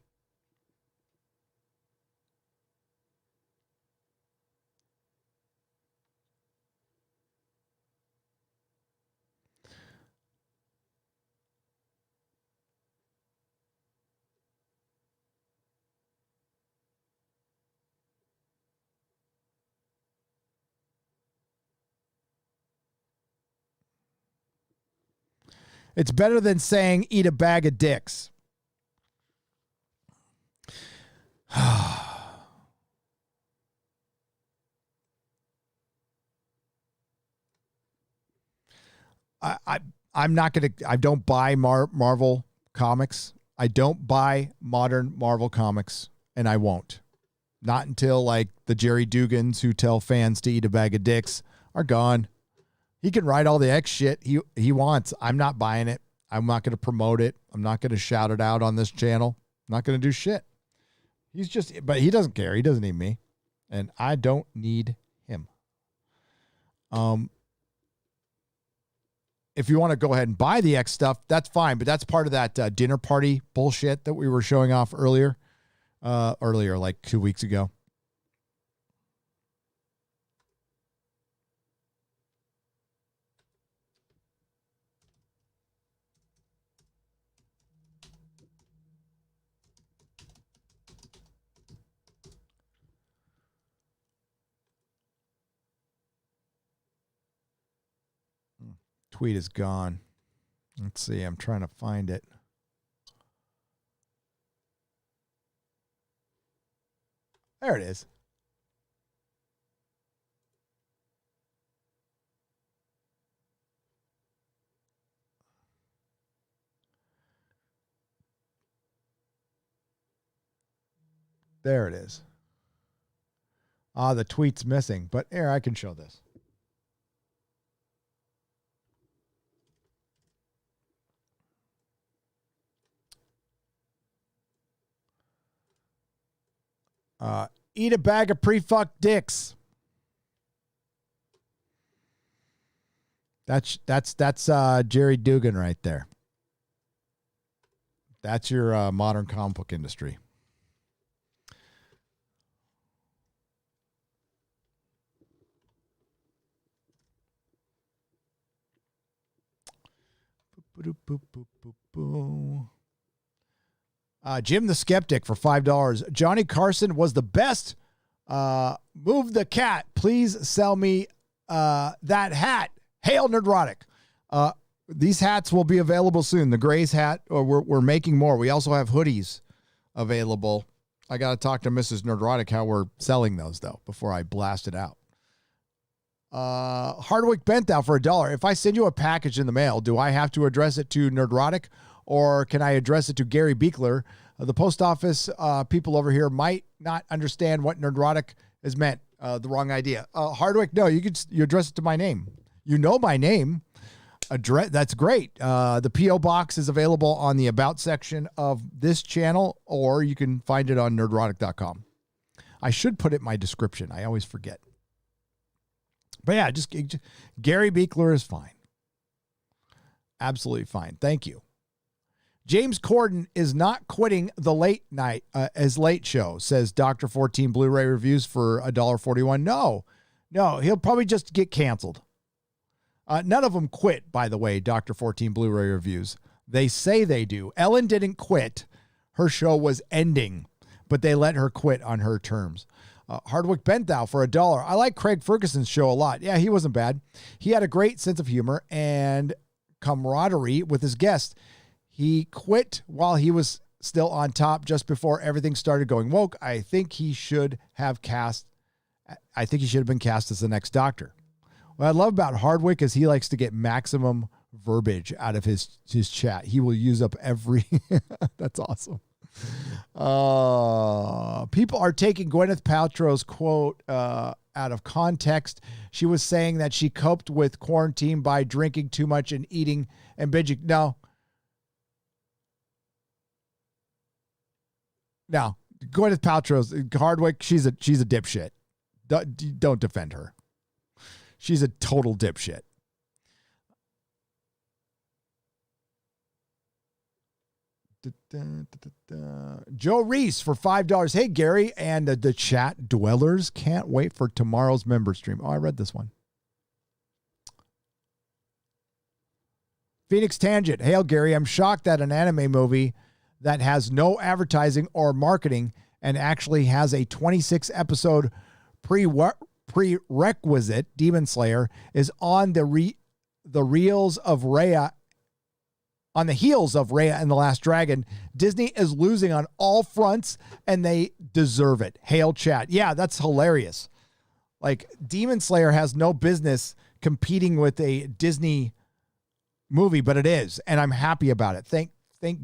It's better than saying eat a bag of dicks. I'm not going to, I don't buy Marvel comics. I don't buy modern Marvel comics, and I won't. Not until like the Jerry Dugans who tell fans to eat a bag of dicks are gone. He can write all the X shit he wants. I'm not buying it. I'm not going to promote it. I'm not going to shout it out on this channel. I'm not going to do shit. But he doesn't care. He doesn't need me, and I don't need him. If you want to go ahead and buy the X stuff, that's fine. But that's part of that dinner party bullshit that we were showing off earlier, like 2 weeks ago. Tweet is gone. Let's see. I'm trying to find it. There it is. There it is. The tweet's missing, but here, I can show this. Eat a bag of pre-fucked dicks. That's Jerry Dugan right there. That's your modern comic book industry. Jim the Skeptic for $5. Johnny Carson was the best. Move the cat. Please sell me that hat. Hail Nerdrotic. These hats will be available soon. The Gray's hat, we're making more. We also have hoodies available. I got to talk to Mrs. Nerdrotic how we're selling those, though, before I blast it out. Hardwick Benthau for $1. If I send you a package in the mail, do I have to address it to Nerdrotic, or can I address it to Gary Beekler? The post office people over here might not understand what Nerdrotic is meant. The wrong idea. Hardwick, no, you address it to my name. You know my name. Address, that's great. The P.O. box is available on the About section of this channel, or you can find it on nerdrotic.com. I should put it in my description. I always forget. But yeah, just Gary Beekler is fine. Absolutely fine. Thank you. James Corden is not quitting the late show, says Dr. 14 Blu-ray reviews for $1.41. No, he'll probably just get canceled. None of them quit, by the way, Dr. 14 Blu-ray reviews. They say they do. Ellen didn't quit. Her show was ending, but they let her quit on her terms. Hardwick Benthau for $1. I like Craig Ferguson's show a lot. Yeah, he wasn't bad. He had a great sense of humor and camaraderie with his guests. He quit while he was still on top just before everything started going woke. I think he should have been cast as the next Doctor. What I love about Hardwick is he likes to get maximum verbiage out of his chat. He will use up every... That's awesome. People are taking Gwyneth Paltrow's quote out of context. She was saying that she coped with quarantine by drinking too much and eating and binging. No, Gwyneth Paltrow's Hardwick. She's a dipshit. Don't defend her. She's a total dipshit. Joe Reese for $5. Hey, Gary and the chat dwellers. Can't wait for tomorrow's member stream. Oh, I read this one. Phoenix Tangent. Hail, Gary. I'm shocked that an anime movie that has no advertising or marketing and actually has a 26-episode prerequisite, Demon Slayer, is on the reels of Raya. On the heels of Raya and the Last Dragon. Disney is losing on all fronts, and they deserve it. Hail, chat. Yeah, that's hilarious. Like, Demon Slayer has no business competing with a Disney movie, but it is, and I'm happy about it. Thank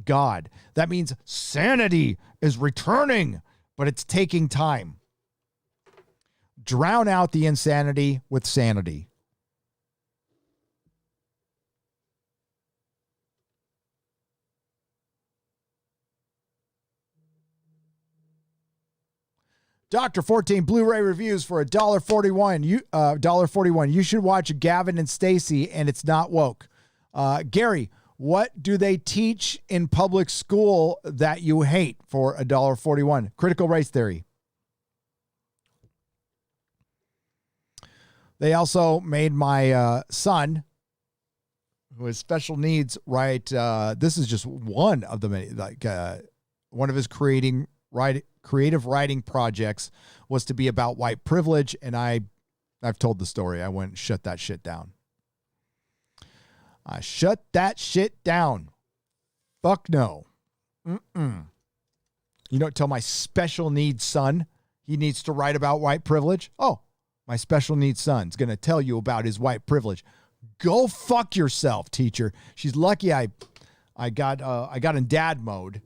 God. That means sanity is returning, but it's taking time. Drown out the insanity with sanity. Dr. 14 Blu-ray reviews for $1.41. $1.41. You should watch Gavin and Stacey, and it's not woke. Gary, what do they teach in public school that you hate for $1.41? Critical race theory. They also made my son, who has special needs, write. This is just one of the many. One of his creative writing projects was to be about white privilege, and I've told the story. I went and shut that shit down. I shut that shit down. Fuck no. You don't tell my special needs son he needs to write about white privilege. Oh, my special needs son's going to tell you about his white privilege. Go fuck yourself, teacher. She's lucky I got in dad mode.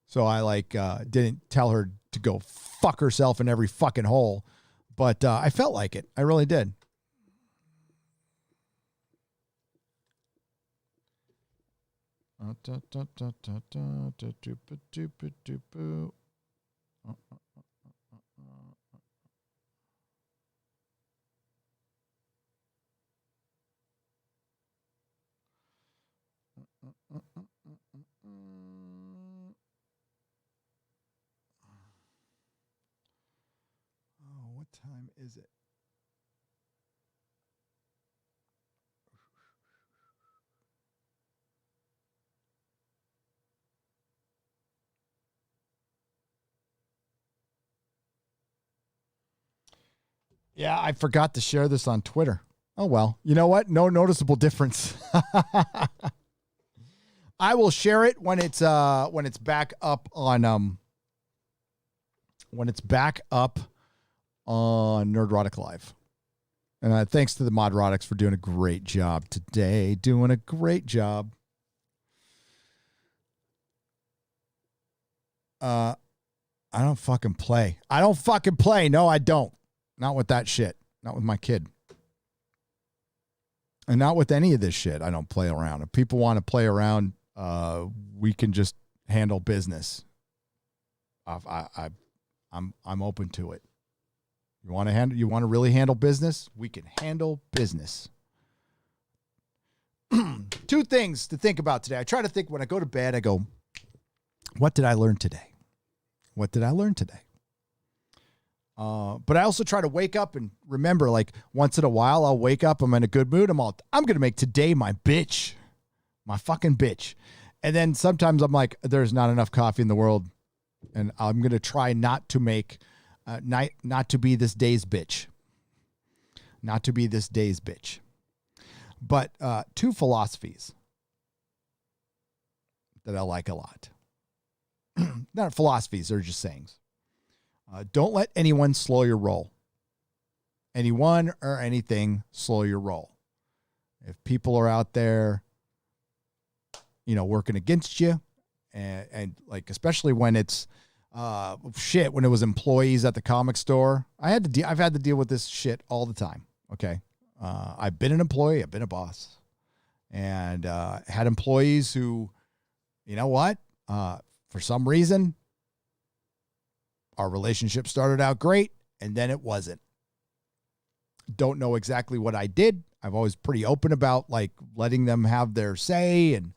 So I didn't tell her to go fuck herself in every fucking hole, but I felt like it. I really did. What time is it? Yeah, I forgot to share this on Twitter. Oh, well, you know what? No noticeable difference. I will share it when it's back up on Nerdrotic Live. And thanks to the Modrotics for doing a great job today. Doing a great job. I don't fucking play. No, I don't. Not with that shit. Not with my kid. And not with any of this shit. I don't play around. If people want to play around, we can just handle business. I'm open to it. You want to really handle business? We can handle business. Two things to think about today. I try to think when I go to bed, I go, what did I learn today? What did I learn today? But I also try to wake up and remember, like once in a while, I'll wake up. I'm in a good mood. I'm going to make today my bitch, my fucking bitch. And then sometimes I'm like, there's not enough coffee in the world. And I'm going to try not to make, not to be this day's bitch. Not to be this day's bitch. But two philosophies that I like a lot. Not philosophies, they're just sayings. Don't let anyone slow your roll. Anyone or anything slow your roll. If people are out there, working against you, and like especially when it's when it was employees at the comic store, I've had to deal with this shit all the time. Okay, I've been an employee, I've been a boss, and had employees who, for some reason, our relationship started out great, and then it wasn't. Don't know exactly what I did. I've always pretty open about like letting them have their say and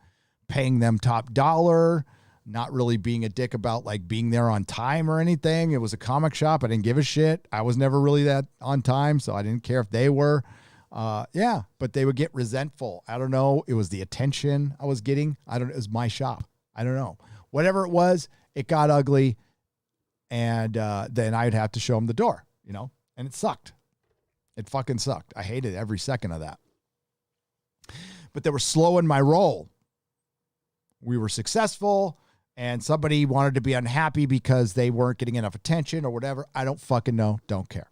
paying them top dollar, not really being a dick about like being there on time or anything. It was a comic shop. I didn't give a shit. I was never really that on time, so I didn't care if they were. But they would get resentful. I don't know. It was the attention I was getting. It was my shop. I don't know. Whatever it was, it got ugly. And then I'd have to show them the door, and it sucked. It fucking sucked. I hated every second of that. But they were slowing my roll. We were successful, and somebody wanted to be unhappy because they weren't getting enough attention or whatever. I don't fucking know. Don't care.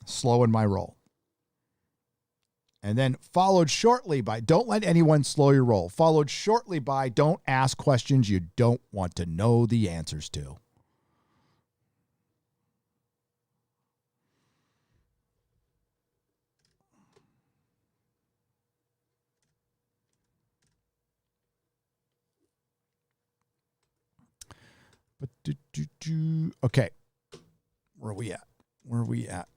Slowing my roll. And then followed shortly by, don't let anyone slow your roll. Followed shortly by, don't ask questions you don't want to know the answers to. Okay. Where are we at? Where are we at?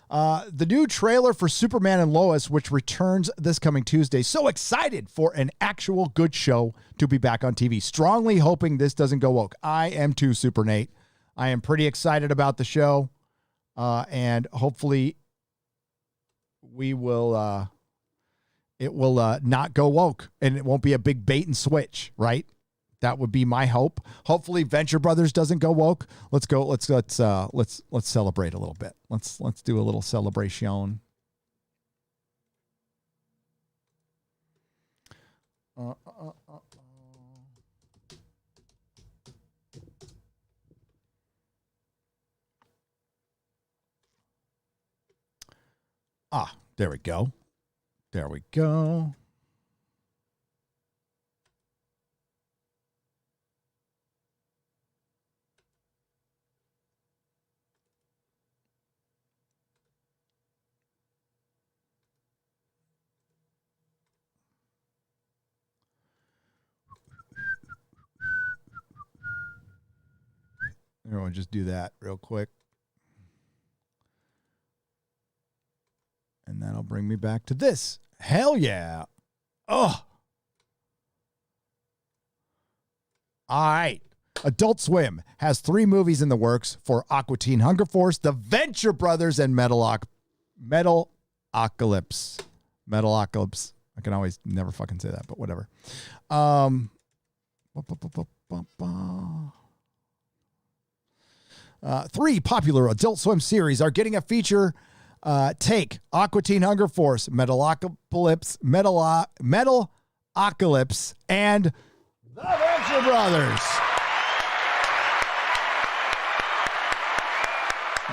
The new trailer for Superman and Lois, which returns this coming Tuesday. So excited for an actual good show to be back on TV. Strongly hoping this doesn't go woke. I am too, Super Nate. I am pretty excited about the show. And hopefully we will, it will not go woke and it won't be a big bait and switch, right? That would be my hope. Hopefully Venture Brothers doesn't go woke. Let's celebrate a little bit. Let's do a little celebration. There we go. There we go. Everyone just do that real quick. And that'll bring me back to this. Hell yeah. Oh. All right. Adult Swim has 3 movies in the works for Aqua Teen Hunger Force, The Venture Brothers, and Metalocalypse. Metalocalypse. I can always never fucking say that, but whatever. 3 popular Adult Swim series are getting a feature take. Aqua Teen Hunger Force, Metalocalypse, and The Venture Brothers.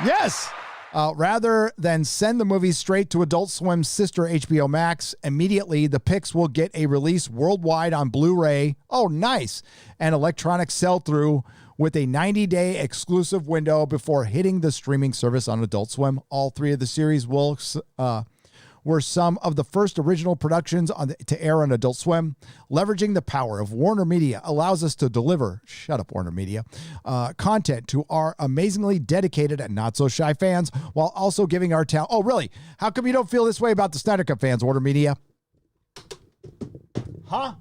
Yes. Rather than send the movies straight to Adult Swim's sister HBO Max, immediately the pics will get a release worldwide on Blu-ray. Oh, nice. And electronic sell-through with a 90-day exclusive window before hitting the streaming service on Adult Swim. All 3 of the series were some of the first original productions to air on Adult Swim. Leveraging the power of Warner Media allows us to deliver, shut up Warner Media, content to our amazingly dedicated and not so shy fans while also giving our talent. Oh, really? How come you don't feel this way about the Snyder Cut fans, Warner Media? Huh?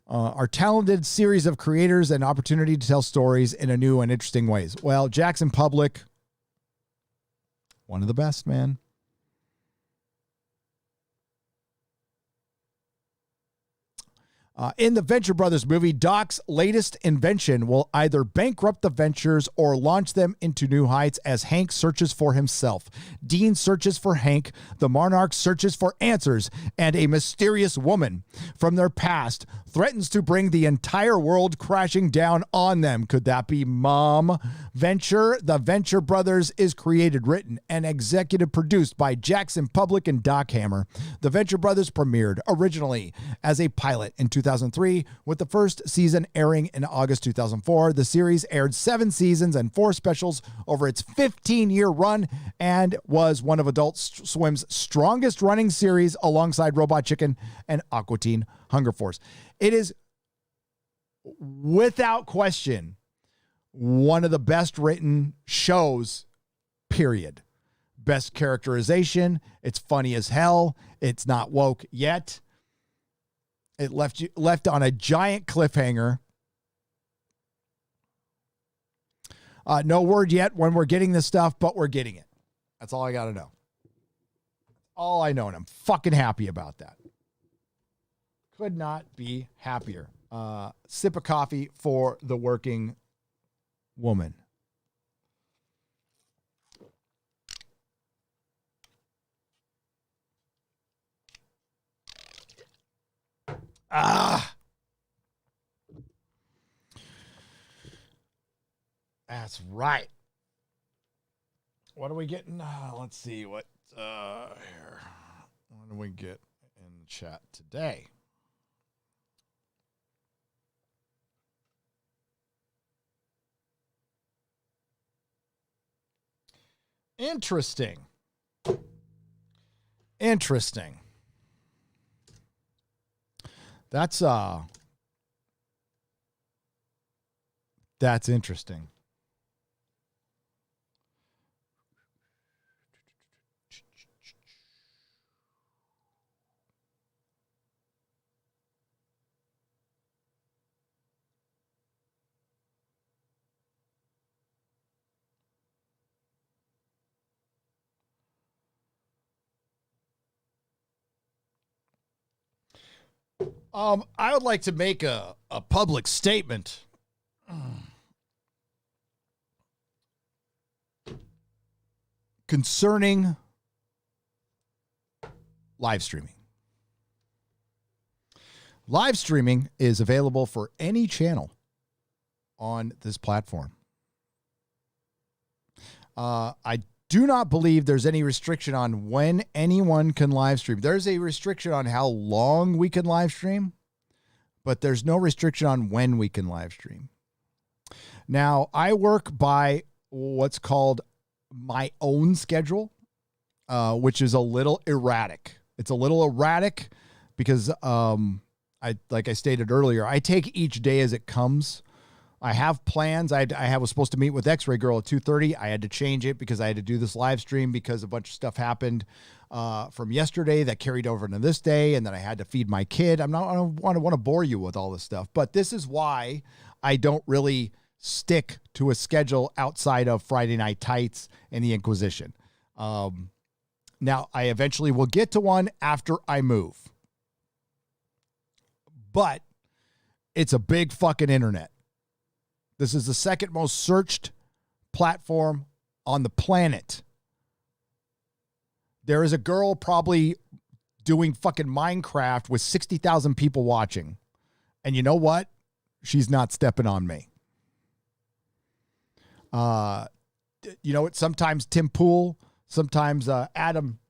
Our talented series of creators and opportunity to tell stories in a new and interesting ways. Well, Jackson Public, one of the best, man. In the Venture Brothers movie, Doc's latest invention will either bankrupt the Ventures or launch them into new heights as Hank searches for himself. Dean searches for Hank, the Monarch searches for answers, and a mysterious woman from their past threatens to bring the entire world crashing down on them. Could that be Mom? Venture, The Venture Brothers is created, written, and executive produced by Jackson Public and Doc Hammer. The Venture Brothers premiered originally as a pilot in 2003, with the first season airing in August 2004. The series aired 7 seasons and 4 specials over its 15-year run and was one of Adult Swim's strongest running series alongside Robot Chicken and Aqua Teen Hunger Force. It is, without question, one of the best written shows, period. Best characterization. It's funny as hell. It's not woke yet. It left on a giant cliffhanger. No word yet when we're getting this stuff, but we're getting it. That's all I got to know. All I know, and I'm fucking happy about that. Could not be happier. Sip of coffee for the working woman. That's right. What are we getting? Let's see what here. What do we get in the chat today? Interesting. Interesting. That's interesting. I would like to make a public statement. Concerning live streaming. Live streaming is available for any channel on this platform. I do not believe there's any restriction on when anyone can live stream. There's a restriction on how long we can live stream, but there's no restriction on when we can live stream. Now, I work by what's called my own schedule, which is a little erratic. It's a little erratic because, like I stated earlier, I take each day as it comes. I have plans. I was supposed to meet with X-Ray Girl at 2:30. I had to change it because I had to do this live stream because a bunch of stuff happened from yesterday that carried over into this day, and then I had to feed my kid. I don't want to bore you with all this stuff, but this is why I don't really stick to a schedule outside of Friday Night Tights and the Inquisition. Now, I eventually will get to one after I move, but it's a big fucking internet. This is the second most searched platform on the planet. There is a girl probably doing fucking Minecraft with 60,000 people watching. And you know what? She's not stepping on me. You know what? Sometimes Tim Pool, sometimes Adam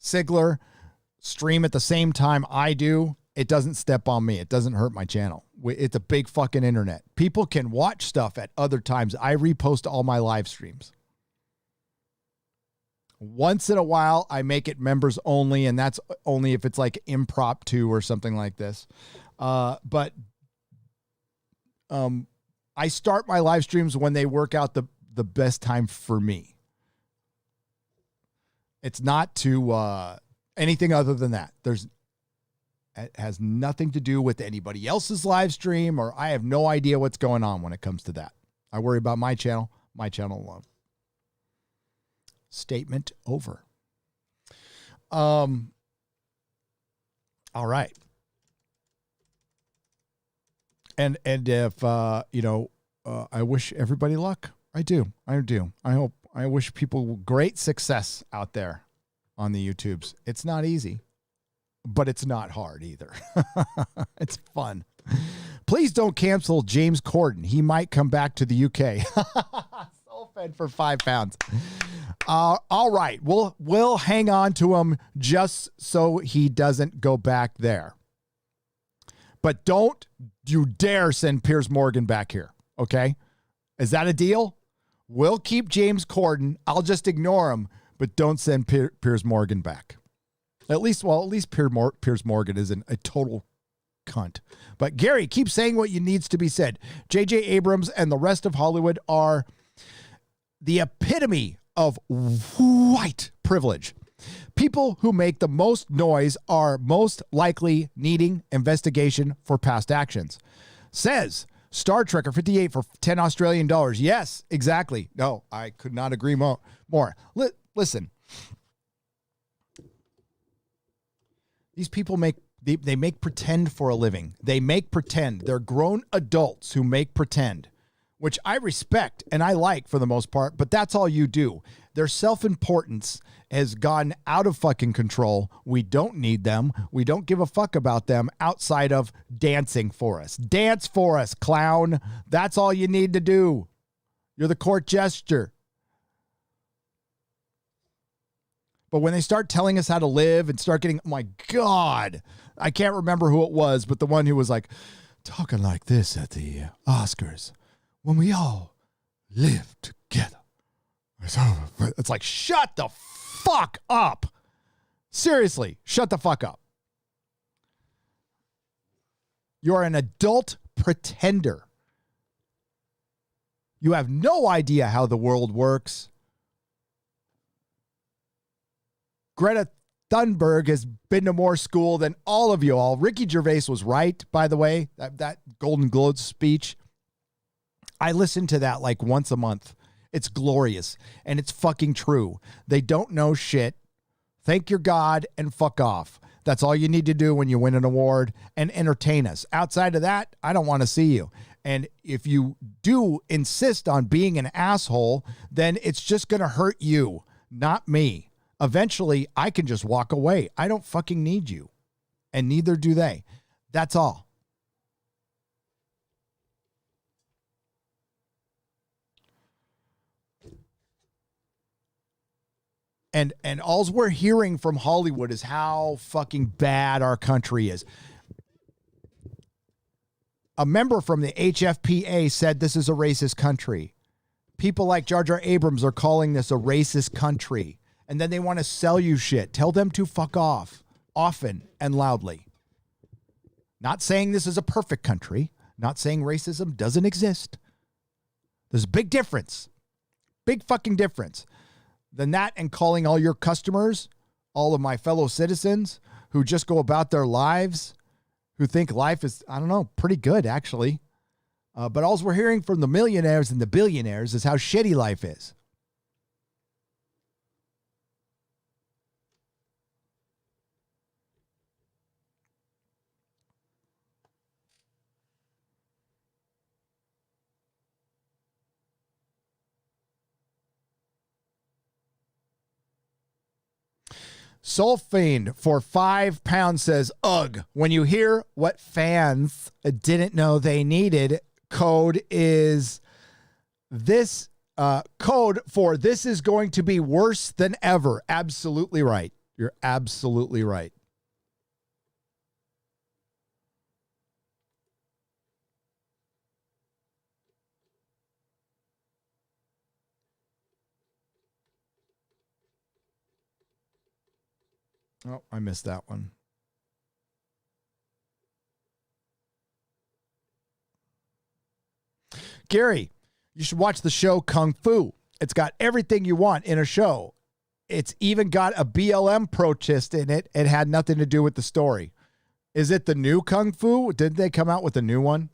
Sigler stream at the same time I do. It doesn't step on me. It doesn't hurt my channel. It's a big fucking internet. People can watch stuff at other times. I repost all my live streams. Once in a while, I make it members only, and that's only if it's like impromptu or something like this. But I start my live streams when they work out the best time for me. It's not to anything other than that. It has nothing to do with anybody else's live stream, or I have no idea what's going on when it comes to that. I worry about my channel alone. Statement over. All right. And if, I wish everybody luck. I do. I wish people great success out there on the YouTubes. It's not easy, but it's not hard either. It's fun. Please don't cancel James Corden. He might come back to the UK. Soul fed for £5. All right. We'll hang on to him just so he doesn't go back there. But don't you dare send Piers Morgan back here. Okay? Is that a deal? We'll keep James Corden. I'll just ignore him, but don't send Piers Morgan back. At least Piers Morgan isn't a total cunt. But Gary, keep saying what needs to be said. J.J. Abrams and the rest of Hollywood are the epitome of white privilege. People who make the most noise are most likely needing investigation for past actions. Says Star Trekker 58 for $10 Australian. Yes, exactly. No, I could not agree more. Listen. These people make pretend for a living. They make pretend. They're grown adults who make pretend, which I respect and I like for the most part, but that's all you do. Their self-importance has gone out of fucking control. We don't need them. We don't give a fuck about them outside of dancing for us. Dance for us, clown. That's all you need to do. You're the court jester. But when they start telling us how to live and start getting, oh my God, I can't remember who it was, but the one who was like, talking like this at the Oscars, when we all live together. It's like, shut the fuck up. Seriously, shut the fuck up. You're an adult pretender. You have no idea how the world works. Greta Thunberg has been to more school than all of you all. Ricky Gervais was right, by the way, that Golden Globe speech. I listen to that like once a month. It's glorious, and it's fucking true. They don't know shit. Thank your God and fuck off. That's all you need to do when you win an award, and entertain us. Outside of that, I don't want to see you. And if you do insist on being an asshole, then it's just going to hurt you, not me. Eventually, I can just walk away. I don't fucking need you. And neither do they. That's all. And all we're hearing from Hollywood is how fucking bad our country is. A member from the HFPA said this is a racist country. People like Jar Jar Abrams are calling this a racist country. And then they want to sell you shit. Tell them to fuck off, often and loudly. Not saying this is a perfect country. Not saying racism doesn't exist. There's a big difference. Big fucking difference. Than that and calling all your customers, all of my fellow citizens who just go about their lives, who think life is, I don't know, pretty good, actually. But all we're hearing from the millionaires and the billionaires is how shitty life is. Soulfiend for £5 says, ugh, when you hear what fans didn't know they needed, code is this, code for this is going to be worse than ever. Absolutely right. You're absolutely right. Oh, I missed that one. Gary, you should watch the show Kung Fu. It's got everything you want in a show. It's even got a BLM protest in it. It had nothing to do with the story. Is it the new Kung Fu? Did they come out with a new one?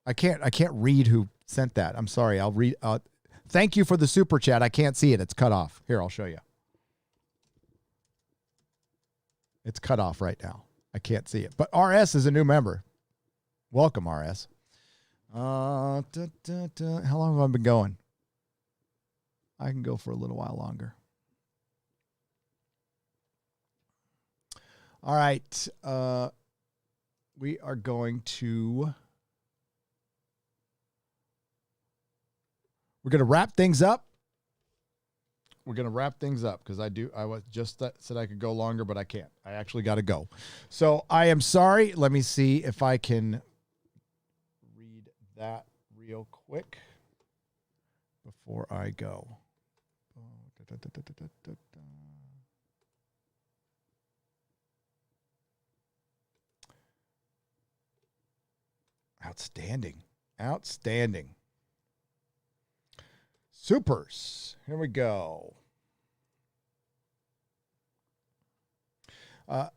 I can't read who sent that. I'm sorry. I'll read. Thank you for the super chat. I can't see it. It's cut off. Here, I'll show you. It's cut off right now. I can't see it. But RS is a new member. Welcome, RS. How long have I been going? I can go for a little while longer. All right. We are going to... We're going to wrap things up. We're going to wrap things up because I was just said I could go longer, but I can't. I actually got to go. So I am sorry. Let me see if I can read that real quick before I go. Outstanding. Outstanding. Supers. Here we go. There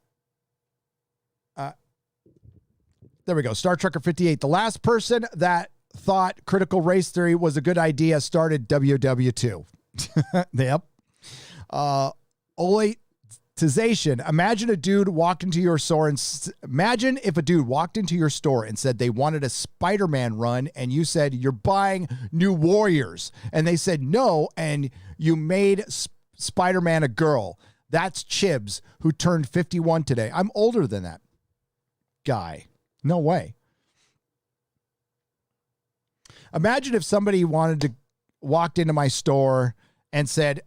we go. Star Trekker 58. The last person that thought critical race theory was a good idea started WW2. Yep. Olatization. Imagine a dude walked into your store and imagine if a dude walked into your store and said they wanted a Spider-Man run and you said you're buying New Warriors and they said no and you made Spider-Man a girl. That's Chibs, who turned 51 today. I'm older than that guy. No way. Imagine if somebody walked into my store and said,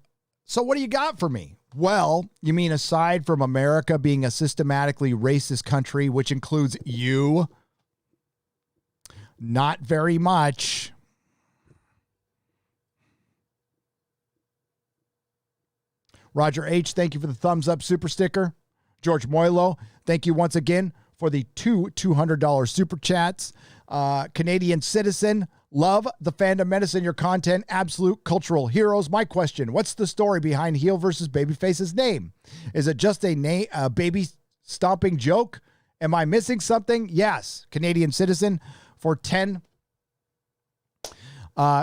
so what do you got for me? Well, you mean aside from America being a systematically racist country, which includes you? Not very much. Roger H., thank you for the thumbs up super sticker. George Moilo, thank you once again for the two $200 super chats. Canadian Citizen, love the fandom medicine, your content, absolute cultural heroes. My question, what's the story behind heel versus babyface's name? Is it just a baby stomping joke? Am I missing something? Yes. Canadian Citizen for 10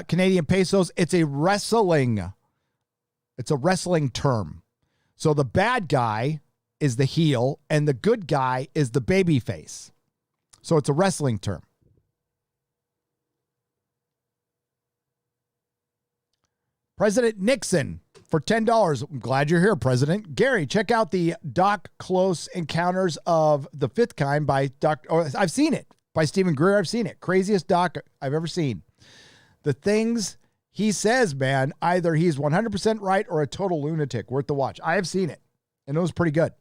Canadian pesos. It's a wrestling term. So the bad guy is the heel and the good guy is the baby face. So it's a wrestling term. President Nixon for $10. I'm glad you're here, President. Gary, check out the Doc Close Encounters of the Fifth Kind by I've seen it. By Stephen Greer, I've seen it. Craziest doc I've ever seen. The things he says, man, either he's 100% right or a total lunatic. Worth the watch. I have seen it, and it was pretty good.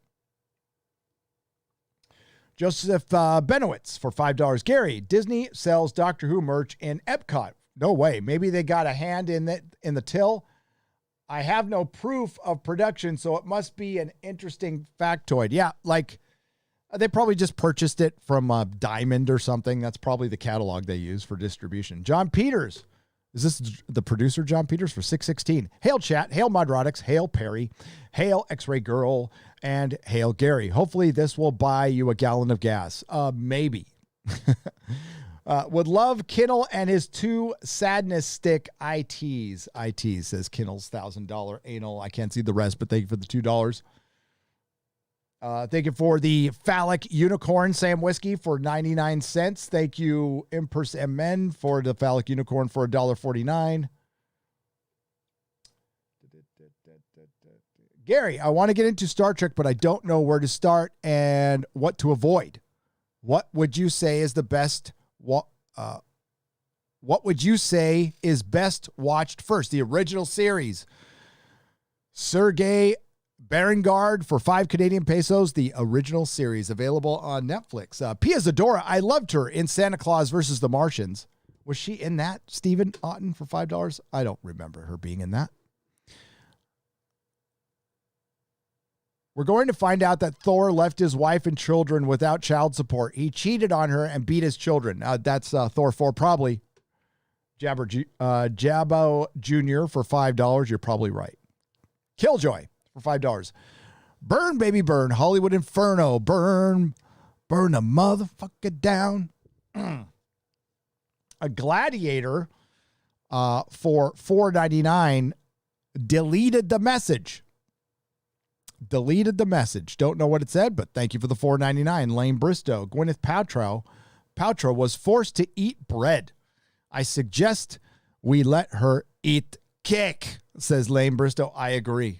Joseph Benowitz for $5. Gary, Disney sells Doctor Who merch in Epcot. No way. Maybe they got a hand in the till. I have no proof of production, so it must be an interesting factoid. Yeah, like they probably just purchased it from Diamond or something. That's probably the catalog they use for distribution. John Peters. Is this the producer, John Peters, for 616? Hail chat, hail Nerdrotics, hail Perry, hail X-Ray Girl, and hail Gary. Hopefully this will buy you a gallon of gas. Maybe. Would love Kinnell and his 2 sadness stick ITs. IT says Kinnell's $1,000 anal. I can't see the rest, but thank you for the $2. Thank you for the phallic unicorn, Sam Whiskey, for 99 cents. Thank you, Impers MN, for the phallic unicorn for $1.49. Gary, I want to get into Star Trek, but I don't know where to start and what to avoid. What would you say is the best? What would you say is best watched first? The original series. Sergei Berengard for 5 Canadian pesos, the original series available on Netflix. Pia Zadora, I loved her in Santa Claus versus the Martians. Was she in that, Stephen Otten, for $5? I don't remember her being in that. We're going to find out that Thor left his wife and children without child support. He cheated on her and beat his children. That's Thor 4, probably. Jabbo Jr. for $5. You're probably right. Killjoy for $5. Burn, baby, burn. Hollywood Inferno. Burn a motherfucker down. A Gladiator for $4.99 deleted the message. Don't know what it said, but thank you for the $4.99. Lane Bristow. Gwyneth Paltrow was forced to eat bread. I suggest we let her eat cake, says Lane Bristow. I agree.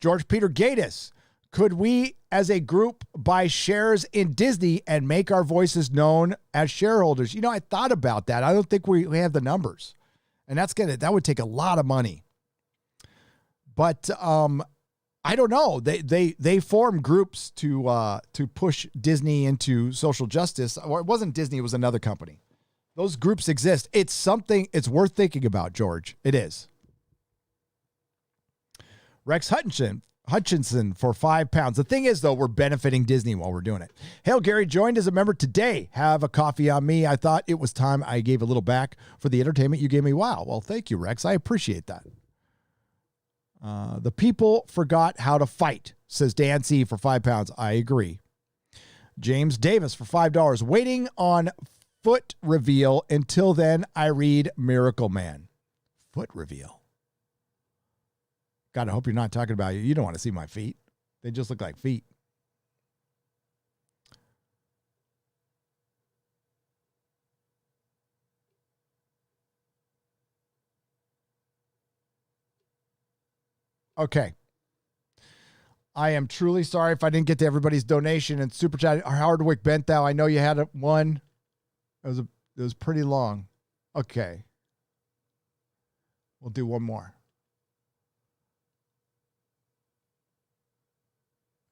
George Peter Gatus. Could we, as a group, buy shares in Disney and make our voices known as shareholders? You know, I thought about that. I don't think we have the numbers. And that would take a lot of money. But I don't know. They form groups to push Disney into social justice. Or it wasn't Disney, it was another company. Those groups exist. It's something it's worth thinking about, George. It is. Rex Hutchinson for £5. The thing is, though, we're benefiting Disney while we're doing it. Hail Gary, joined as a member today. Have a coffee on me. I thought it was time I gave a little back for the entertainment you gave me. Wow. Well, thank you, Rex. I appreciate that. The people forgot how to fight, says Dan C. for £5. I agree. James Davis for $5. Waiting on foot reveal. Until then, I read Miracle Man. Foot reveal. God, I hope you're not talking about you. You don't want to see my feet. They just look like feet. Okay. I am truly sorry if I didn't get to everybody's donation and super chat. Hardwick Benthau, I know you had one. It was pretty long. Okay. We'll do one more.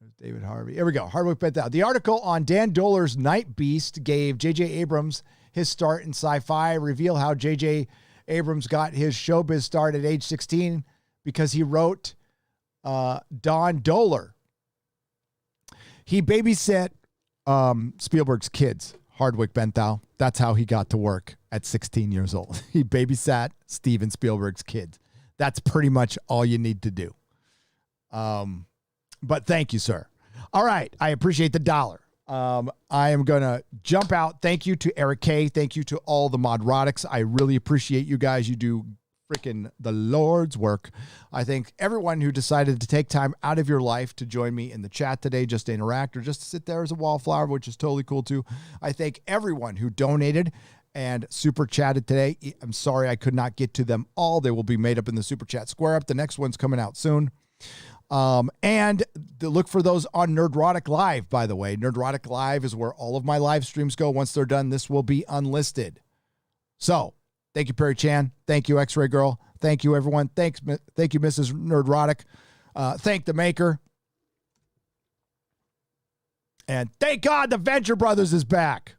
There's David Harvey. Here we go. Hardwick Benthau. The article on Dan Dohler's Night Beast gave J.J. Abrams his start in sci-fi. Reveal how J.J. Abrams got his showbiz start at age 16. because he wrote Don Doler. He babysat Spielberg's kids, Hardwick Benthau. That's how he got to work at 16 years old. He babysat Steven Spielberg's kids. That's pretty much all you need to do. But thank you, sir. All right. I appreciate the $1. I am going to jump out. Thank you to Eric K. Thank you to all the Modrotics. I really appreciate you guys. You do freaking the Lord's work. I thank everyone who decided to take time out of your life to join me in the chat today, just to interact or just to sit there as a wallflower, which is totally cool too. I thank everyone who donated and super chatted today. I'm sorry I could not get to them all. They will be made up in the super chat square up. The next one's coming out soon. And look for those on Nerdrotic Live, by the way. Nerdrotic Live is where all of my live streams go. Once they're done, this will be unlisted. So thank you, Perry Chan. Thank you, X-Ray Girl. Thank you, everyone. Thank you, Mrs. Nerdrotic. Thank the maker. And thank God the Venture Brothers is back.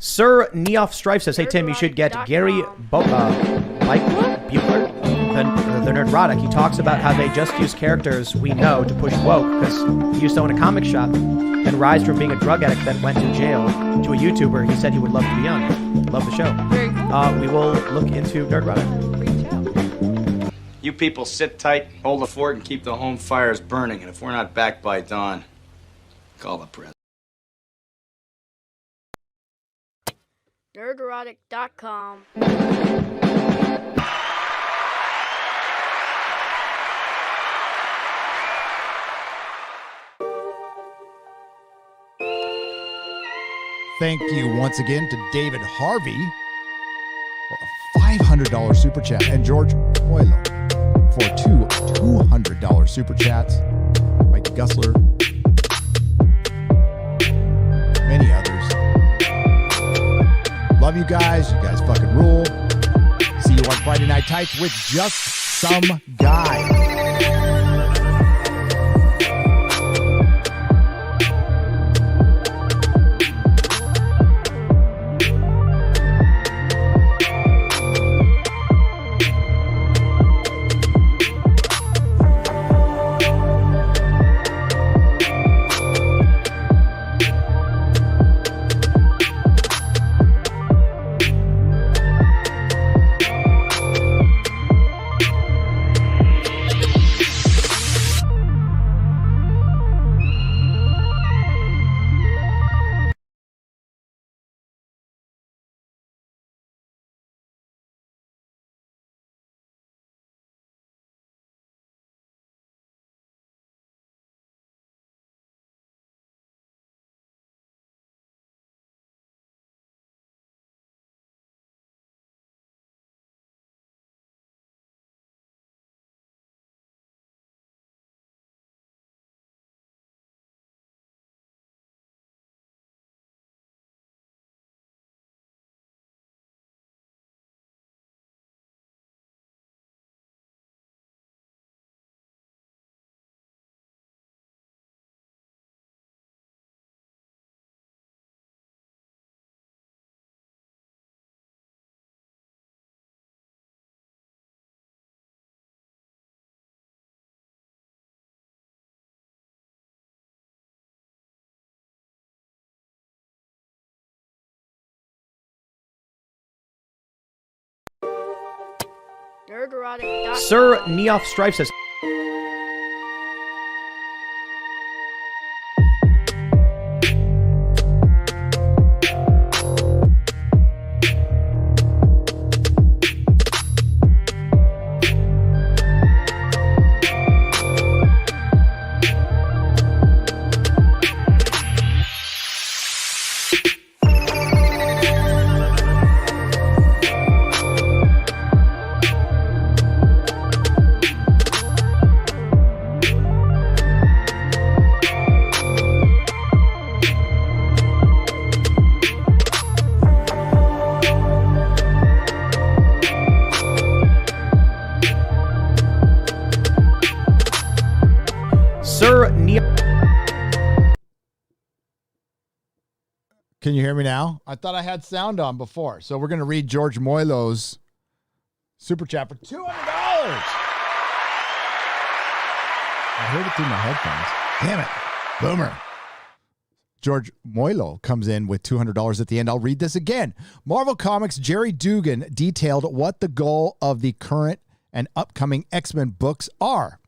Sir Neoff Strife says, hey, Tim, you should get Gary Mike Buechler, the Nerdrotic. He talks about how they just use characters we know to push woke because he used to own a comic shop and rise from being a drug addict that went to jail to a YouTuber he said he would love to be on. Love the show. Very cool. We will look into Nerdrotic. Reach out. You people sit tight, hold the fort, and keep the home fires burning. And if we're not back by dawn, call the president. Nerdrotic.com. Thank you once again to David Harvey for a $500 super chat and George Moilo for two $200 super chats. Mike Gussler, many others. Love you guys. You guys fucking rule. See you on Friday Night Tights with just some guy. Nerdrotic.com. Sir Neoff Strife says, Sir Neoff. Can you hear me now? I thought I had sound on before. So we're going to read George Moilo's Super chat for $200. I heard it through my headphones. Damn it. Boomer. George Moilo comes in with $200 at the end. I'll read this again. Marvel Comics' Jerry Dugan detailed what the goal of the current and upcoming X-Men books are.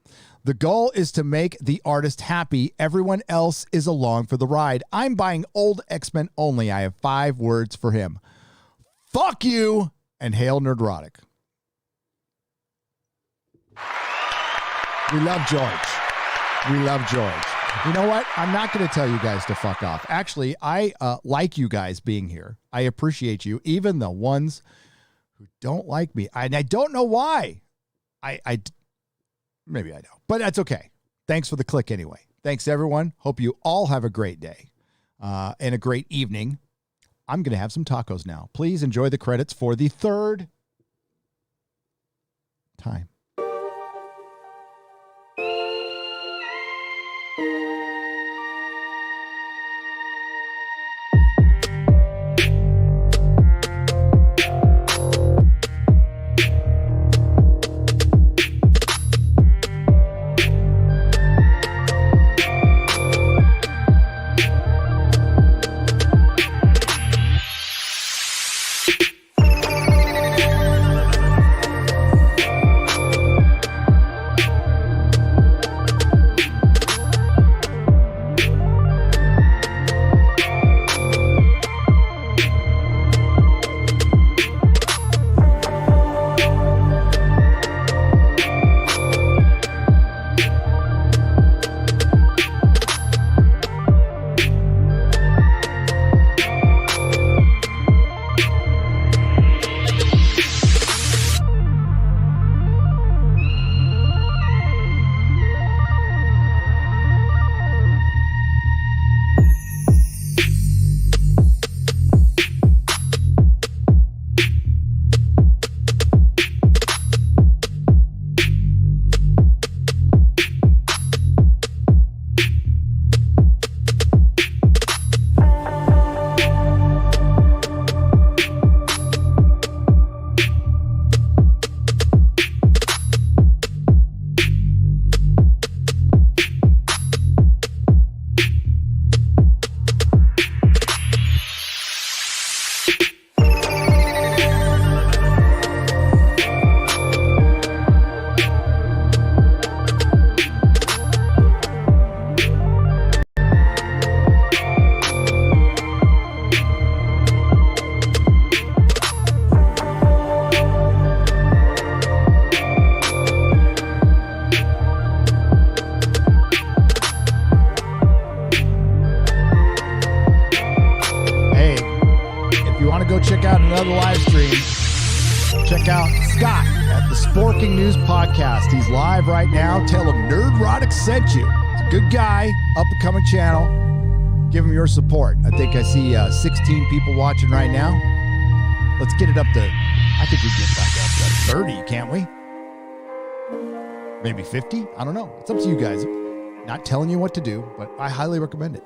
The goal is to make the artist happy. Everyone else is along for the ride. I'm buying old X-Men only. I have 5 words for him. Fuck you and hail Nerdrotic. We love George. We love George. You know what? I'm not going to tell you guys to fuck off. Actually, I like you guys being here. I appreciate you, even the ones who don't like me. And I don't know why. Maybe I know, but that's okay. Thanks for the click anyway. Thanks, everyone. Hope you all have a great day and a great evening. I'm going to have some tacos now. Please enjoy the credits for the 3rd time. Check out another live stream. Check out Scott at the Sporking News Podcast. He's live right now. Tell him Nerdrotic sent you. He's a good guy, up-and-coming channel. Give him your support. I think I see 16 people watching right now. Let's get it up to, I think we can get back up to 30, can't we? Maybe 50? I don't know. It's up to you guys. Not telling you what to do, but I highly recommend it.